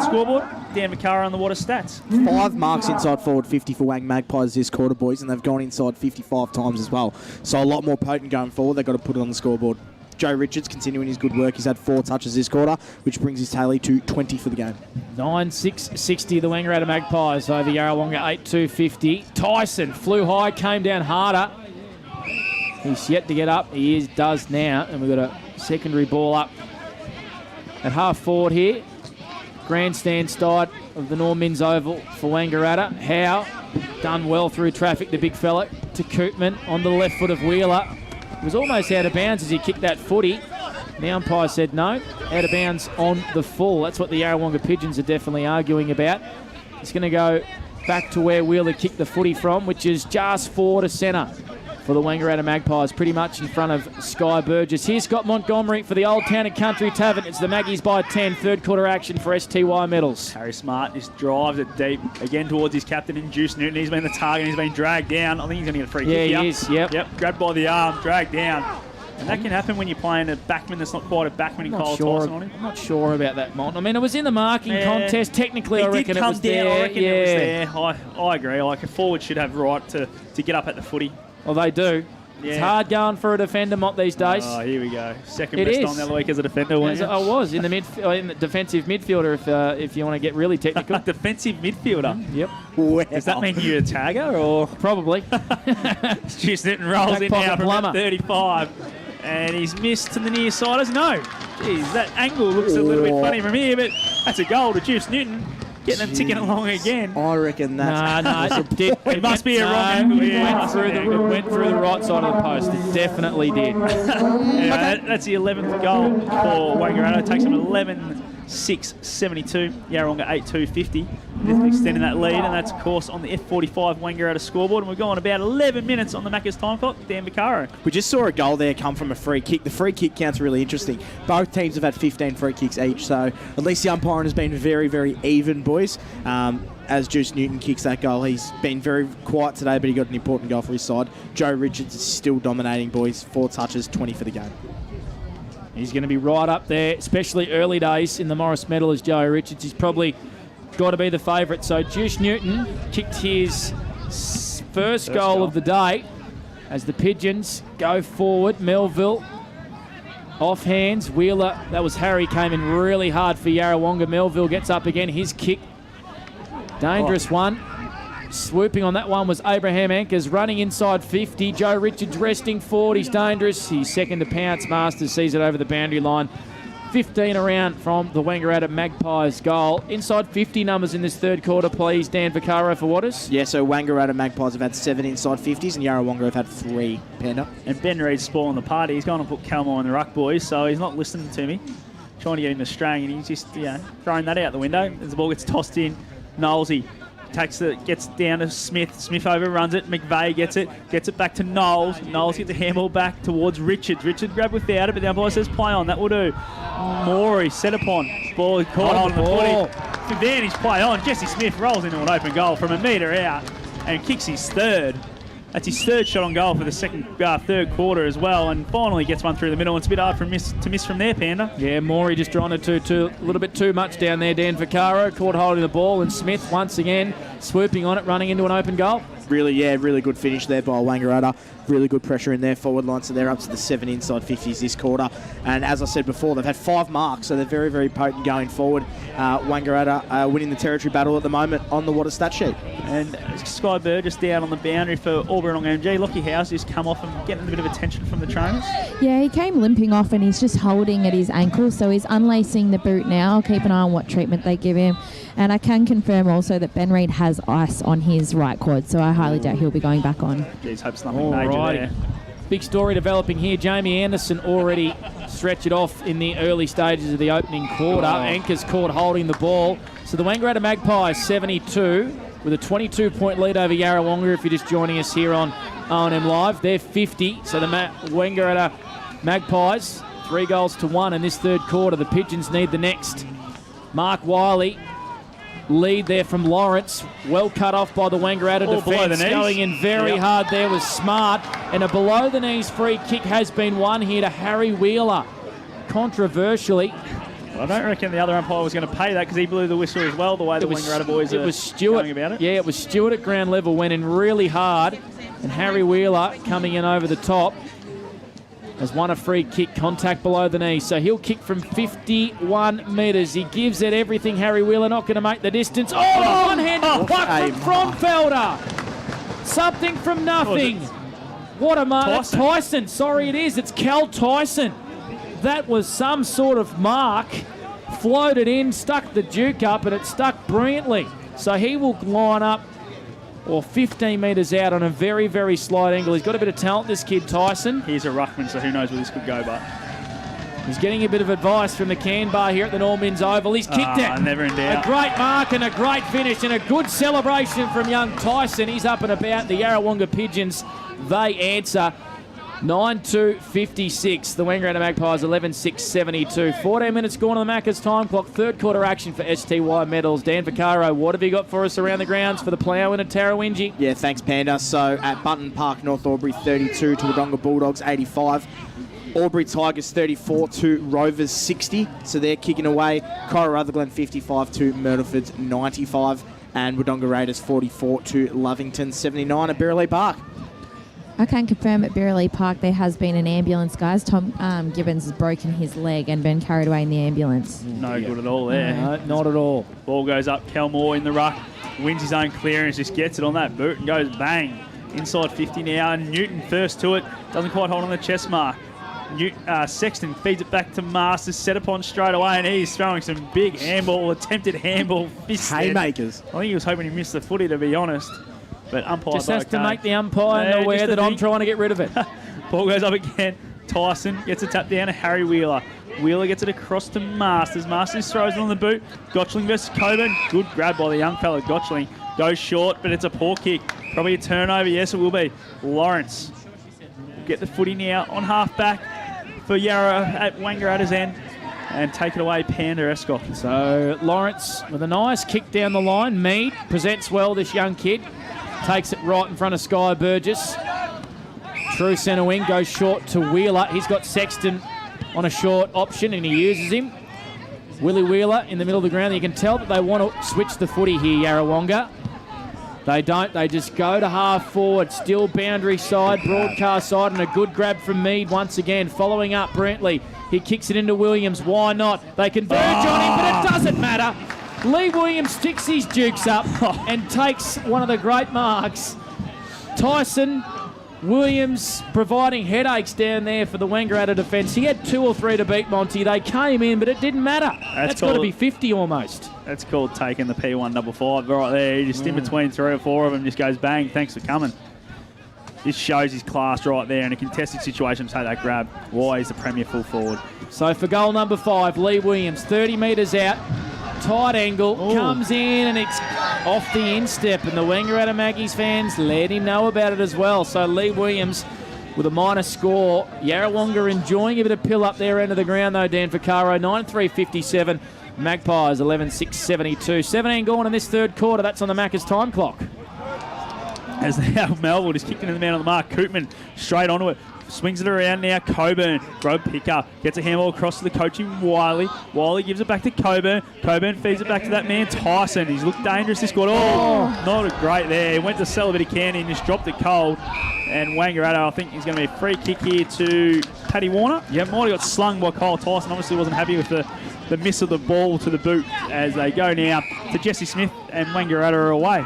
scoreboard. Dan McCarra on the water stats. 5 marks inside forward 50 for Wang Magpies this quarter, boys, and they've gone inside 55 times as well. So a lot more potent going forward. They've got to put it on the scoreboard. Joe Richards continuing his good work. He's had 4 touches this quarter, which brings his tally to 20 for the game. 9.660 the Wangaratta Magpies over Yarrawonga 8.250. Tyson flew high, came down harder. He's yet to get up. He does now, and we've got a secondary ball up at half forward here. Grandstand side of the Normins Oval for Wangaratta. Howe done well through traffic, the big fella, to Koopman on the left foot of Wheeler. He was almost out of bounds as he kicked that footy. The umpire said no, out of bounds on the full. That's what the Yarrawonga Pigeons are definitely arguing about. It's going to go back to where Wheeler kicked the footy from, which is just forward to centre for the Wangaratta Magpies, pretty much in front of Sky Burgess. Here's Scott Montgomery for the Old Town and Country Tavern. It's the Maggies by 10, third quarter action for STY medals. Harry Smart just drives it deep, again towards his captain in Juice Newton. He's been the target, he's been dragged down. I think he's going to get a free kick here. Yeah, he is, yep. Grabbed by the arm, dragged down. And that can happen when you're playing a backman that's not quite a backman in Kyle Tyson on him. I'm not sure about that, Mont. I mean, it was in the marking contest. Technically, I reckon it was there. I reckon it was there. I agree. Like, a forward should have right to get up at the footy. Well, they do. Yeah. It's hard going for a defender, Mott, these days. Oh, here we go. Second best on the other week as a defender, wasn't you? I was in the defensive midfielder, if you want to get really technical. Defensive midfielder? Yep. Wow. Does that mean you're a tagger? Or probably. Juice Newton rolls Back in now from plumber. about 35. And he's missed to the near side. No. Jeez, that angle looks a little bit funny from here, but that's a goal to Juice Newton. Getting them ticking along again. I reckon that's... No, it did. It must be a wrong angle. It went through the right side of the post. It definitely did. That's the 11th goal for Wangaratta. It takes them 11.672. Yarrawonga 8.250. Just extending that lead, and that's, of course, on the F45 Wangaratta scoreboard. And we're going about 11 minutes on the Macca's time clock. Dan Vaccaro. We just saw a goal there come from a free kick. The free kick count's really interesting. Both teams have had 15 free kicks each, so at least the umpiring has been very, very even, boys. As Juice Newton kicks that goal, he's been very quiet today, but he got an important goal for his side. Joe Richards is still dominating, boys. 4 touches, 20 for the game. He's going to be right up there, especially early days in the Morris Medal as Joe Richards. He's probably got to be the favourite. So Juice Newton kicked his first goal of the day as the Pigeons go forward. Melville off hands. Wheeler, that was Harry, came in really hard for Yarrawonga. Melville gets up again. His kick, dangerous one. Swooping on that one was Abraham Anchors, running inside 50. Joe Richards resting forward. He's dangerous. He's second to pounce. Masters sees it over the boundary line. 15 around from the Wangaratta Magpies goal. Inside 50 numbers in this third quarter, please. Dan Vaccaro for Waters. Yeah, so Wangaratta Magpies have had 7 inside 50s and Yarrawonga have had 3, Panda. And Ben Reid's spoiling the party. He's going to put Calmore in the ruck, boys, so he's not listening to me. Trying to get him to strang, and he's just throwing that out the window as the ball gets tossed in. Knowlesy gets down to Smith. Smith overruns it. McVeigh gets it back to Knowles. Knowles gets the handball back towards Richards. Richards grabbed without it, but the umpire says play on. That will do. Maury set upon. Ball caught on the footy. Then he's play on. Jesse Smith rolls into an open goal from a metre out and kicks his third. That's his third shot on goal for the third quarter as well, and finally gets one through the middle. It's a bit hard to miss from there, Panda. Yeah, Morey just trying to a little bit too much down there. Dan Vaccaro caught holding the ball, and Smith once again swooping on it, running into an open goal. Really good finish there by Wangaratta. Really good pressure in their forward line, so they're up to the 7 inside 50s this quarter. And as I said before, they've had 5 marks, so they're very, very potent going forward. Wangaratta winning the territory battle at the moment on the water stat sheet. And Sky Burgess down on the boundary for Albury MG. Lockie House has come off and getting a bit of attention from the trainers. Yeah, he came limping off and he's just holding at his ankle, so he's unlacing the boot now. I'll keep an eye on what treatment they give him. And I can confirm also that Ben Reid has ice on his right quad, so I highly doubt he'll be going back on. Jeez, hope nothing major there. Big story developing here. Jamie Anderson already stretched it off in the early stages of the opening quarter. Anchor's caught holding the ball. So the Wangaratta Magpies 72 with a 22-point lead over Yarrawonga. If you're just joining us here on O&M Live, they're 50. So the Wangaratta Magpies 3-1 in this third quarter. The Pigeons need the next. Mark Wiley. Lead there from Lawrence. Well cut off by the Wangaratta defence. Going in very hard there was Smart. And a below-the-knees free kick has been won here to Harry Wheeler. Controversially. Well, I don't reckon the other umpire was going to pay that because he blew the whistle as well, the way the Wangaratta boys are going about it. Yeah, it was Stewart at ground level. Went in really hard. And Harry Wheeler coming in over the top. Has won a free kick, contact below the knee. So he'll kick from 51 metres. He gives it everything. Harry Wheeler not going to make the distance. Oh, one-handed pluck from Fromfelder. Something from nothing. What a mark. That's Tyson. Sorry, it is. It's Cal Tyson. That was some sort of mark. Floated in, stuck the Duke up, and it stuck brilliantly. So he will line up 15 metres out on a very, very slight angle. He's got a bit of talent, this kid, Tyson. He's a ruckman, so who knows where this could go, but he's getting a bit of advice from the can bar here at the Normans Oval. He's kicked it. Never in doubt. A great mark and a great finish and a good celebration from young Tyson. He's up and about. The Yarrawonga Pigeons, they answer 9-2-56. The Wangaratta Magpies 11-6-72. 14 minutes gone on the Macca's time clock. Third quarter action for STY Medals. Dan Vaccaro, what have you got for us around the grounds for the plough in at Tarrawingi? Yeah, thanks, Panda. So at Button Park, North Albury 32 to Wodonga Bulldogs 85. Albury Tigers 34 to Rovers 60. So they're kicking away. Cora Rutherglen 55 to Myrtleford's 95. And Wodonga Raiders 44 to Lovington 79 at Berrily Park. I can confirm at Berrily Park there has been an ambulance, guys. Tom Gibbons has broken his leg and been carried away in the ambulance. No good at all there. No, not at all. Ball goes up. Kelmore in the ruck. Wins his own clearance. Just gets it on that boot and goes bang. Inside 50 now. Newton first to it. Doesn't quite hold on the chest mark. Sexton feeds it back to Masters. Set upon straight away. And he's throwing some big attempted handball. Haymakers. I think he was hoping he missed the footy, to be honest. But umpire just has to make the umpire aware that I'm trying to get rid of it. Ball goes up again. Tyson gets a tap down to Harry Wheeler. Wheeler gets it across to Masters. Masters throws it on the boot. Gotchling versus Coburn. Good grab by the young fella. Gotchling goes short, but it's a poor kick. Probably a turnover. Yes, it will be. Lawrence will get the footy now on half back for Yarra at Wangaratta's end. And take it away, Panda Escott. So Lawrence with a nice kick down the line. Mead presents well, this young kid. Takes it right in front of Sky Burgess. True centre wing goes short to Wheeler. He's got Sexton on a short option and he uses him. Willie Wheeler in the middle of the ground. You can tell that they want to switch the footy here, Yarrawonga. They don't. They just go to half forward. Still boundary side, broadcast side, and a good grab from Mead once again. Following up Brentley. He kicks it into Williams. Why not? They converge on him, but it doesn't matter. Lee Williams sticks his dukes up and takes one of the great marks. Tyson Williams providing headaches down there for the Wangaratta defence. He had 2 or 3 to beat Monty. They came in, but it didn't matter. That's got to be 50 almost. That's called taking the P155 right there. He just in between 3 or 4 of them just goes bang. Thanks for coming. This shows his class right there in a contested situation. Take that grab. Why he's the premier full forward. So for goal number 5, Lee Williams, 30 metres out. Tight angle, comes in and it's off the instep, and the Wangaratta Maggies fans let him know about it as well. So Lee Williams with a minor score. Yarrawonga enjoying a bit of pill up their end of the ground though, Dan Vaccaro. 9-3-57. Magpies 11-6-72. 17 gone in this third quarter. That's on the Macca's time clock. As now Melville just kicked into the man on the mark. Koopman straight onto it. Swings it around now. Coburn. Road pickup. Gets a handball across to the coaching Wiley. Wiley gives it back to Coburn. Coburn feeds it back to that man Tyson. He's looked dangerous this quarter. Not a great there. He went to sell a bit of candy and just dropped it cold. And Wangaratta, I think, is going to be a free kick here to Paddy Warner. Yeah, might have got slung by Kyle Tyson. Obviously wasn't happy with the miss of the ball to the boot as they go now to Jesse Smith, and Wangaratta are away.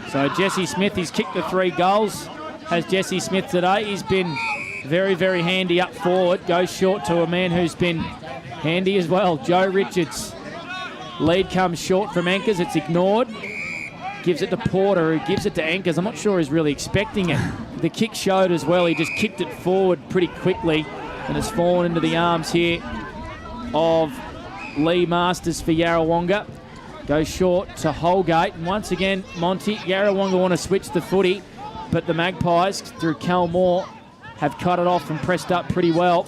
So Jesse Smith, he's kicked the 3 goals. Has Jesse Smith today. He's been very, very handy up forward. Goes short to a man who's been handy as well, Joe Richards. Lead comes short from Anchors. It's ignored. Gives it to Porter, who gives it to Anchors. I'm not sure he's really expecting it. The kick showed as well. He just kicked it forward pretty quickly, and it's fallen into the arms here of Lee Masters for Yarrawonga. Goes short to Holgate. And once again, Monty, Yarrawonga want to switch the footy, but the Magpies, through Cal Moore, have cut it off and pressed up pretty well.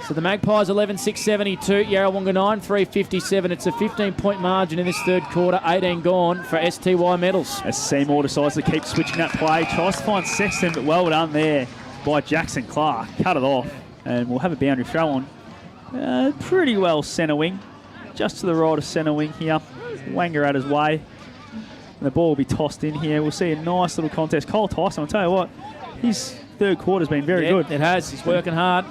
So the Magpies 11-6-72, Yarrawonga 9-3-57. It's a 15-point margin in this third quarter, 18 gone for STY Metals. As Seymour decides to keep switching that play, tries to find Sexton, but well done there by Jackson Clark. Cut it off, and we'll have a boundary throw on. Pretty well centre wing, just to the right of centre wing here. Wangaratta's way. And the ball will be tossed in here. We'll see a nice little contest. Cole Tyson, I'll tell you what, his third quarter's been very good. It has. He's working hard.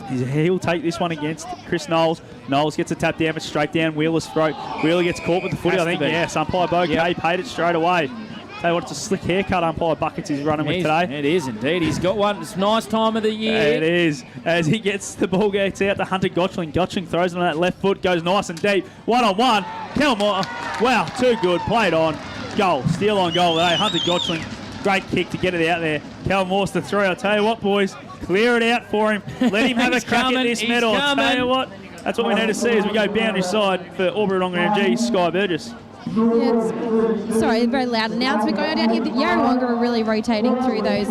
He'll take this one against Chris Knowles. Knowles gets a tap down, but straight down Wheeler's throat. Wheeler gets caught with the footy, I think. Yes, umpire Bouquet paid it straight away. Tell you what, it's a slick haircut umpire Buckets is running with today. It is indeed. He's got one. It's a nice time of the year. It is. As he gets the ball, gets out to Hunter Gotchling. Gotchling throws it on that left foot, goes nice and deep. 1-on-1. Kelmore. Wow, too good. Played on. Goal. Steal on goal today. Hunter Gotchling. Great kick to get it out there. Cal Morse the three. I'll tell you what, boys. Clear it out for him. Let him have a crack at this medal. I'll tell you what. That's what we need to see as we go boundary side for Albury-Wodonga MG, Sky Burgess. Sorry, very loud announcement going on down here. The Yarrawonga are really rotating through those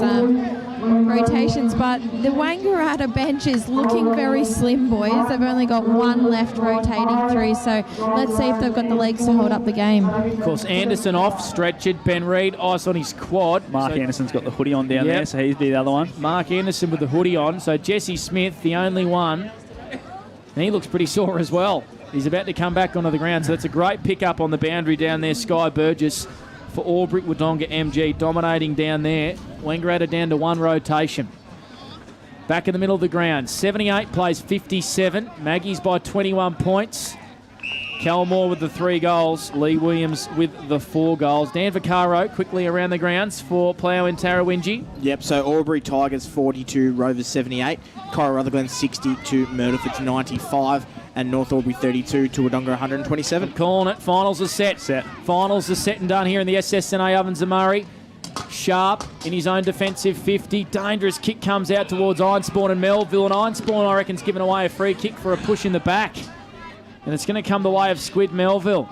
rotations, but the Wangaratta bench is looking very slim, boys. They've only got one left rotating through, so let's see if they've got the legs to hold up the game. Of course, Anderson off, stretched. Ben Reid, ice on his quad. Mark Anderson's got the hoodie on down there, so he's the other one. Mark Anderson with the hoodie on, so Jesse Smith, the only one, and he looks pretty sore as well. He's about to come back onto the ground, so that's a great pick-up on the boundary down there. Sky Burgess for Albury-Wodonga MG, dominating down there. Wangaratta down to one rotation. Back in the middle of the ground. 78 plays 57. Maggies by 21 points. Calmore with the 3 goals. Lee Williams with the 4 goals. Dan Vaccaro quickly around the grounds for Plough in Tarrawingi. Yep, so Albury Tigers 42, Rovers 78. Cora Rutherglen 62, Murderford's 95. And North Albury 32 to Wodonga 127. Calling it. Finals are set. Finals are set and done here in the SSNA Ovens and Murray. Sharp in his own defensive 50. Dangerous kick comes out towards Ironspawn and Melville. And Ironspawn, I reckon, is giving away a free kick for a push in the back. And it's going to come the way of Squid Melville.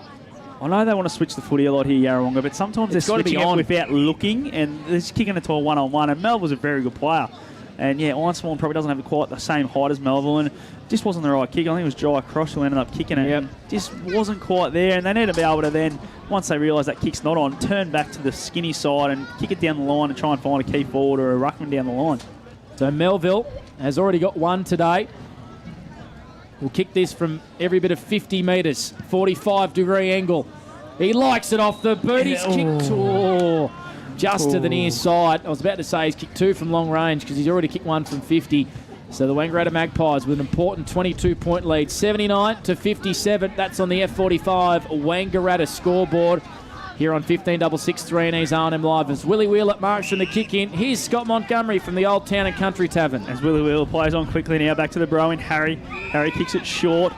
I know they want to switch the footy a lot here, Yarrawonga, but sometimes they're switching it without looking, and they're just kicking it to a one-on-one. And Melville's a very good player. And yeah, Ironspawn probably doesn't have quite the same height as Melville, and just wasn't the right kick. I think it was Jai Cross who ended up kicking it. Just wasn't quite there, and they need to be able to then, once they realise that kick's not on, turn back to the skinny side and kick it down the line and try and find a key forward or a ruckman down the line. So Melville has already got one today. We'll kick this from every bit of 50 metres, 45-degree angle. He likes it off the boot. He's kicked just to the near side. I was about to say he's kicked 2 from long range because he's already kicked 1 from 50. So the Wangaratta Magpies with an important 22-point lead, 79-57. That's on the F45 Wangaratta scoreboard here on 15-6-3 and E's R&M Live. As Willie Wheeler marks from the kick in. Here's Scott Montgomery from the Old Town and Country Tavern. As Willie Wheeler plays on quickly now, back to the Browen. Harry kicks it short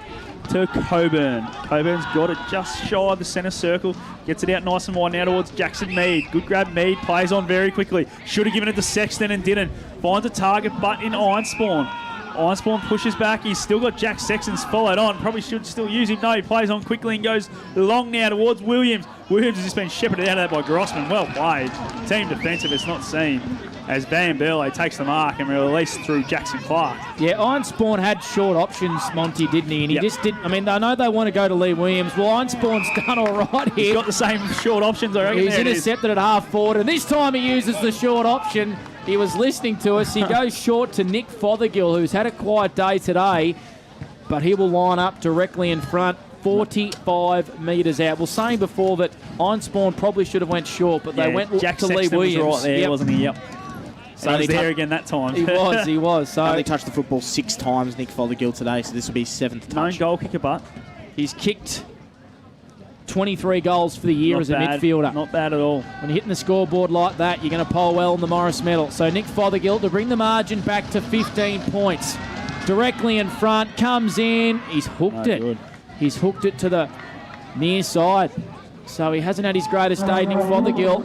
to Coburn. Coburn's got it just shy of the centre circle. Gets it out nice and wide now towards Jackson Mead. Good grab, Mead. Plays on very quickly. Should have given it to Sexton and didn't. Finds a target, but in Ironspawn. Ironspawn pushes back. He's still got Jack Sexton's followed on. Probably should still use him. No, he plays on quickly and goes long now towards Williams. Williams has just been shepherded out of that by Grossman. Well played. Team defensive, it's not seen. as Van Burlow takes the mark and released through Jackson Clark. Yeah, Iron Spawn had short options, Monty, didn't he? And he just didn't. I mean, I know they want to go to Lee Williams. Well, Iron Spawn's done all right here. He's got the same short options, I reckon. He's intercepted at half forward, and this time he uses the short option. He was listening to us. He goes short to Nick Fothergill, who's had a quiet day today, but he will line up directly in front. 45 metres out. We were saying before that Iron Spawn probably should have went short, but they went Jack to Lee Sexton Williams. was right there, wasn't he? Yep. So And he's he there again that time. He was. So Only touched the football 6 times, Nick Fothergill, today, so this will be 7th touch. Known goal kicker, but he's kicked 23 goals for the year Not as a bad. midfielder. Not bad at all. When you're hitting the scoreboard like that, you're going to poll well in the Morris Medal. So Nick Fothergill to bring the margin back to 15 points. Directly in front, comes in, he's hooked it. Good. He's hooked it to the near side. So he hasn't had his greatest day, Nick Fothergill.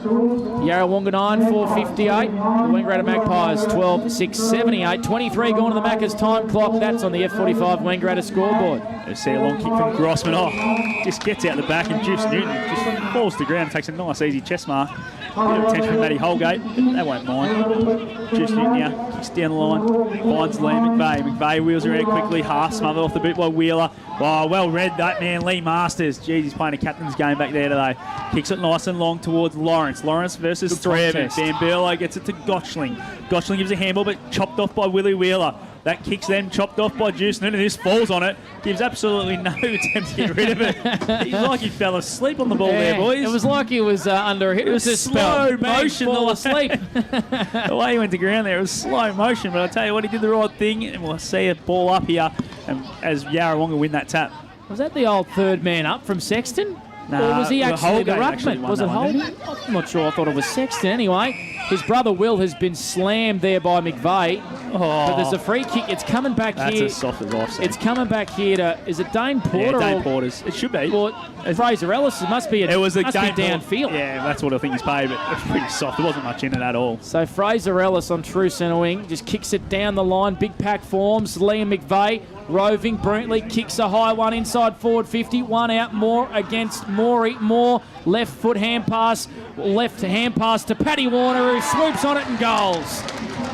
Yarrawonga 9, 4.58. The Wangaratta Magpies 12, 6.78. 23 going to the Maccas time clock. That's on the F45 Wangaratta scoreboard. You see a long kick from Grossman. Just gets out the back, and Juice Newton just falls to the ground and takes a nice, easy chest mark. Bit of attention from Matty Holgate, but they won't mind. Juice Newton now kicks down the line, finds Lee McVeigh. McVeigh wheels around quickly, half smothered off the boot by Wheeler. Wow, well read that man, Lee Masters. Jeez, he's playing a captain's game back there today. Kicks it nice and long towards Lawrence. Lawrence versus three of them. Van Burlow gets it to Gotchling. Gotchling gives a handball, but chopped off by Willie Wheeler. That kicks them, chopped off by Juice Newton, and this falls on it. Gives absolutely no attempt to get rid of it. He's like he fell asleep on the ball there, boys. It was like he was under a hit. It was a slow motion. Fall asleep. The way he went to ground there, it was slow motion, but I tell you what, he did the right thing, and we'll see a ball up here as Yarrawonga win that tap. Was that the old third man up from Sexton? Nah, or was he actually the Holgate ruckman? Was it Holden? I'm not sure. I thought it was Sexton anyway. His brother Will has been slammed there by McVeigh. But there's a free kick. It's coming back here. That's as soft as I've seen. It's coming back here to... Is it Dane Porter? Yeah, Dane Porter's. It should be. Well, Fraser Ellis. It must be downfield. Yeah, that's what I think he's paid, but it's pretty soft. There wasn't much in it at all. So Fraser Ellis on true centre wing just kicks it down the line. Big pack forms. Liam McVeigh roving brilliantly. Kicks a high one inside forward 50. One out more against Morey. Moore left foot hand pass. Left hand pass to Paddy Warner, who swoops on it and goals.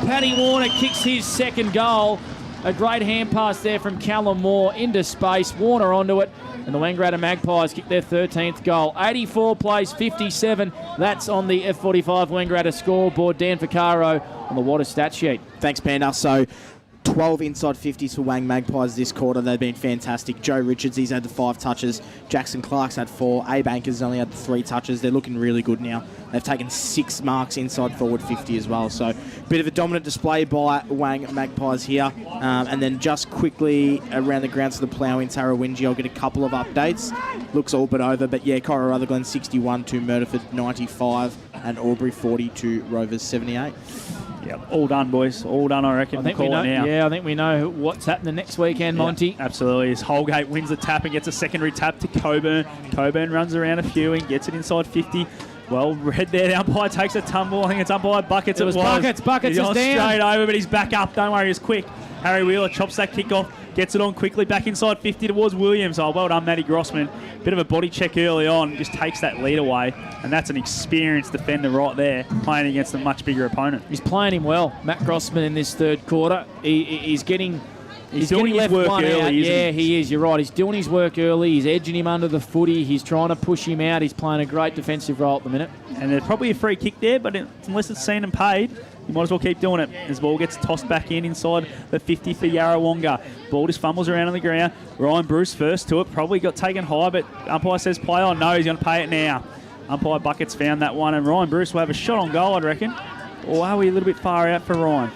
Paddy Warner kicks his second goal. A great hand pass there from Callum Moore into space. Warner onto it. And the Wangaratta Magpies kick their 13th goal. 84 plays 57. That's on the F45 Wangaratta scoreboard. Dan Vaccaro on the Water stat sheet. Thanks, Panda. So 12 inside 50s for Wang Magpies this quarter. They've been fantastic. Joe Richards, he's had the 5 touches. Jackson Clark's had 4. A Bankers only had 3 touches. They're looking really good now. They've taken 6 marks inside forward 50 as well. So bit of a dominant display by Wang Magpies here. And then just quickly around the grounds of the plough in Tarrawingi, I'll get a couple of updates. Looks all but over. But yeah, Cora Rutherglen 61 to Murderford 95 and Albury 40 to Rovers 78. Yep, all done, boys. All done, I reckon. I think we know. Yeah, I think we know what's happening next weekend, Monty. Absolutely. As Holgate wins the tap and gets a secondary tap to Coburn. Coburn runs around a few and gets it inside 50. Well, read there. The umpire takes a tumble. I think it's umpire Buckets. It was Buckets. Buckets He's is down. Straight over, but he's back up. Don't worry, he's quick. Harry Wheeler chops that kick off, gets it on quickly, back inside 50 towards Williams. Oh, well done, Matty Grossman. Bit of a body check early on, just takes that lead away, and that's an experienced defender right there, playing against a much bigger opponent. He's playing him well, Matt Grossman, in this third quarter. He's getting... He's doing his work early, isn't he? He is. You're right. He's doing his work early. He's edging him under the footy. He's trying to push him out. He's playing a great defensive role at the minute. And there's probably a free kick there, but unless it's seen and paid, you might as well keep doing it. As the ball gets tossed back inside the 50 for Yarrawonga. Ball just fumbles around on the ground. Ryan Bruce first to it. Probably got taken high, but umpire says play on. No, he's going to pay it now. Umpire Buckets found that one, and Ryan Bruce will have a shot on goal, I'd reckon. Or are we a little bit far out for Ryan?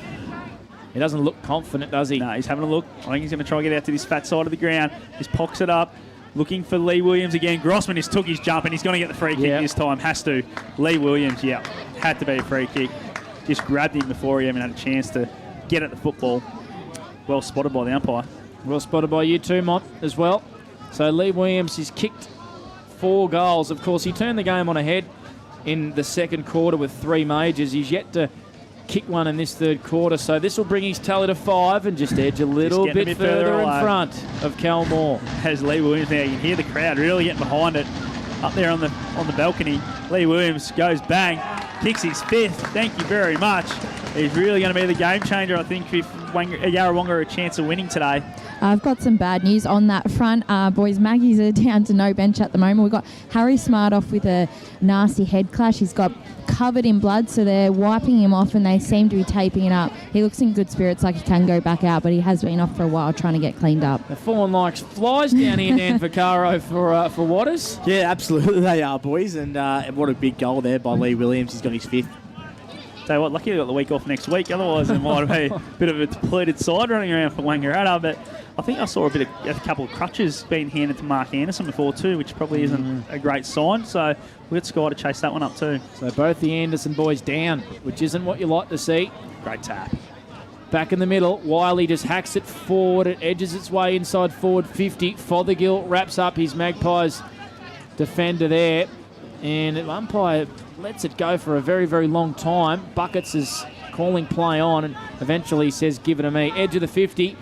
He doesn't look confident, does he? No, he's having a look. I think he's going to try and get out to this fat side of the ground. Just pocks it up. Looking for Lee Williams again. Grossman just took his jump, and he's going to get the free kick this time. Has to. Lee Williams, had to be a free kick. Just grabbed him before he even had a chance to get at the football. Well spotted by the umpire. Well spotted by you too, Mont, as well. So Lee Williams has kicked 4 goals. Of course, he turned the game on ahead in the second quarter with 3 majors. He's yet to kick one in this third quarter, so this will bring his tally to 5 and just edge a little bit further in front of Cal Moore. As Lee Williams now, you can hear the crowd really getting behind it up there on the balcony. Lee Williams goes bang, kicks his 5th. Thank you very much. He's really going to be the game changer, I think, if Yarrawonga are a chance of winning today. I've got some bad news on that front. Boys, Magpies are down to no bench at the moment. We've got Harry Smart off with a nasty head clash. He's got covered in blood, so they're wiping him off and they seem to be taping it up. He looks in good spirits, like he can go back out, but he has been off for a while trying to get cleaned up. They're falling like flies down here, Dan Vaccaro, for Waters. Yeah, absolutely they are, boys. And what a big goal there by Lee Williams. He's got his 5th. Tell you what, lucky they got the week off next week. Otherwise, it might be a bit of a depleted side running around for Wangaratta. But I think I saw a couple of crutches being handed to Mark Anderson before too, which probably isn't a great sign. So we've got Sky to chase that one up too. So both the Anderson boys down, which isn't what you like to see. Great tap. Back in the middle, Wiley just hacks it forward. It edges its way inside forward 50. Fothergill wraps up his Magpies defender there. And the umpire lets it go for a very, very long time. Buckets is calling play on and eventually says, give it to me. Edge of the 50.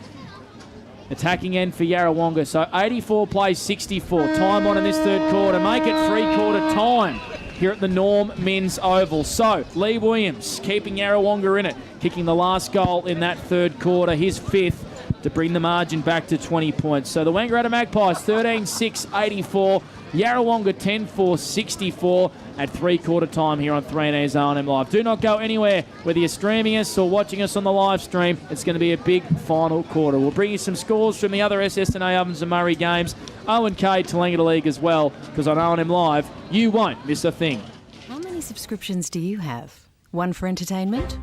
Attacking end for Yarrawonga. So 84 plays 64. Time on in this third quarter. Make it 3-quarter time here at the Norm Men's Oval. So Lee Williams keeping Yarrawonga in it. Kicking the last goal in that third quarter. His 5th to bring the margin back to 20 points. So the Wangaratta Magpies 13-6, 84. Yarrawonga 10-4, 64 at 3-quarter time here on 3N's R&M Live. Do not go anywhere, whether you're streaming us or watching us on the live stream. It's going to be a big final quarter. We'll bring you some scores from the other SSNA Ovens and Murray games. O&K Tallangatta League as well, because on R&M Live, you won't miss a thing. How many subscriptions do you have? One for entertainment?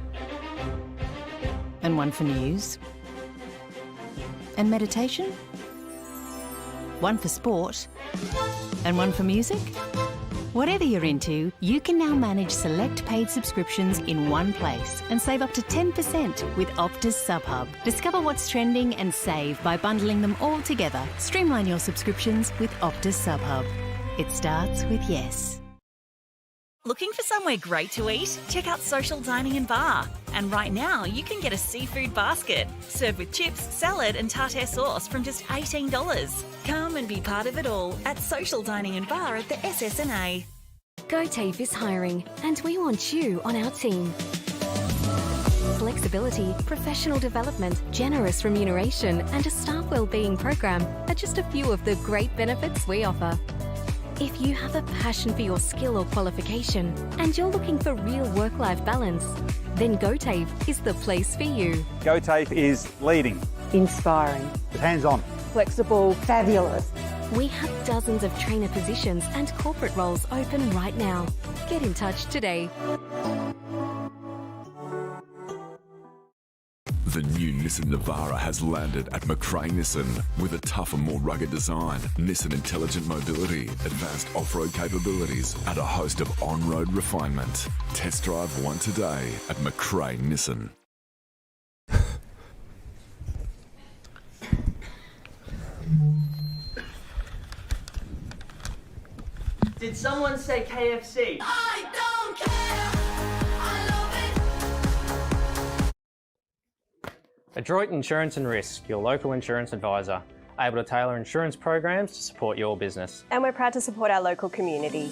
And one for news? And meditation? One for sport? And one for music? Whatever you're into, you can now manage select paid subscriptions in one place and save up to 10% with Optus SubHub. Discover what's trending and save by bundling them all together. Streamline your subscriptions with Optus SubHub. It starts with yes. Looking for somewhere great to eat? Check out Social Dining and Bar. And right now, you can get a seafood basket served with chips, salad and tartare sauce from just $18. Come and be part of it all at Social Dining and Bar at the SSNA. GoTafe is hiring, and we want you on our team. Flexibility, professional development, generous remuneration and a staff wellbeing program are just a few of the great benefits we offer. If you have a passion for your skill or qualification and you're looking for real work-life balance, then GoTafe is the place for you. GoTafe is leading, Inspiring. hands-on, Flexible. Fabulous. We have dozens of trainer positions and corporate roles open right now. Get in touch today. The new Nissan Navara has landed at McRae Nissan with a tougher, more rugged design, Nissan intelligent mobility, advanced off-road capabilities, and a host of on-road refinement. Test drive one today at McRae Nissan. Did someone say KFC? I don't care. Adroit Insurance and Risk, your local insurance advisor, able to tailor insurance programs to support your business. And we're proud to support our local community.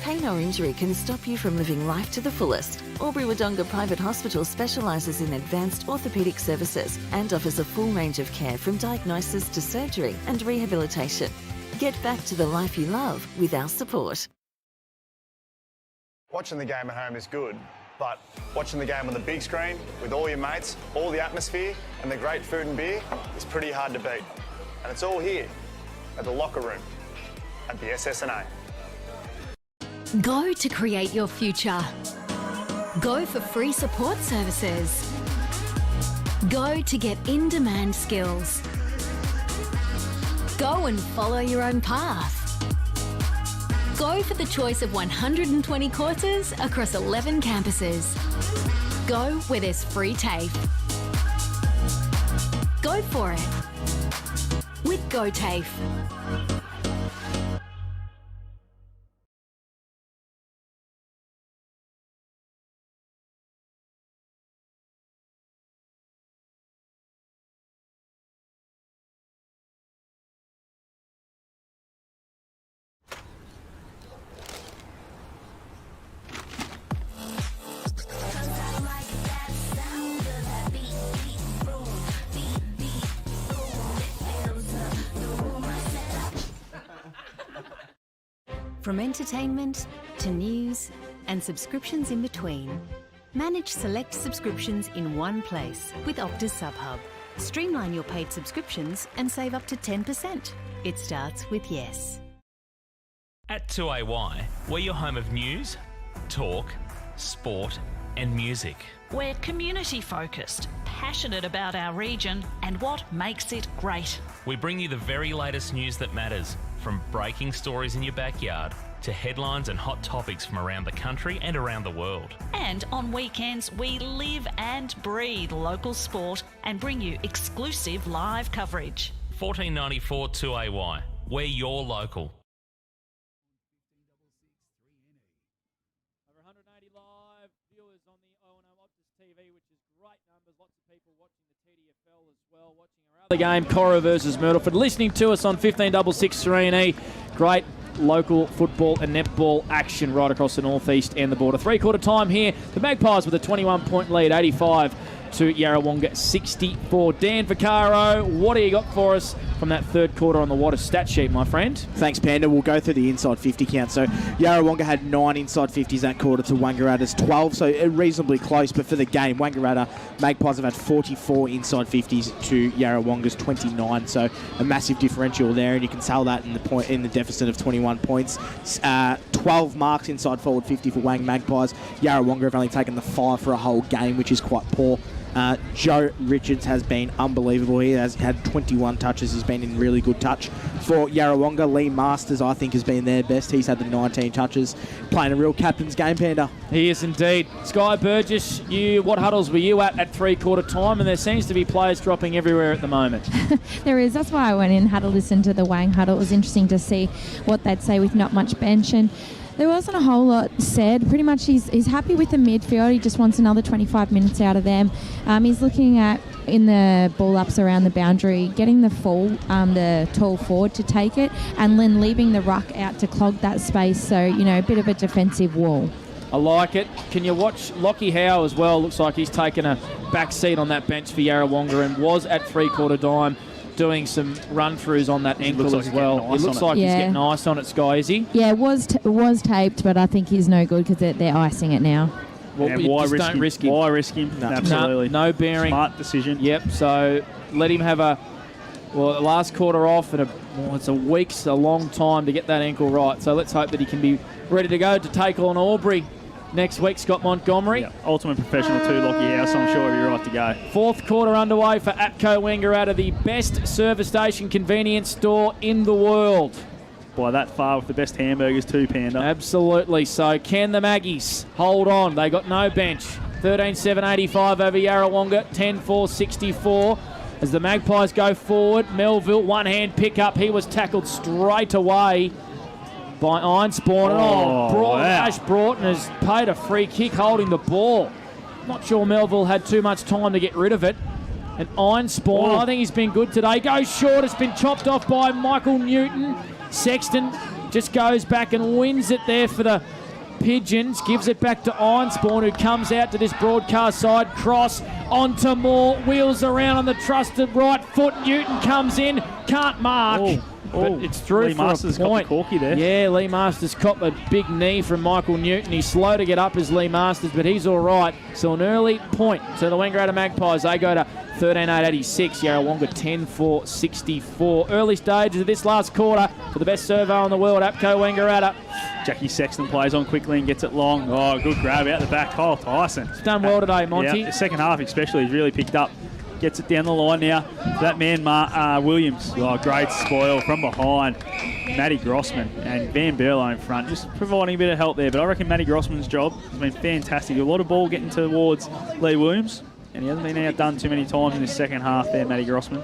Pain or injury can stop you from living life to the fullest. Albury-Wodonga Private Hospital specialises in advanced orthopaedic services and offers a full range of care from diagnosis to surgery and rehabilitation. Get back to the life you love with our support. Watching the game at home is good, but watching the game on the big screen with all your mates, all the atmosphere and the great food and beer is pretty hard to beat. And it's all here at the locker room at the SSNA. Go to create your future. Go for free support services. Go to get in-demand skills. Go and follow your own path. Go for the choice of 120 courses across 11 campuses. Go where there's free TAFE. Go for it with GoTafe. From entertainment to news and subscriptions in between. Manage select subscriptions in one place with Optus SubHub. Streamline your paid subscriptions and save up to 10%. It starts with yes. At 2AY, we're your home of news, talk, sport and music. We're community focused, passionate about our region and what makes it great. We bring you the very latest news that matters, from breaking stories in your backyard to headlines and hot topics from around the country and around the world. And on weekends, we live and breathe local sport and bring you exclusive live coverage. 1494 2AY. We're your local. Over 180 live viewers on the O&M Optus TV, which is great numbers. Lots of people watching the TDFL as well, watching our other game, Cora versus Myrtleford. Listening to us on 1566 3E. Great local football and netball action right across the northeast and the border. Three-quarter time here. The Magpies with a 21-point lead, 85 to Yarrawonga 64. Dan Vaccaro, what do you got for us from that third quarter on the Water stat sheet, my friend? Thanks, Panda. We'll go through the inside 50 count. So Yarrawonga had 9 inside 50s that quarter to Wangaratta's 12, so reasonably close. But for the game, Wangaratta Magpies have had 44 inside 50s to Yarrawonga's 29, so a massive differential there, and you can tell that in the deficit of 21 points. 12 marks inside forward 50 for Wang Magpies. Yarrawonga have only taken the 5 for a whole game, which is quite poor. Joe Richards has been unbelievable. He has had 21 touches. He's been in really good touch. For Yarrawonga, Lee Masters, I think, has been their best. He's had the 19 touches. Playing a real captain's game, Panda. He is indeed. Sky Burgess, what huddles were you at three-quarter time? And there seems to be players dropping everywhere at the moment. There is. That's why I went in and had a listen to the Wang huddle. It was interesting to see what they'd say with not much bench. And there wasn't a whole lot said. Pretty much he's happy with the midfield. He just wants another 25 minutes out of them. He's looking at, in the ball ups around the boundary, getting the tall forward to take it, and then leaving the ruck out to clog that space. So, a bit of a defensive wall. I like it. Can you watch Lockie Howe as well? Looks like he's taken a back seat on that bench for Yarrawonga and was at three-quarter dime doing some run-throughs on that ankle as well. It looks like he's getting ice on it, Sky, is he? Yeah, it was taped, but I think he's no good because they're icing it now. Well, why risk him? Why risk him? No. Absolutely. No bearing. Smart decision. Yep, so let him have the last quarter off, and it's a long time to get that ankle right. So let's hope that he can be ready to go to take on Albury next week. Scott Montgomery. Yeah, ultimate professional too, Lockie House, so I'm sure he'll be right to go. Fourth quarter underway for APCO Wangaratta, the best service station convenience store in the world. By that far, with the best hamburgers too, Panda. Absolutely. So can the Maggies hold on? They got no bench. 13-7-85 over Yarrawonga, 10-4-64. As the Magpies go forward, Melville, one-hand pickup. He was tackled straight away by Einspawn. Ash Broughton has paid a free kick holding the ball. Not sure Melville had too much time to get rid of it. And Einspawn, I think he's been good today. Goes short, it's been chopped off by Michael Newton. Sexton just goes back and wins it there for the Pigeons. Gives it back to Einspawn, who comes out to this broadcast side. Cross onto Moore. Wheels around on the trusted right foot. Newton comes in. Can't mark. But it's through Lee for Masters a point. got the corky there. Yeah, Lee Masters copped a big knee from Michael Newton. He's slow to get up as Lee Masters, but he's all right. So an early point to the Wangaratta Magpies. They go to 13-8-86. Yarrawonga 10-4-64. Early stages of this last quarter for the best servo in the world, APCO Wangaratta. Jackie Sexton plays on quickly and gets it long. Oh, good grab out the back. Kyle Tyson. He's done well today, Monty. Yeah, the second half especially, he's really picked up. Gets it down the line now. That man, Williams. Oh, great spoil from behind. Matty Grossman and Van Berlo in front. Just providing a bit of help there. But I reckon Matty Grossman's job has been fantastic. A lot of ball getting towards Lee Williams. And he hasn't been outdone too many times in this second half there, Matty Grossman.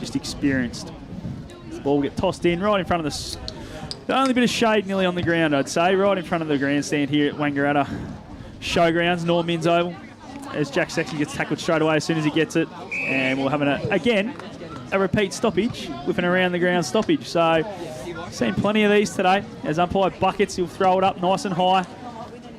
Just experienced. The ball will get tossed in right in front of the only bit of shade nearly on the ground, I'd say. Right in front of the grandstand here at Wangaratta Showgrounds, North Minns Oval. As Jack Sexton gets tackled straight away as soon as he gets it. And we'll have a repeat stoppage with an around-the-ground stoppage. So, seen plenty of these today. As umpire buckets, he'll throw it up nice and high.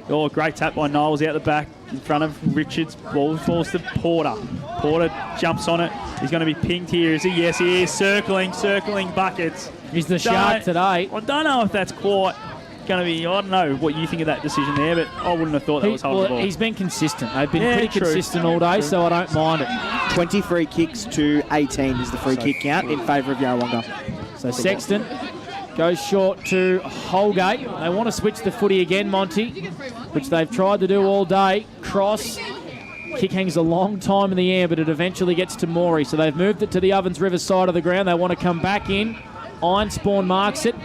Oh, great tap by Knowles out the back in front of Richards. Ball falls to Porter. Porter jumps on it. He's going to be pinged here, is he? Yes, he is. Circling buckets. He's the shark today. I don't know if that's quite going to be, I don't know what you think of that decision there, but I wouldn't have thought that was holding the ball. He's been consistent. They've been pretty consistent all day, so I don't mind it. 20 free kicks to 18 is the free kick count in favour of Yarrawonga. So Sexton goes short to Holgate. They want to switch the footy again, Monty, which they've tried to do all day. Cross. Kick hangs a long time in the air, but it eventually gets to Morey. So they've moved it to the Ovens River side of the ground. They want to come back in. Ironspawn marks it.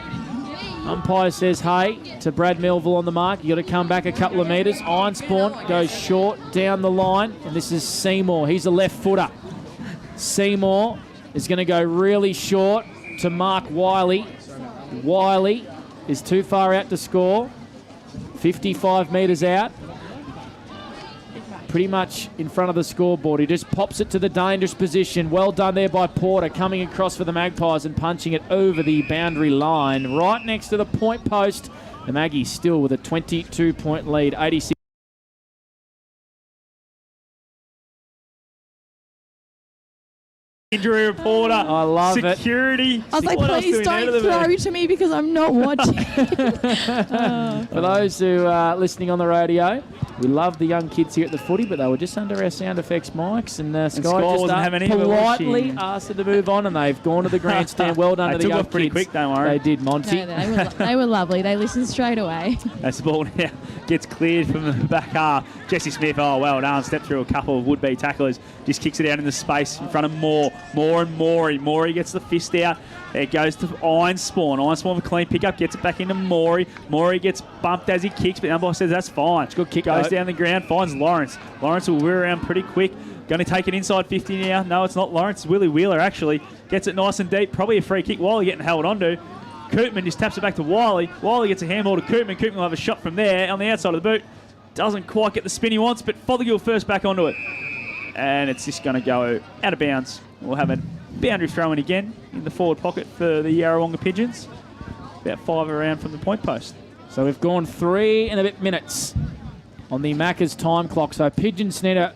Umpire says, hey, to Brad Melville on the mark. You got to come back a couple of metres. Ironspawn goes short down the line, and this is Seymour. He's a left footer. Seymour is going to go really short to Mark Wiley. Wiley is too far out to score. 55 metres out. Pretty much in front of the scoreboard. He just pops it to the dangerous position. Well done there by Porter, coming across for the Magpies and punching it over the boundary line. Right next to the point post. The Maggies still with a 22-point lead, 86. Injury reporter. I love Security. it. I was like, please don't throw to me because I'm not watching. For those who are listening on the radio, we love the young kids here at the footy, but they were just under our sound effects mics, and Sky just politely asked them to move on, and they've gone to the grandstand. Well done to the young kids. Pretty quick, don't worry. They did, Monty. No, they were lovely. They listened straight away. That's the ball now. Gets cleared from the back half. Jesse Smith, oh, well done. Stepped through a couple of would-be tacklers. Just kicks it out in the space in front of Moore and Morey. Morey gets the fist out. It goes to Ironspawn. Ironspawn with a clean pickup. Gets it back into Morey. Morey gets bumped as he kicks, but the umpire says that's fine. It's good kick. Goes down the ground. Finds Lawrence. Lawrence will whir around pretty quick. Going to take it inside 50 now. No, it's not Lawrence. It's Willie Wheeler, actually. Gets it nice and deep. Probably a free kick. Wiley getting held onto. Koopman just taps it back to Wiley. Wiley gets a handball to Koopman. Koopman will have a shot from there on the outside of the boot. Doesn't quite get the spin he wants, but Fothergill first back onto it. And it's just going to go out of bounds. We'll have a boundary throw in again in the forward pocket for the Yarrawonga Pigeons. About 5 around from the point post. So we've gone 3 and a bit minutes on the Macca's time clock. So Pigeons need a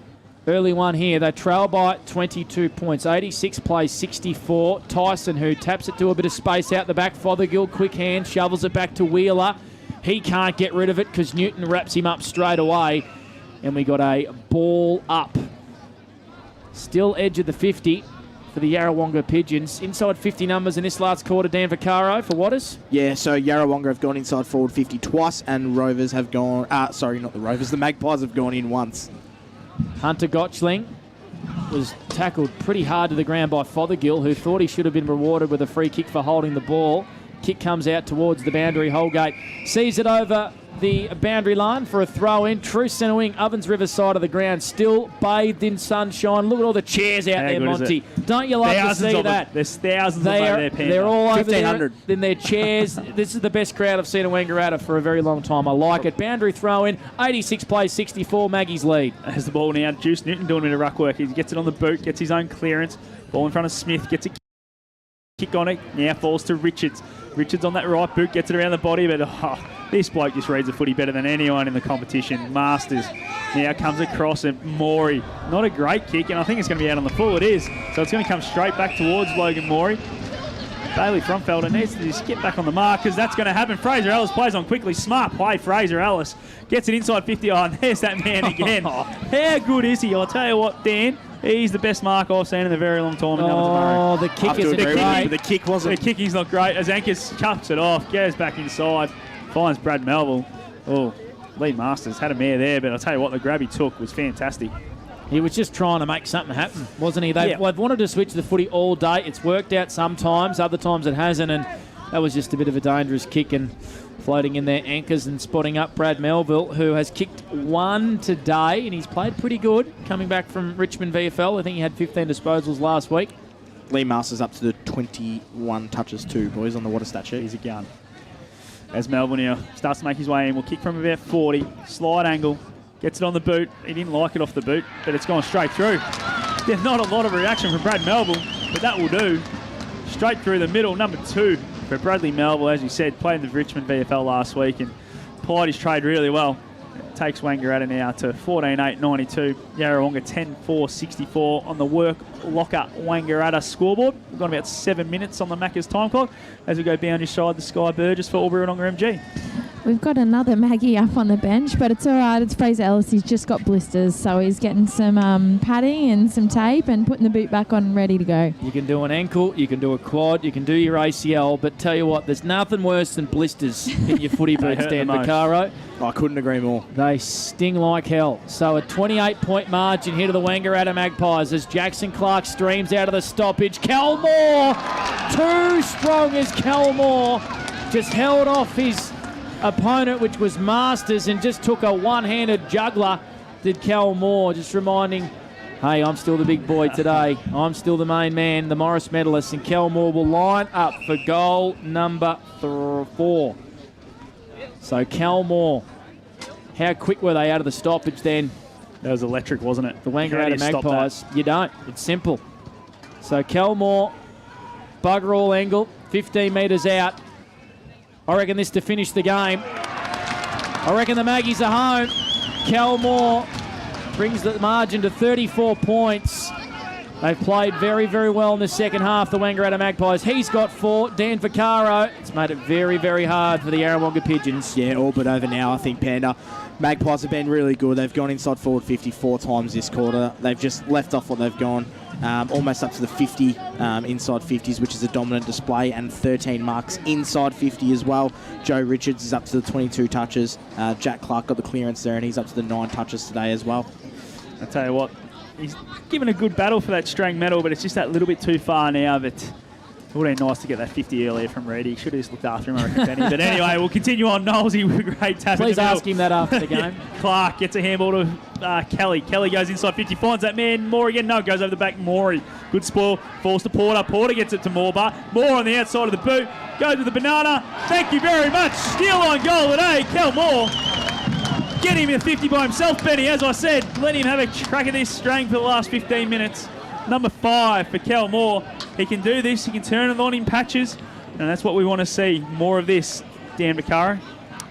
early one here. They trail by 22 points. 86 plays 64. Tyson, who taps it to a bit of space out the back. Fothergill, quick hand, shovels it back to Wheeler. He can't get rid of it because Newton wraps him up straight away. And we got a ball up. Still edge of the 50 for the Yarrawonga Pigeons. Inside 50 numbers in this last quarter, Dan Vaccaro for Waters. Yeah, so Yarrawonga have gone inside forward 50 twice, and Rovers have gone... sorry, not the Rovers. The Magpies have gone in once. Hunter Gotchling was tackled pretty hard to the ground by Fothergill, who thought he should have been rewarded with a free kick for holding the ball. Kick comes out towards the boundary. Holgate sees it over the boundary line for a throw in. True centre wing, Ovens River side of the ground, still bathed in sunshine. Look at all the chairs out there, Monty. Don't you love to see that? There's thousands of them there, Panda. They're all over there in their chairs. This is the best crowd I've seen in Wangaratta for a very long time. I like it. Boundary throw in. 86 plays 64. Maggie's lead. There's the ball now. Juice Newton doing a bit of ruck work. He gets it on the boot, gets his own clearance. Ball in front of Smith, gets a kick on it. Now falls to Richards. Richards on that right boot, gets it around the body, but this bloke just reads the footy better than anyone in the competition. Masters now comes across, and Morey, not a great kick, and I think it's going to be out on the full. It is, so it's going to come straight back towards Logan Morey. Bailey Fromfelder needs to just get back on the mark, because that's going to happen. Fraser Ellis plays on quickly. Smart play, Fraser Ellis. Gets it inside 50. Oh, and there's that man again. How good is he? I'll tell you what, Dan. He's the best mark I've seen in a very long time. Oh, the kick isn't great. The kick wasn't. The kicking's not great. As Ankers cups it off, goes back inside, finds Brad Melville. Oh, Lee Masters had a mare there, but I'll tell you what, the grab he took was fantastic. He was just trying to make something happen, wasn't he? They've wanted to switch the footy all day. It's worked out sometimes, other times it hasn't, and that was just a bit of a dangerous kick, and floating in there, Ankers and spotting up Brad Melville, who has kicked 1 today, and he's played pretty good, coming back from Richmond VFL. I think he had 15 disposals last week. Lee Masters up to the 21 touches too, boys, on the water stat sheet. He's a gun. As Melville now starts to make his way in, will kick from about 40, slide angle, gets it on the boot. He didn't like it off the boot, but it's gone straight through. There's not a lot of reaction from Brad Melville, but that will do. Straight through the middle, number 2 for Bradley Melville, as you said, played in the Richmond VFL last week and plied his trade really well. Takes Wangaratta now to 14-8-92. Yarrawonga 10-4-64 on the work locker Wangaratta scoreboard. We've got about 7 minutes on the Macca's time clock as we go boundary side the Sky Burgess for Albury-Wodonga MG. We've got another Maggie up on the bench, but it's all right. It's Fraser Ellis. He's just got blisters, so he's getting some padding and some tape and putting the boot back on, ready to go. You can do an ankle, you can do a quad, you can do your ACL, but tell you what, there's nothing worse than blisters in your footy boots, Dan Vaccaro. I couldn't agree more. They sting like hell. So a 28-point margin here to the Wangaratta Magpies as Jackson Clark streams out of the stoppage. Cal Moore, too strong as Cal Moore just held off his opponent, which was Masters, and just took a one-handed juggler, did Cal Moore, just reminding, hey, I'm still the big boy today. I'm still the main man, the Morris medalist, and Cal Moore will line up for goal number 4. So Cal Moore, how quick were they out of the stoppage then? That was electric, wasn't it? The Wangaratta Magpies. You don't. It's simple. So Cal Moore, bugger all angle, 15 metres out. I reckon this to finish the game. I reckon the Maggies are home. Cal Moore brings the margin to 34 points. They've played very, very well in the second half, the Wangaratta Magpies. He's got 4. Dan Vaccaro. It's made it very, very hard for the Yarrawonga Pigeons. Yeah, all but over now, I think, Panda. Magpies have been really good. They've gone inside forward 54 times this quarter. They've just left off what they've gone. Almost up to the 50 inside 50s, which is a dominant display, and 13 marks inside 50 as well. Joe Richards is up to the 22 touches. Jack Clark got the clearance there, and he's up to the 9 touches today as well. I tell you what, he's given a good battle for that Strang medal, but it's just that little bit too far now. But it would have been nice to get that 50 earlier from Reedy. He should have just looked after him, I reckon, Benny. But anyway, we'll continue on. Knowlesy with a great tap. Please ask him that after the game. Yeah. Clark gets a handball to Kelly. Kelly goes inside 50, finds that man. Moore again. No, goes over the back. Morey. Good spoil. Falls to Porter. Porter gets it to Moore. Moore on the outside of the boot. Goes with the banana. Thank you very much. Steal on goal today. Kel Moore. Get him in 50 by himself, Benny. As I said, let him have a crack at this Strang for the last 15 minutes. Number 5 for Kel Moore. He can do this. He can turn it on in patches. And that's what we want to see. More of this, Dan Vaccaro.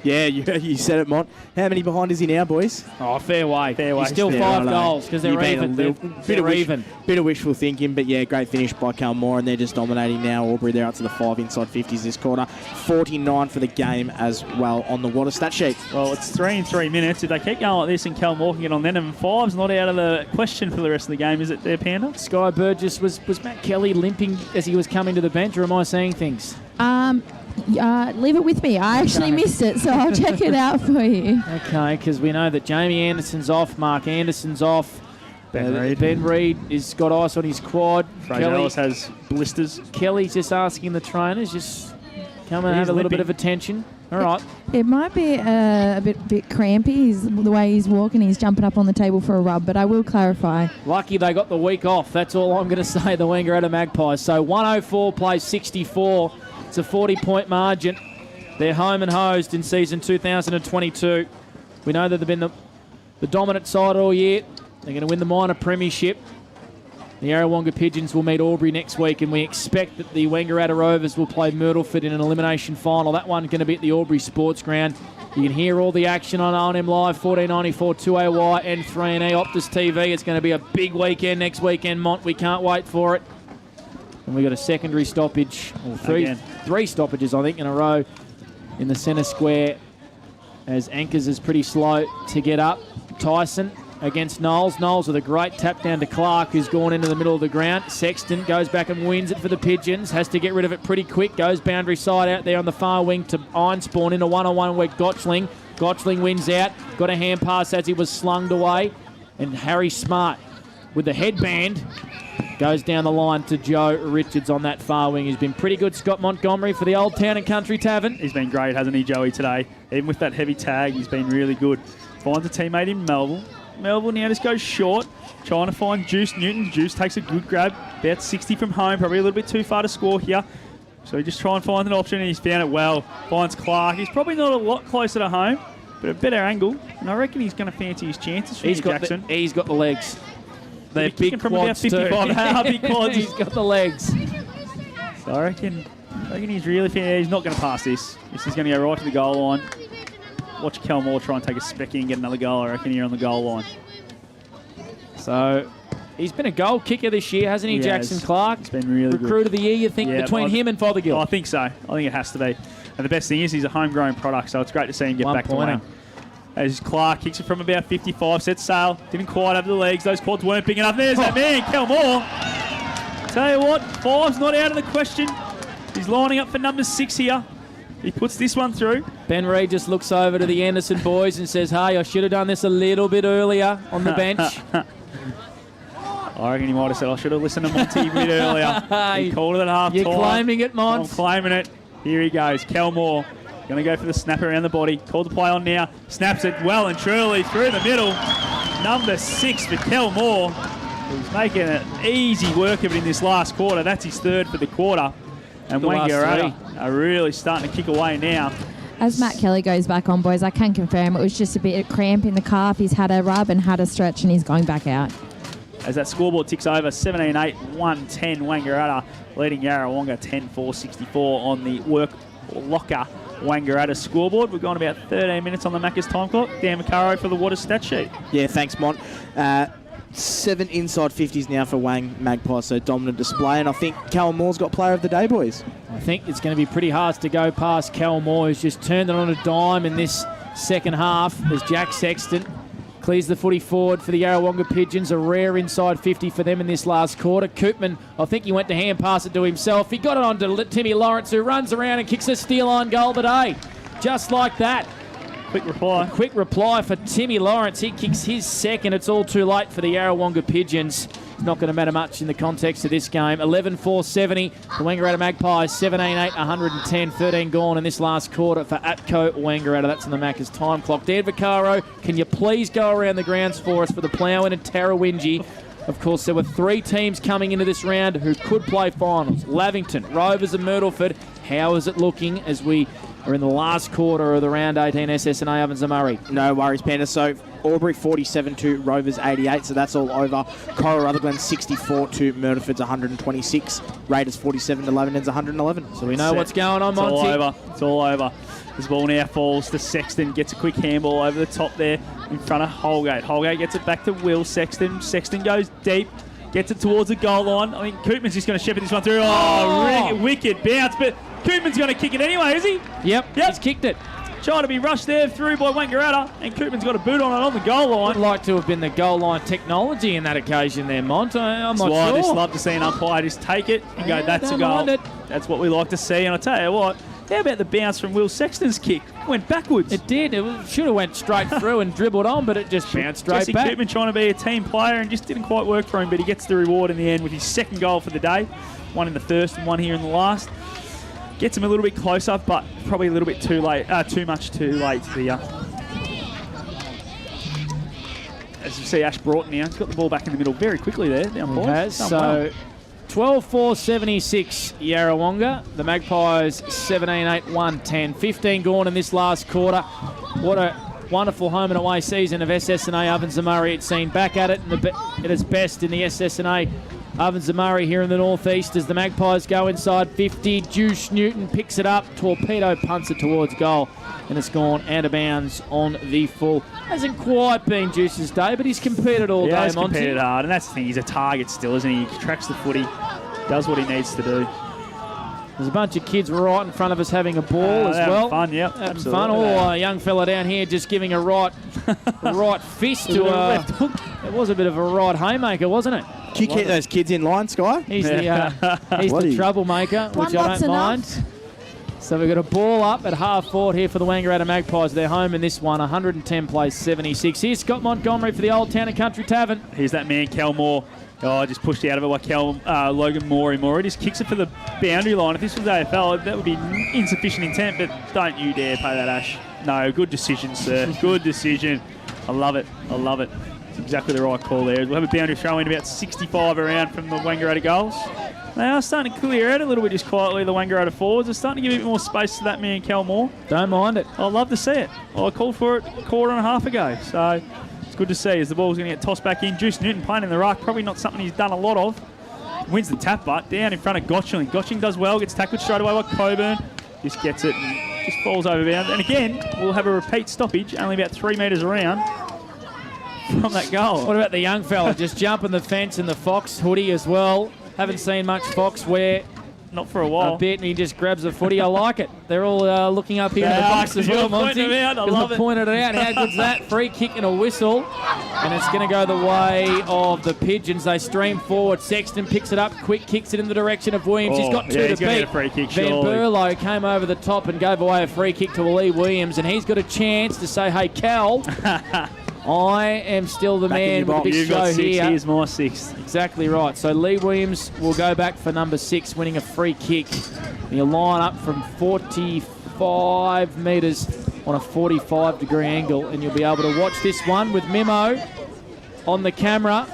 Yeah, you said it, Mont. How many behind is he now, boys? Oh, fair way. Fair way. He's still 5 goals because they're even. They're even. Bit of wishful thinking, but yeah, great finish by Cal Moore, and they're just dominating now. Aubrey, they're up to the 5 inside 50s this quarter. 49 for the game as well on the water stat sheet. Well, it's 3 in 3 minutes. If they keep going like this and Cal Moore can get on then, and 5's not out of the question for the rest of the game, is it there, Panda? Sky Burgess, was Matt Kelly limping as he was coming to the bench, or am I seeing things? Leave it with me. I actually missed it, so I'll check it out for you. Okay, because we know that Jamie Anderson's off, Mark Anderson's off. Ben Reid has got ice on his quad. Fraser Ellis has blisters. Kelly's just asking the trainers, just come and have a little bit of attention. All right. It might be a bit crampy. The way he's walking, he's jumping up on the table for a rub, but I will clarify. Lucky they got the week off. That's all I'm going to say, the Wangaratta Magpies. So 104 plays 64. It's a 40-point margin. They're home and hosed in season 2022. We know that they've been the dominant side all year. They're going to win the minor premiership. The Yarrawonga Pigeons will meet Albury next week, and we expect that the Wangaratta Rovers will play Myrtleford in an elimination final. That one's going to be at the Albury Sports Ground. You can hear all the action on O&M Live, 1494 2AY and 3NE Optus TV. It's going to be a big weekend next weekend, Mont. We can't wait for it. And we got a secondary stoppage, or three stoppages, I think, in a row in the centre square, as Anchors is pretty slow to get up. Tyson against Knowles. Knowles with a great tap down to Clark, who's gone into the middle of the ground. Sexton goes back and wins it for the Pigeons. Has to get rid of it pretty quick. Goes boundary side out there on the far wing to Ironspawn in a one-on-one with Gotchling. Gotchling wins out. Got a hand pass as he was slunged away. And Harry Smart with the headband goes down the line to Joe Richards on that far wing. He's been pretty good, Scott Montgomery, for the Old Town and Country Tavern. He's been great, hasn't he, Joey, today? Even with that heavy tag, he's been really good. Finds a teammate in Melville. Melville now just goes short, trying to find Juice Newton. Juice takes a good grab, about 60 from home, probably a little bit too far to score here. So he just try and find an option, and he's found it well. Finds Clark. He's probably not a lot closer to home, but a better angle. And I reckon he's going to fancy his chances for Jackson. He's got the legs. They're big from about 55. They are big quads. He's got the legs. So I reckon he's really he's not going to pass this. This is going to go right to the goal line. Watch Kel Moore try and take a specky and get another goal, I reckon, here on the goal line. So he's been a goal kicker this year, hasn't he, Jackson Clark? It's been really Recruit of the year, you think, between him and Fothergill? I think so. I think it has to be. And the best thing is he's a homegrown product, so it's great to see him get back to Wang. As Clark kicks it from about 55, sets sail. Didn't quite have the legs. Those quads weren't big enough. There's that man, Kel Moore. Tell you what, 5's not out of the question. He's lining up for number 6 here. He puts this one through. Ben Reid just looks over to the Anderson boys and says, hey, I should have done this a little bit earlier on the bench. I reckon he might have said, I should have listened to Monty a bit earlier. He called it at half time. You're claiming it, Mont. I'm claiming it. Here he goes. Kel Moore going to go for the snap around the body. Called the play on now. Snaps it well and truly through the middle. Number 6 for Kel Moore. He's making it easy work of it in this last quarter. That's his 3rd for the quarter. And Wang are really starting to kick away now. As Matt Kelly goes back on, boys, I can confirm it was just a bit of cramp in the calf. He's had a rub and had a stretch, and he's going back out. As that scoreboard ticks over, 17-8, 1-10, Wangaratta leading Yarrawonga 10-4-64 on the work locker Wangaratta scoreboard. We've gone about 13 minutes on the Macca's time clock. Dan McCarrow for the Water stat sheet. Yeah, thanks, Mont. 7 inside 50s now for Wang Magpies, so dominant display. And I think Cal Moore's got player of the day, boys. I think it's going to be pretty hard to go past Cal Moore, who's just turned it on a dime in this second half as Jack Sexton clears the footy forward for the Yarrawonga Pigeons. A rare inside 50 for them in this last quarter. Koopman, I think he went to hand pass it to himself. He got it on to Timmy Lawrence, who runs around and kicks a steal-on goal today. Just like that. Quick reply. Quick reply for Timmy Lawrence. He kicks his second. It's all too late for the Yarrawonga Pigeons. It's not going to matter much in the context of this game. 11-4-70. The Wangaratta Magpies, 17-8, 110, 13 gone in this last quarter for Atco Wangaratta. That's on the Macca's time clock. Dan Vaccaro, can you please go around the grounds for us for the Ploughing and Tarrawingi? Of course, there were 3 teams coming into this round who could play finals. Lavington, Rovers and Myrtleford. How is it looking as we are in the last quarter of the round 18 SSNA Ovens and Murray? No worries, Panda. So Albury 47-2, Rovers 88, so that's all over. Coral Rutherglen 64-2, Myrtleford's 126, Raiders 47 to Lavington's 111. So we know what's going on, Monty. It's all over. It's all over. This ball now falls to Sexton, gets a quick handball over the top there in front of Holgate. Holgate gets it back to Will Sexton. Sexton goes deep, gets it towards the goal line. I think Koopman's just going to shepherd this one through. Oh, wicked bounce, but Koopman's going to kick it anyway, is he? Yep. He's kicked it. Trying to be rushed there through by Wangaratta, and Koopman's got a boot on it on the goal line. Would like to have been the goal line technology in that occasion there, Mont. I'm not sure. I just love to see an umpire just take it and go, that's a goal. That's what we like to see, and I tell you what, how about the bounce from Will Sexton's kick? Went backwards. It did. It should have went straight through and dribbled on, but it just bounced straight Jesse back. Koopman trying to be a team player and just didn't quite work for him, but he gets the reward in the end with his second goal for the day. One in the first and one here in the last. Gets him a little bit closer, but probably a little bit too late. Too much too late here. As you see, Ash Broughton now. He's got the ball back in the middle very quickly there. Down He has. So 12-4-76 Yarrawonga. The Magpies 17-8, 110. 15 gone in this last quarter. What a wonderful home and away season of SSNA Ovens and Murray. It's seen back at it at its best in the SSNA Ovens and Murray here in the northeast as the Magpies go inside 50. Juice Newton picks it up. Torpedo punts it towards goal. And it's gone out of bounds on the full. Hasn't quite been Juice's day, but he's competed all day, Monty. He's competed hard, and that's the thing. He's a target still, isn't he? He tracks the footy, does what he needs to do. There's a bunch of kids right in front of us having a ball as well. Fun, yep. Having absolutely. fun. Or a young fella down here just giving a right fist to a left hook. It was a bit of a right haymaker, wasn't it? Can you keep those kids in line, Sky? He's the troublemaker, which I don't mind. So we've got a ball up at half forward here for the Wangaratta Magpies. They're home in this one, 110 plays 76. Here's Scott Montgomery for the Old Town and Country Tavern. Here's that man, Cal Moore. Oh, just pushed out of it by Logan Morey. Morey just kicks it for the boundary line. If this was AFL, that would be insufficient intent, but don't you dare pay that, Ash. No, good decision, sir. Good decision. I love it. I love it. It's exactly the right call there. We'll have a boundary throw in about 65 around from the Wangaratta goals. They are starting to clear out a little bit just quietly, the Wangaratta forwards. They're starting to give a bit more space to that man, Cal Moore. Don't mind it. I'd love to see it. I called for it a quarter and a half ago. So it's good to see as the ball's going to get tossed back in. Juice Newton playing in the ruck, probably not something he's done a lot of. Wins the tap, but down in front of Gotchling. Gotchling does well, gets tackled straight away by Coburn. Just gets it and just falls over bounds. And again, we'll have a repeat stoppage, only about 3 metres around from that goal. What about the young fella just jumping the fence in the Fox hoodie as well? Haven't seen much Fox wear not for a while. A bit, and he just grabs a footy. I like it. They're all looking up here in the box as well, Monty. I love it. Pointed it out. How good's that? Free kick and a whistle. And it's going to go the way of the Pigeons. They stream forward. Sexton picks it up, quick kicks it in the direction of Williams. He's got two to beat. A free kick, Van Berlo came over the top and gave away a free kick to Lee Williams, and he's got a chance to say, hey, Cal, I am still the man with the big show here. Here's my 6. Exactly right. So Lee Williams will go back for number 6, winning a free kick. And he'll line up from 45 metres on a 45-degree angle, and you'll be able to watch this one with Memo on the camera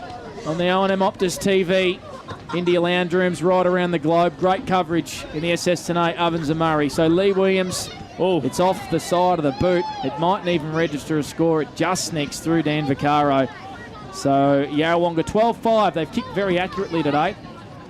on the O&M Optus TV. India Lounge Rooms right around the globe. Great coverage in the SS tonight, Ovens and Murray. So Lee Williams, it's off the side of the boot. It mightn't even register a score. It just sneaks through Dan Vaccaro. So Yarrawonga 12-5. They've kicked very accurately today.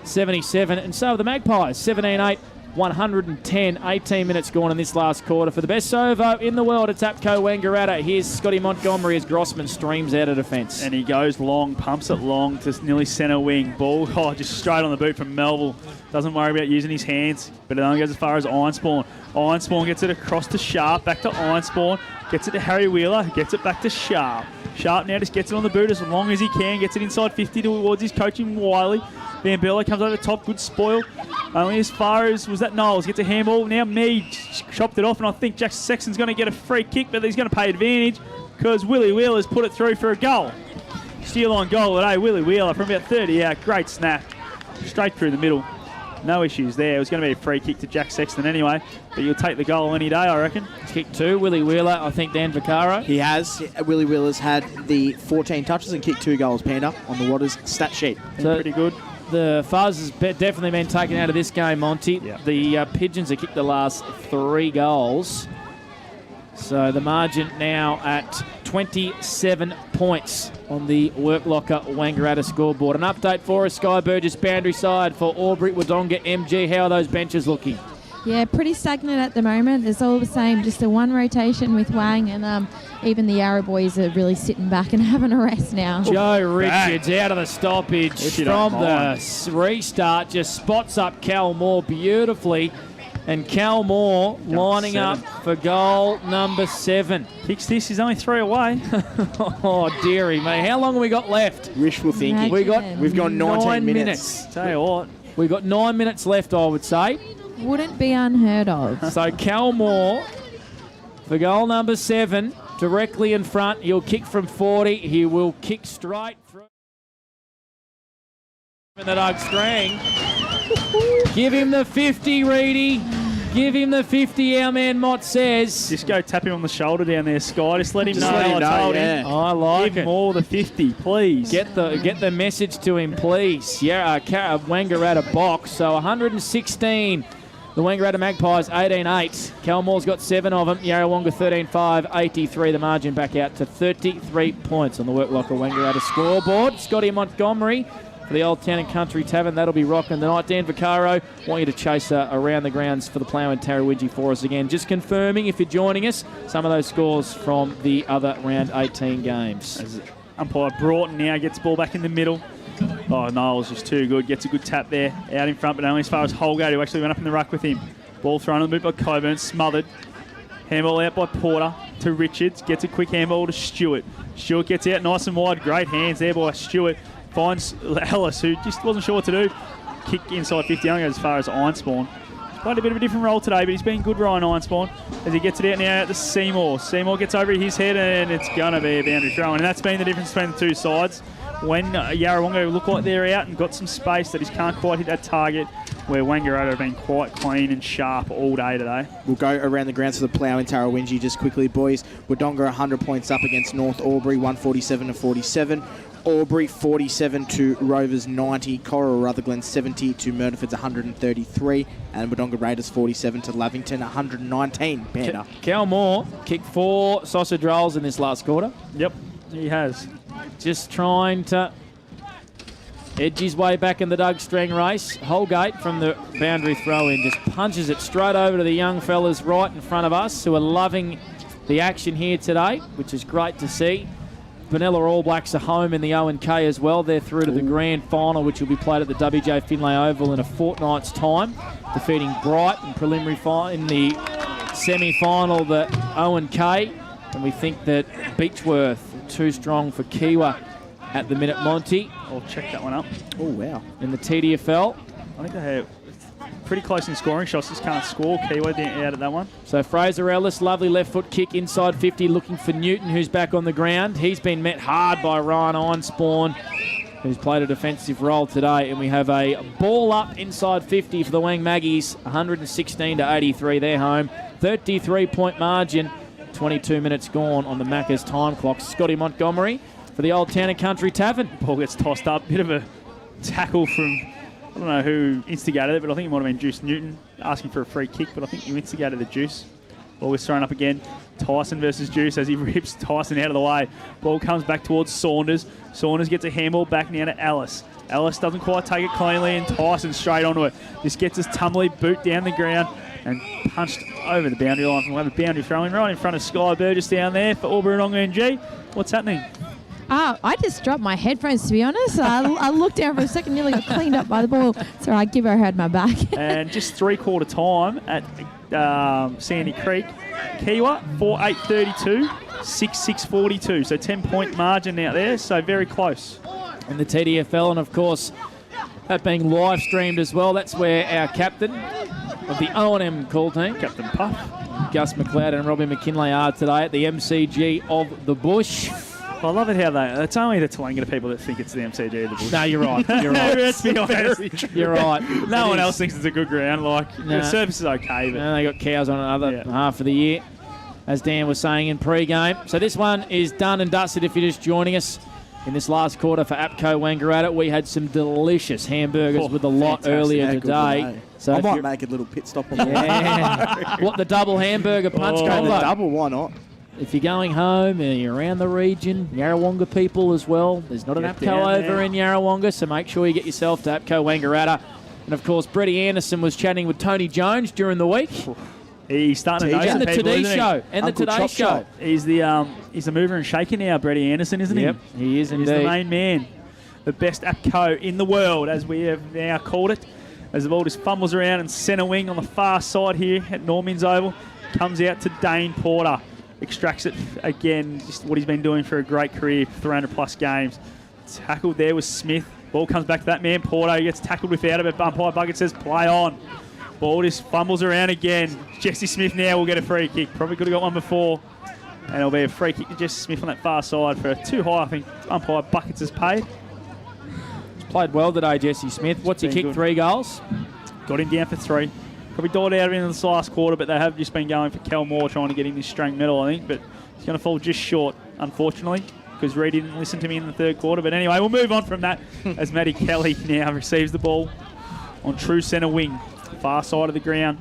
77. And so have the Magpies. 17-8. 110, 18 minutes gone in this last quarter. For the best servo in the world, it's Apco Wangaratta. Here's Scotty Montgomery as Grossman streams out of defence. And he goes long, pumps it long to nearly centre wing. Ball, just straight on the boot from Melville. Doesn't worry about using his hands, but it only goes as far as Ironspawn. Ironspawn gets it across to Sharp, back to Ironspawn. Gets it to Harry Wheeler, who gets it back to Sharp. Sharp now just gets it on the boot as long as he can. Gets it inside 50 towards his coaching Wiley. Van Berlo comes over the top, good spoil. Only as far as, was that Knowles? Gets a handball. Now Mead chopped it off, and I think Jack Sexton's going to get a free kick, but he's going to pay advantage because Willie Wheeler's put it through for a goal. Steal on goal today, Willie Wheeler from about 30 out. Great snap. Straight through the middle. No issues there. It was going to be a free kick to Jack Sexton anyway, but you'll take the goal any day, I reckon. Kick 2, Willie Wheeler, I think Dan Vaccaro. He has. Willie Wheeler's had the 14 touches and kicked 2 goals, Panda, on the Waters stat sheet. So pretty good. The Fuzz has definitely been taken out of this game, Monty. Yeah. The Pigeons have kicked the last 3 goals. So the margin now at 27 points on the Work Locker Wangaratta scoreboard. An update for us, Sky Burgess boundary side for Albury, Wodonga, MG. How are those benches looking? Yeah, pretty stagnant at the moment. It's all the same, just a one rotation with Wang, and even the Yarra boys are really sitting back and having a rest now. Joe Richards out of the stoppage from the restart, just spots up Cal Moore beautifully. And Cal Moore lining up for goal number 7. Kicks this, he's only 3 away. Oh, dearie me. How long have we got left? Wishful thinking. We've got 19 minutes. Tell you what. We've got 9 minutes left, I would say. Wouldn't be unheard of. So Cal Moore for goal number 7, directly in front. He'll kick from 40. He will kick straight through. In the Doug Strang. Give him the 50, Reedy. Give him the 50, our man Mott says. Just go tap him on the shoulder down there, Sky. Just let him know how I told him. I like Give him all the 50, please. Get the message to him, please. Yeah, Wangaratta box. So 116. The Wangaratta Magpies 18-8. Calmore's got 7 of them. Yarrawonga 13-5, 83. The margin back out to 33 points on the Work Locker Wangaratta scoreboard. Scotty Montgomery for the Old Town and Country Tavern. That'll be rocking tonight. Dan Vaccaro, want you to chase around the grounds for the Plough and Tarrawidgee for us again. Just confirming, if you're joining us, some of those scores from the other round 18 games. As umpire Broughton now gets the ball back in the middle. Oh, Niles just too good. Gets a good tap there. Out in front, but only as far as Holgate, who actually went up in the ruck with him. Ball thrown on the boot by Coburn, smothered. Handball out by Porter to Richards. Gets a quick handball to Stewart. Stewart gets out nice and wide. Great hands there by Stewart. Finds Ellis, who just wasn't sure what to do. Kick inside 50, only goes as far as Ironspawn. He's played a bit of a different role today, but he's been good, Ryan Ironspawn, as he gets it out now to Seymour. Seymour gets over his head, and it's going to be a boundary throw. And that's been the difference between the two sides. When Yarrawonga look like they're out and got some space, that he can't quite hit that target, where Wangaratta have been quite clean and sharp all day today. We'll go around the grounds for the Plough in Tarrawidgee just quickly, boys. Wodonga 100 points up against North Albury, 147-47. Albury 47 to Rovers 90. Coral Rutherglen 70 to Murderford's 133. And Wodonga Raiders 47 to Lavington 119. Panda. Cal Moore kicked 4 sausage rolls in this last quarter. Yep, he has. Just trying to edge his way back in the Doug Strang race. Holgate from the boundary throw-in just punches it straight over to the young fellas right in front of us, who are loving the action here today, which is great to see. Benalla All Blacks are home in the O&K as well. They're through to the grand final, which will be played at the WJ Finlay Oval in a fortnight's time, defeating Bright in in the semi-final, the O&K. And we think that Beechworth too strong for Kiwa at the minute, Monty. I'll check that one up. Oh, wow. In the TDFL. I think they have pretty close in scoring shots. Just can't score. Kiwa out at that one. So Fraser Ellis, lovely left foot kick inside 50, looking for Newton, who's back on the ground. He's been met hard by Ryan Ironspawn, who's played a defensive role today. And we have a ball up inside 50 for the Wang Magpies, 116-83. They're home. 33-point margin. 22 minutes gone on the Macca's time clock. Scotty Montgomery for the Old Town and Country Tavern. Ball gets tossed up. Bit of a tackle from, I don't know who instigated it, but I think it might have been Juice Newton asking for a free kick, but I think you instigated the Juice. Ball gets thrown up again. Tyson versus Juice as he rips Tyson out of the way. Ball comes back towards Saunders. Saunders gets a handball back now to Ellis. Ellis doesn't quite take it cleanly, and Tyson straight onto it. This gets his tumbly boot down the ground and punched over the boundary line. We'll have a boundary throw-in right in front of Sky Burgess down there for Yarrawonga NG. What's happening? I just dropped my headphones, to be honest. I looked down for a second, nearly got cleaned up by the ball. So I give her a had my back. And just three-quarter time at Sandy Creek. Kiwa, 4-8-32, 6-6-42. So 10-point margin out there, so very close. In the TDFL, and of course, that being live streamed as well. That's where our captain of the O&M call team, Captain Puff, Gus McLeod and Robbie McKinlay are today at the MCG of the Bush. I love it how it's only the Toowoomba people that think it's the MCG of the Bush. No, you're right. You're right. Let's be honest. You're right. No one else thinks it's a good ground. The surface is okay. But they got cows on another half of the year, as Dan was saying in pre-game. So this one is done and dusted if you're just joining us. In this last quarter for APCO Wangaratta, we had some delicious hamburgers with a lot earlier today. So I might make a little pit stop on what, the double hamburger punch combo? The double, why not? If you're going home and you're around the region, Yarrawonga people as well, there's not an APCO over in Yarrawonga, so make sure you get yourself to APCO Wangaratta. And of course, Brady Anderson was chatting with Tony Jones during the week. He's starting to know and the people, Today isn't he? Show. And Uncle the Today Show. He's the mover and shaker now, Brady Anderson, isn't he? Yep, he is indeed. He's the main man. The best APCO in the world, as we have now called it. As the ball just fumbles around in centre wing on the far side here at Norman's Oval. Comes out to Dane Porter. Extracts it again, just what he's been doing for a great career, 300-plus games. Tackled there was Smith. Ball comes back to that man, Porter. He gets tackled without it, but umpire Bucket says play on. Ball just fumbles around again. Jesse Smith now will get a free kick. Probably could have got one before. And it'll be a free kick to Jesse Smith on that far side for too high, I think umpire Buckets has paid. He's played well today, Jesse Smith. What's he kicked? Good. 3 goals? Got him down for 3. Probably dialed out of him in this last quarter, but they have just been going for Kel Moore, trying to get him this strength medal, I think. But he's going to fall just short, unfortunately, because Reed didn't listen to me in the third quarter. But anyway, we'll move on from that as Matty Kelly now receives the ball on true centre wing. Far side of the ground.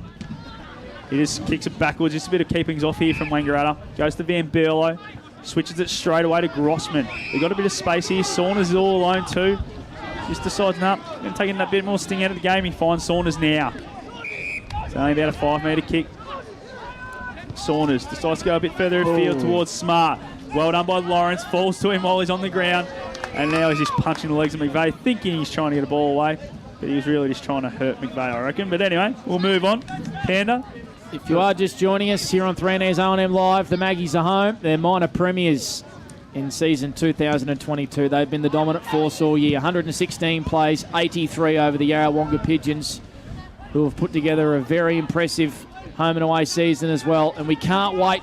He just kicks it backwards. Just a bit of keepings off here from Wangaratta. Goes to Van Berlo. Switches it straight away to Grossman. They've got a bit of space here. Saunders is all alone too. Just decides, no, going to take that bit more sting out of the game. He finds Saunders now. It's only about a 5-metre kick. Saunders decides to go a bit further afield towards Smart. Well done by Lawrence. Falls to him while he's on the ground. And now he's just punching the legs of McVeigh, thinking he's trying to get a ball away. But he was really just trying to hurt McVeigh, I reckon. But anyway, we'll move on. Panda. If you are just joining us here on 3N's O&M Live, the Maggies are home. They're minor premiers in season 2022. They've been the dominant force all year. 116 plays, 83 over the Yarrawonga Pigeons, who have put together a very impressive home and away season as well. And we can't wait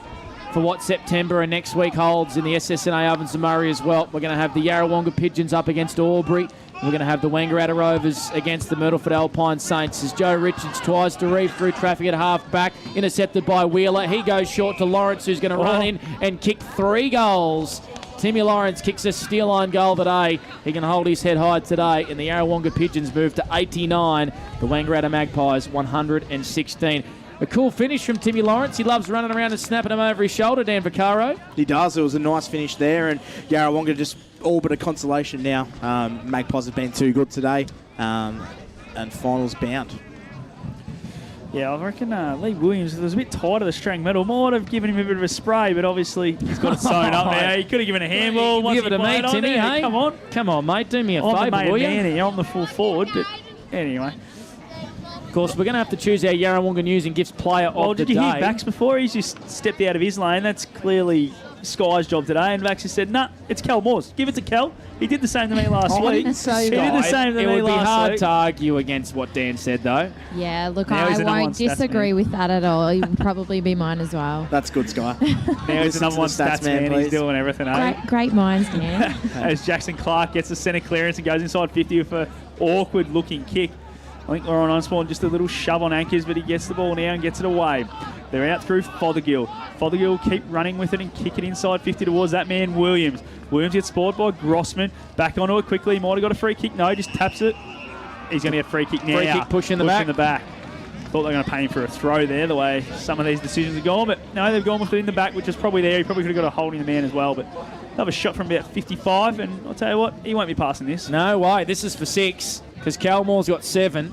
for what September and next week holds in the SSNA Ovens and Murray as well. We're going to have the Yarrawonga Pigeons up against Albury. We're going to have the Wangaratta Rovers against the Myrtleford Alpine Saints as Joe Richards tries to read through traffic at half-back, intercepted by Wheeler. He goes short to Lawrence, who's going to run in and kick 3 goals. Timmy Lawrence kicks a steel line goal today. He can hold his head high today, and the Yarrawonga Pigeons move to 89. The Wangaratta Magpies 116. A cool finish from Timmy Lawrence. He loves running around and snapping them over his shoulder, Dan Vaccaro. He does. It was a nice finish there, and Yarrawonga just all but a consolation now. Magpies have been too good today, and finals bound. Yeah, I reckon Lee Williams was a bit tight of the strang metal. Might have given him a bit of a spray, but obviously he's got it sewn up now. He could have given a handball. Give it to me, Timmy, hey? Come on, mate. Do me a favour, will you? I'm the full forward, but anyway. Of course, we're going to have to choose our Yarrawonga News and Gifts player of the day. Did you hear Vax before? He's just stepped out of his lane. That's clearly Sky's job today. And Vax has said, nah, it's Kel Moore's. Give it to Kel. He did the same to me last week. He did the same to me last week. It would be hard to argue against what Dan said, though. Yeah, look, I won't disagree with that at all. He would probably be mine as well. That's good, Sky. Now he's the number one stats man. He's doing everything, Great minds, man. As Jackson Clark gets the centre clearance and goes inside 50 with an awkward-looking kick. I think Lauren Osborne just a little shove on anchors, but he gets the ball now and gets it away. They're out through Fothergill. Fothergill keep running with it and kick it inside 50 towards that man, Williams. Williams gets spoiled by Grossman. Back onto it quickly. He might have got a free kick. No, he just taps it. He's going to get a free kick now. Free kick, push in the back. Thought they were going to pay him for a throw there, the way some of these decisions have gone. But no, they've gone with it in the back, which is probably there. He probably could have got a holding the man as well. But another shot from about 55, and I'll tell you what, he won't be passing this. No way. This is for 6, because Calmore's got 7.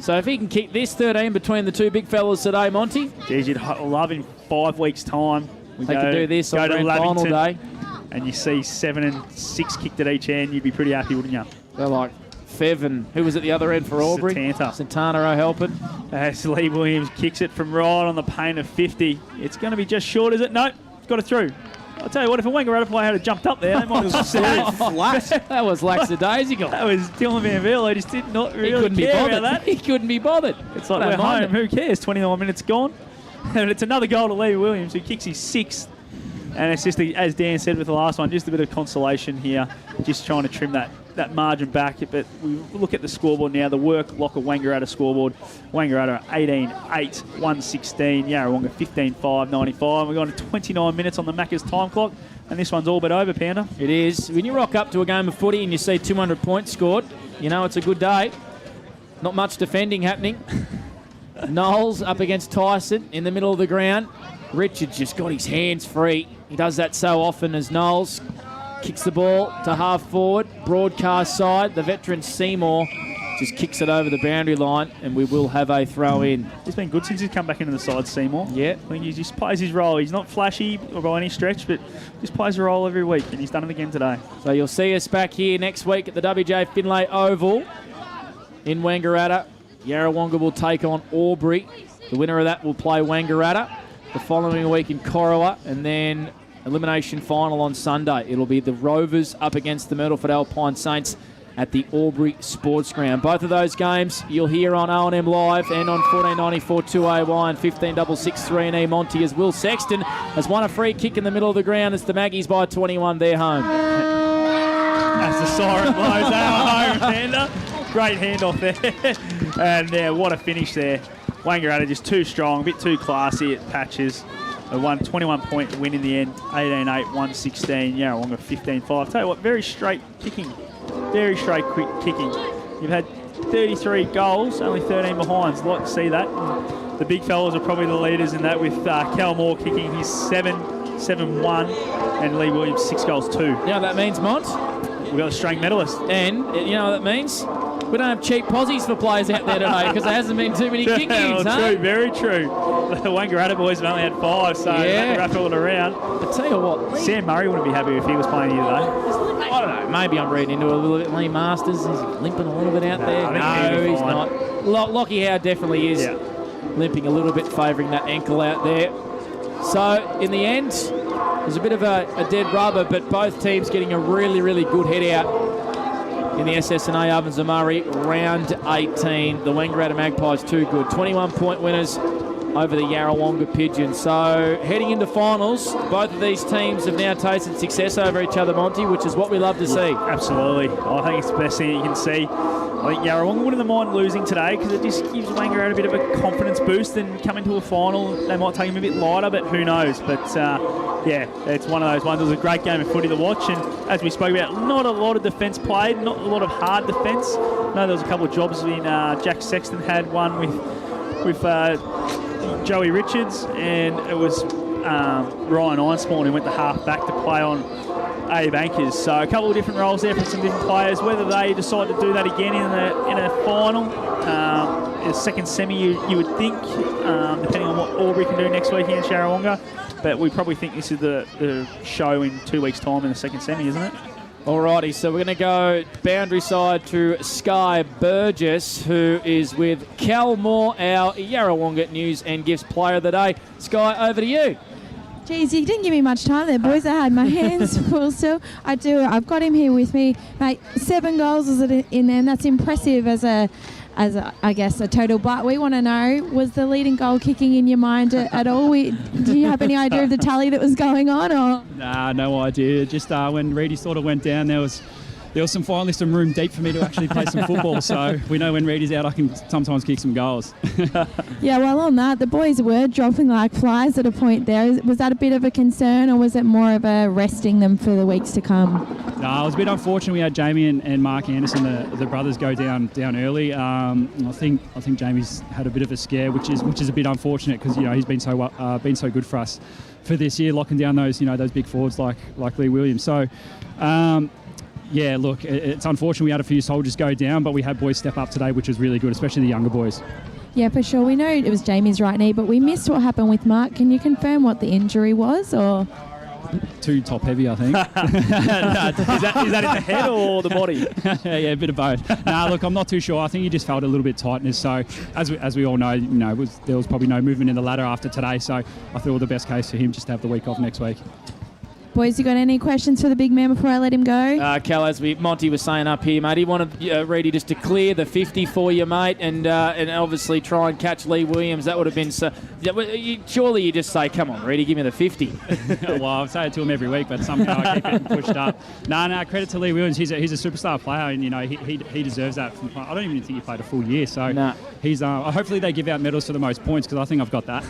So if he can keep this 13 between the two big fellas today, Monty. Geez, you'd love in 5 weeks' time. They could do this on grand final day. And you see 7 and 6 kicked at each end, you'd be pretty happy, wouldn't you? They're like Fev and who was at the other end for Albury? Santana helping. As Lee Williams kicks it from right on the paint of 50. It's going to be just short, is it? No, it's got it through. I'll tell you what, if a Wangaratta player had jumped up there, they might have said that was lackadaisical. That was Dylan Van Veel. He just did not really care about that. He couldn't be bothered. It's like, we're home. Who cares? 29 minutes gone. And it's another goal to Lee Williams, who kicks his 6th. And it's just, as Dan said with the last one, just a bit of consolation here. Just trying to trim that margin back. But we look at the scoreboard now. The work Locker Wangaratta scoreboard. Wangaratta 18-8, 116. Yarrawonga 15-5, 95. We've gone to 29 minutes on the Macca's time clock. And this one's all but over, Pounder. It is. When you rock up to a game of footy and you see 200 points scored, you know it's a good day. Not much defending happening. Knowles up against Tyson in the middle of the ground. Richard's just got his hands free. He does that so often as Knowles kicks the ball to half forward, broadcast side. The veteran Seymour just kicks it over the boundary line, and we will have a throw in. He's been good since he's come back into the side, Seymour. Yeah. I think he just plays his role. He's not flashy or by any stretch, but just plays a role every week, and he's done it again today. So you'll see us back here next week at the WJ Finlay Oval in Wangaratta. Yarrawonga will take on Albury. The winner of that will play Wangaratta. The following week in Corowa, and then elimination final on Sunday. It'll be the Rovers up against the Myrtleford Alpine Saints at the Albury Sports Ground. Both of those games you'll hear on O&M Live and on 1494 2AY and 1566 3E. Monty as Will Sexton has won a free kick in the middle of the ground. It's the Maggies by 21. They're home. As the siren blows, they are home, Panda. Great handoff there. And yeah, what a finish there. Wangaratta just too strong, a bit too classy at patches. A 21-point win in the end, 18-8, 116. Yarrawonga 15-5. Tell you what, very straight kicking. Very straight quick kicking. You've had 33 goals, only 13 behinds. Like to see that. And the big fellas are probably the leaders in that, with Cal Moore kicking his 7-1, and Lee Williams 6 goals 2. You know what that means, Mont? We've got a strength medalist. And you know what that means? We don't have cheap posies for players out there today because there hasn't been too many kick-ins, huh? True, very true. The Wangaratta boys have only had 5, so they had to rattle it around. I tell you what, Sam Murray wouldn't be happy if he was playing here today. I don't know, maybe I'm reading into it a little bit. Lee Masters is limping a little bit out there. No, he's not. Lockie Howe definitely is limping a little bit, favouring that ankle out there. So, in the end, there's a bit of a dead rubber, but both teams getting a really, really good head out in the SSNA Ovens and Murray round 18. The Wangaratta Magpies too good. 21-point winners over the Yarrawonga Pigeons. So heading into finals, both of these teams have now tasted success over each other, Monty, which is what we love to see. Absolutely. I think it's the best thing you can see. I think Yarrawonga wouldn't mind losing today because it just gives Wangaratta a bit of a confidence boost, and coming to a final, they might take them a bit lighter, but who knows. But yeah, it's one of those ones. It was a great game of footy to watch, and as we spoke about, not a lot of defence played, not a lot of hard defence. No, there was a couple of jobs in Jack Sexton had one with Joey Richards, and it was Ryan Einspawn who went the half back to play on Abe Anchors. So a couple of different roles there for some different players. Whether they decide to do that again in a final, a second semi, you would think, depending on what Albury can do next week against Yarrawonga. But we probably think this is the show in 2 weeks' time in the second semi, isn't it? Alrighty, so we're going to go boundary side to Sky Burgess, who is with Cal Moore, our Yarrawonga News and Gifts Player of the Day. Sky, over to you. Geez, you didn't give me much time there, boys. I had my hands full still. I do. I've got him here with me. Mate, 7 goals was it in there, and that's impressive as I guess, a total. But we want to know, was the leading goal kicking in your mind at all? Do you have any idea of the tally that was going on? Or? Nah, no idea. Just when Reedy sort of went down, there was finally some room deep for me to actually play some football. So we know when Reedy's out, I can sometimes kick some goals. Yeah, well, on that, the boys were dropping like flies at a point there. Was that a bit of a concern, or was it more of a resting them for the weeks to come? No, it was a bit unfortunate. We had Jamie and Mark Anderson, the brothers, go down early. I think Jamie's had a bit of a scare, which is a bit unfortunate because he's been so good for us for this year, locking down those those big forwards like Lee Williams. So. Yeah, look, it's unfortunate we had a few soldiers go down, but we had boys step up today, which was really good, especially the younger boys. Yeah, for sure. We know it was Jamie's right knee, but we missed what happened with Mark. Can you confirm what the injury was, or...? Too top heavy, I think. Is that in the head or the body? Yeah, a bit of both. Nah, look, I'm not too sure. I think he just felt a little bit tightness. So, as we all know, there was probably no movement in the ladder after today. So, I thought the best case for him just to have the week off next week. Boys, you got any questions for the big man before I let him go? Cal, as Monty was saying up here, mate, he wanted Reedy just to clear the 50 for you, mate, and obviously try and catch Lee Williams. That would have been so. Surely you just say, "Come on, Reedy, give me the 50." Well, I say it to him every week, but somehow I keep getting pushed up. No, credit to Lee Williams. He's a superstar player, and he deserves that. I don't even think he played a full year, so he's. Hopefully they give out medals for the most points because I think I've got that.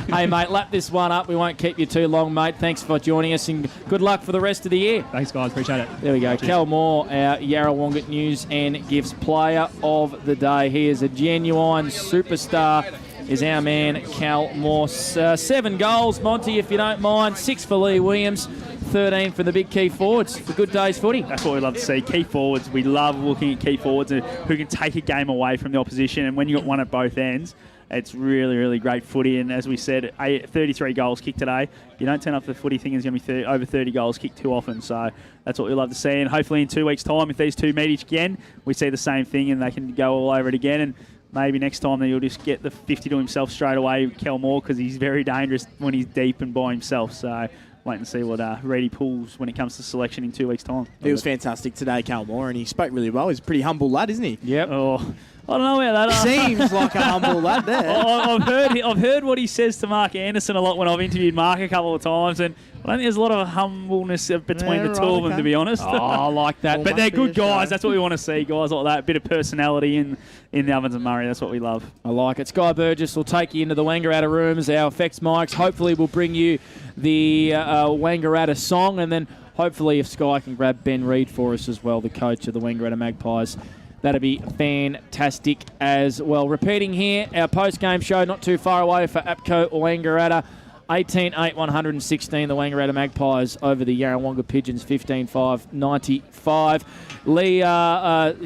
Hey, mate, lap this one up. We won't keep you too long, mate. Thanks for joining us, and good luck for the rest of the year. Thanks, guys. Appreciate it. There we go. Cheers. Cal Moore, our Yarrawonga News and Gifts Player of the Day. He is a genuine superstar, is our man, Cal Moore. 7 goals, Monty, if you don't mind. 6 for Lee Williams. 13 for the big key forwards for good day's footy. That's what we love to see. Key forwards. We love looking at key forwards who can take a game away from the opposition. And when you got one at both ends, it's really, really great footy. And as we said, 33 goals kicked today. You don't turn up the footy thing, it's going to be over 30 goals kicked too often. So that's what we love to see. And hopefully in 2 weeks' time, if these two meet again, we see the same thing and they can go all over it again. And maybe next time he'll just get the 50 to himself straight away, Kel Moore, because he's very dangerous when he's deep and by himself. So wait and see what Reedy pulls when it comes to selection in 2 weeks' time. He was fantastic today, Cal Moore, and he spoke really well. He's a pretty humble lad, isn't he? Yep. Oh, I don't know about that. Seems like a humble lad there. I've heard what he says to Mark Anderson a lot when I've interviewed Mark a couple of times, and I don't think there's a lot of humbleness between the two of them, to be honest. Oh, I like that. But they're good guys. That's what we want to see, guys like that. A bit of personality in the Ovens and Murray. That's what we love. I like it. Sky Burgess will take you into the Wangaratta rooms. Our effects mics hopefully will bring you the Wangaratta song, and then hopefully if Sky can grab Ben Reid for us as well, the coach of the Wangaratta Magpies. That'd be fantastic as well. Repeating here, our post-game show not too far away for APCO Wangaratta. 18-8, 116, the Wangaratta Magpies over the Yarrawonga Pigeons, 15-5, 95.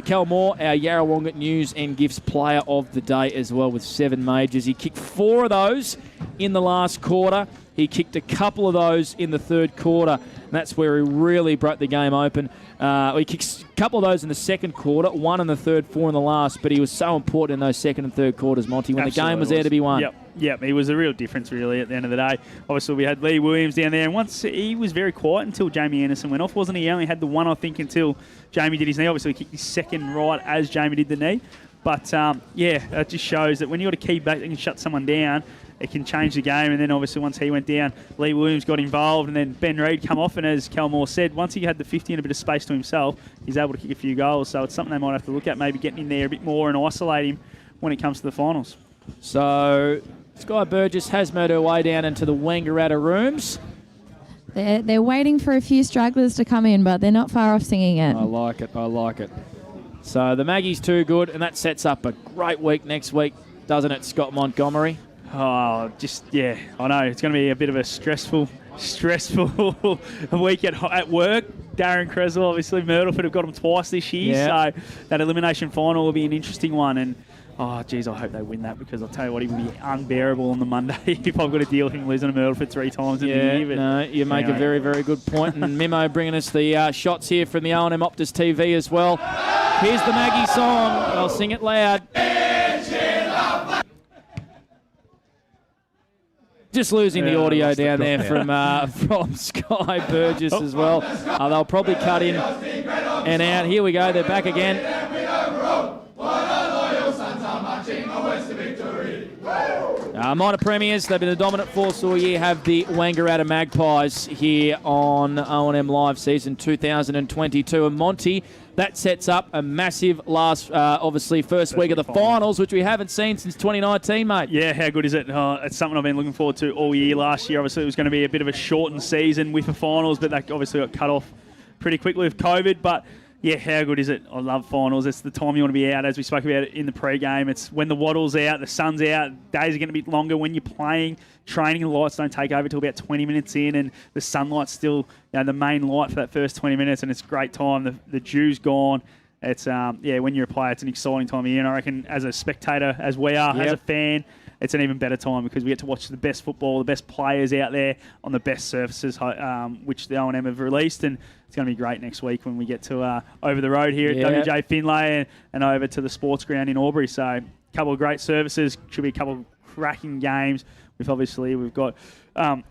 Cal Moore, our Yarrawonga News and Gifts Player of the Day as well with 7 majors. He kicked 4 of those in the last quarter. He kicked a couple of those in the third quarter, and that's where he really broke the game open. He kicked a couple of those in the second quarter, 1 in the third, 4 in the last, but he was so important in those second and third quarters, Monty, when Absolutely the game was there to be won. Yep, he was a real difference, really, at the end of the day. Obviously, we had Lee Williams down there, and once he was very quiet until Jamie Anderson went off, wasn't he? He only had the one, I think, until Jamie did his knee. Obviously, he kicked his second right as Jamie did the knee. But, it just shows that when you've got a key back that can shut someone down, it can change the game. And then, obviously, once he went down, Lee Williams got involved, and then Ben Reid come off. And as Cal Moore said, once he had the 50 and a bit of space to himself, he's able to kick a few goals. So it's something they might have to look at, maybe getting in there a bit more and isolate him when it comes to the finals. So Sky Burgess has made her way down into the Wangaratta rooms. They're waiting for a few stragglers to come in, but they're not far off singing it. I like it. So the Maggies too good, and that sets up a great week next week, doesn't it, Scott Montgomery? Oh, I know. It's going to be a bit of a stressful week at work. Darren Creswell, obviously, Myrtleford have got him twice this year, so that elimination final will be an interesting one. And oh, geez, I hope they win that because I'll tell you what, it would be unbearable on the Monday if I've got to deal with him losing a medal for 3 times in the year. But no, you make a very, very good point. And Mimo bringing us the shots here from the O&M Optus TV as well. Here's the Maggie song. I'll sing it loud. Just losing the audio down there from Sky Burgess as well. They'll probably cut in and out. Here we go. They're back again. Minor premiers, they've been the dominant force all year, have the Wangaratta Magpies here on O&M Live season 2022. And Monty, that sets up a massive obviously first week of the finals, which we haven't seen since 2019, mate. Yeah, how good is it? It's something I've been looking forward to all year. Last year, obviously, it was going to be a bit of a shortened season with the finals, but that obviously got cut off pretty quickly with COVID. But yeah, how good is it? I love finals. It's the time you want to be out, as we spoke about it in the pre-game. It's when the wattle's out, the sun's out, days are going to be longer when you're playing. Training, the lights don't take over till about 20 minutes in, and the sunlight's still the main light for that first 20 minutes, and it's a great time. The dew's gone. It's when you're a player, it's an exciting time of year, and I reckon as a spectator, as we are, as a fan, it's an even better time because we get to watch the best football, the best players out there on the best surfaces, which the O&M have released, and it's going to be great next week when we get to over the road here at WJ Finlay and over to the sports ground in Albury. So a couple of great services, should be a couple of cracking games. We've got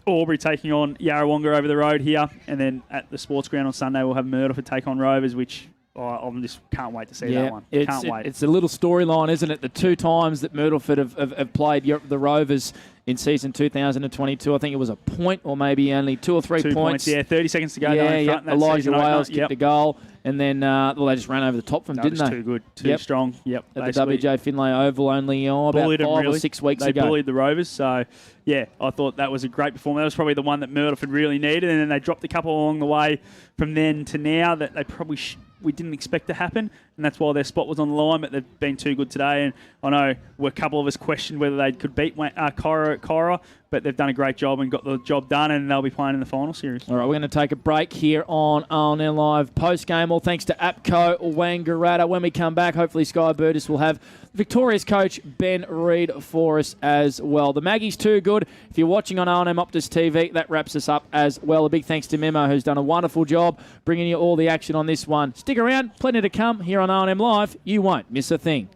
Albury taking on Yarrawonga over the road here, and then at the sports ground on Sunday we'll have Murdoch take on Rovers, which I just can't wait to see that one. Can't wait. It's a little storyline, isn't it? The 2 times that Myrtleford have played the Rovers in season 2022. I think it was a point or maybe only 2 or 3 points. Yeah, 30 seconds to go. Elijah Wales kicked a goal. And then, they just ran over the top of them, didn't they? Too good, too strong. Yep. At the WJ Finlay Oval only about 5 or 6 weeks ago. They bullied the Rovers, so yeah, I thought that was a great performance. That was probably the one that Myrtleford really needed, and then they dropped a couple along the way from then to now that they probably we didn't expect to happen, and that's why their spot was on the line, but they've been too good today. And I know a couple of us questioned whether they could beat Cora at Cora, but they've done a great job and got the job done, and they'll be playing in the final series. All right, we're going to take a break here on O&M Live post-game. All thanks to APCO Wangaratta. When we come back, hopefully Sky Burgess will have Victoria's coach Ben Reid for us as well. The Maggies too good. If you're watching on O&M Optus TV, that wraps us up as well. A big thanks to Memo, who's done a wonderful job bringing you all the action on this one. Stick around, plenty to come here on O&M Live. You won't miss a thing.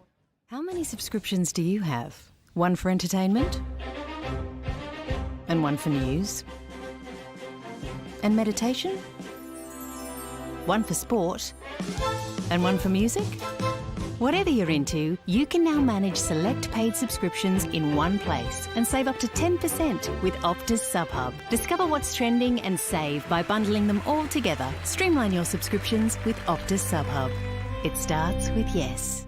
How many subscriptions do you have? One for entertainment? And one for news? And meditation? One for sport? And one for music? Whatever you're into, you can now manage select paid subscriptions in one place and save up to 10% with Optus SubHub. Discover what's trending and save by bundling them all together. Streamline your subscriptions with Optus SubHub. It starts with yes.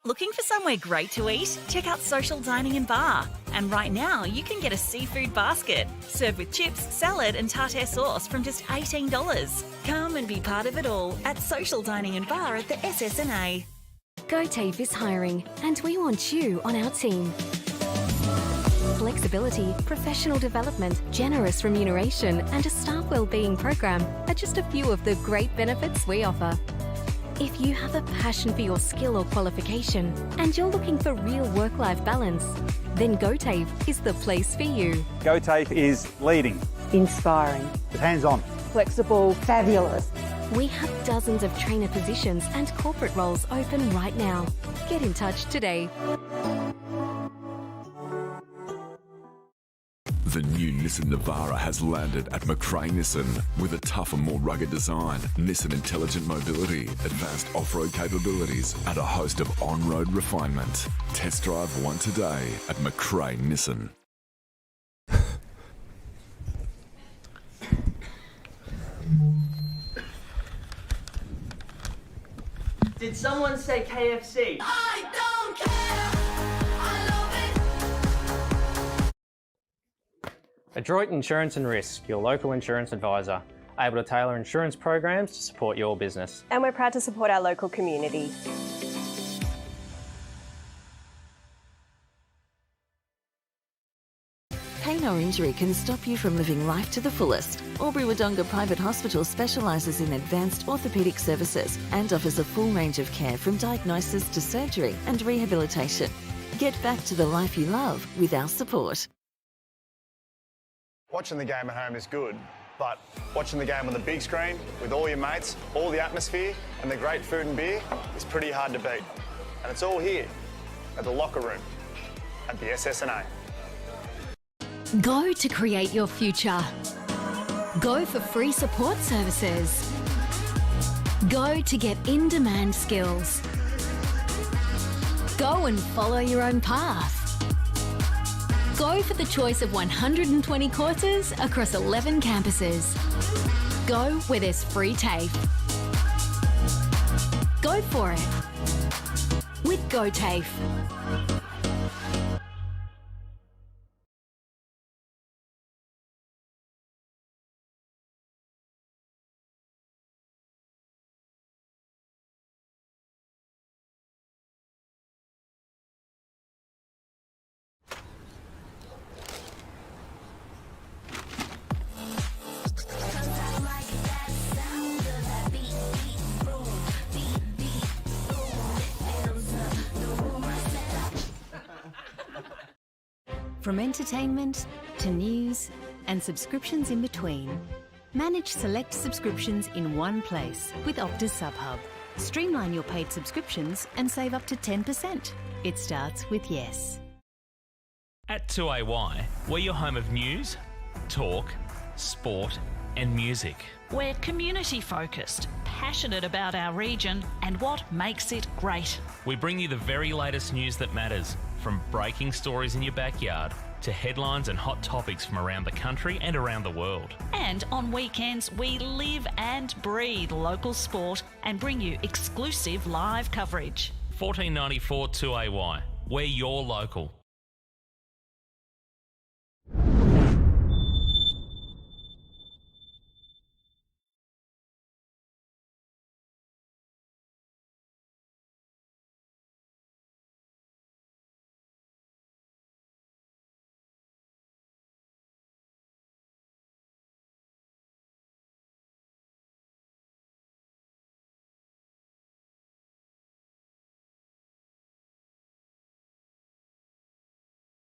Looking for somewhere great to eat? Check out Social Dining and Bar. And right now, you can get a seafood basket, served with chips, salad and tartare sauce from just $18. Come and be part of it all at Social Dining and Bar at the SSNA. GoTafe is hiring, and we want you on our team. Flexibility, professional development, generous remuneration and a staff wellbeing program are just a few of the great benefits we offer. If you have a passion for your skill or qualification and you're looking for real work-life balance, then GoTafe is the place for you. GoTafe is leading, Inspiring. hands-on, Flexible. Fabulous. We have dozens of trainer positions and corporate roles open right now. Get in touch today. The new Nissan Navara has landed at McRae Nissan with a tougher, more rugged design, Nissan Intelligent Mobility, advanced off-road capabilities, and a host of on-road refinement. Test drive one today at McRae Nissan. Did someone say KFC? I don't care. Adroit Insurance and Risk, your local insurance advisor, able to tailor insurance programs to support your business. And we're proud to support our local community. Kano or injury can stop you from living life to the fullest, Albury-Wodonga Private Hospital specialises in advanced orthopaedic services and offers a full range of care from diagnosis to surgery and rehabilitation. Get back to the life you love with our support. Watching the game at home is good, but watching the game on the big screen with all your mates, all the atmosphere and the great food and beer is pretty hard to beat. And it's all here at the locker room at the SSNA. Go to create your future. Go for free support services. Go to get in-demand skills. Go and follow your own path. Go for the choice of 120 courses across 11 campuses. Go where there's free TAFE. Go for it with Go TAFE. From entertainment to news and subscriptions in between. Manage select subscriptions in one place with Optus SubHub. Streamline your paid subscriptions and save up to 10%. It starts with yes. At 2AY, we're your home of news, talk, sport and music. We're community focused, passionate about our region and what makes it great. We bring you the very latest news that matters, from breaking stories in your backyard to headlines and hot topics from around the country and around the world. And on weekends, we live and breathe local sport and bring you exclusive live coverage. 1494 2AY. We're your local.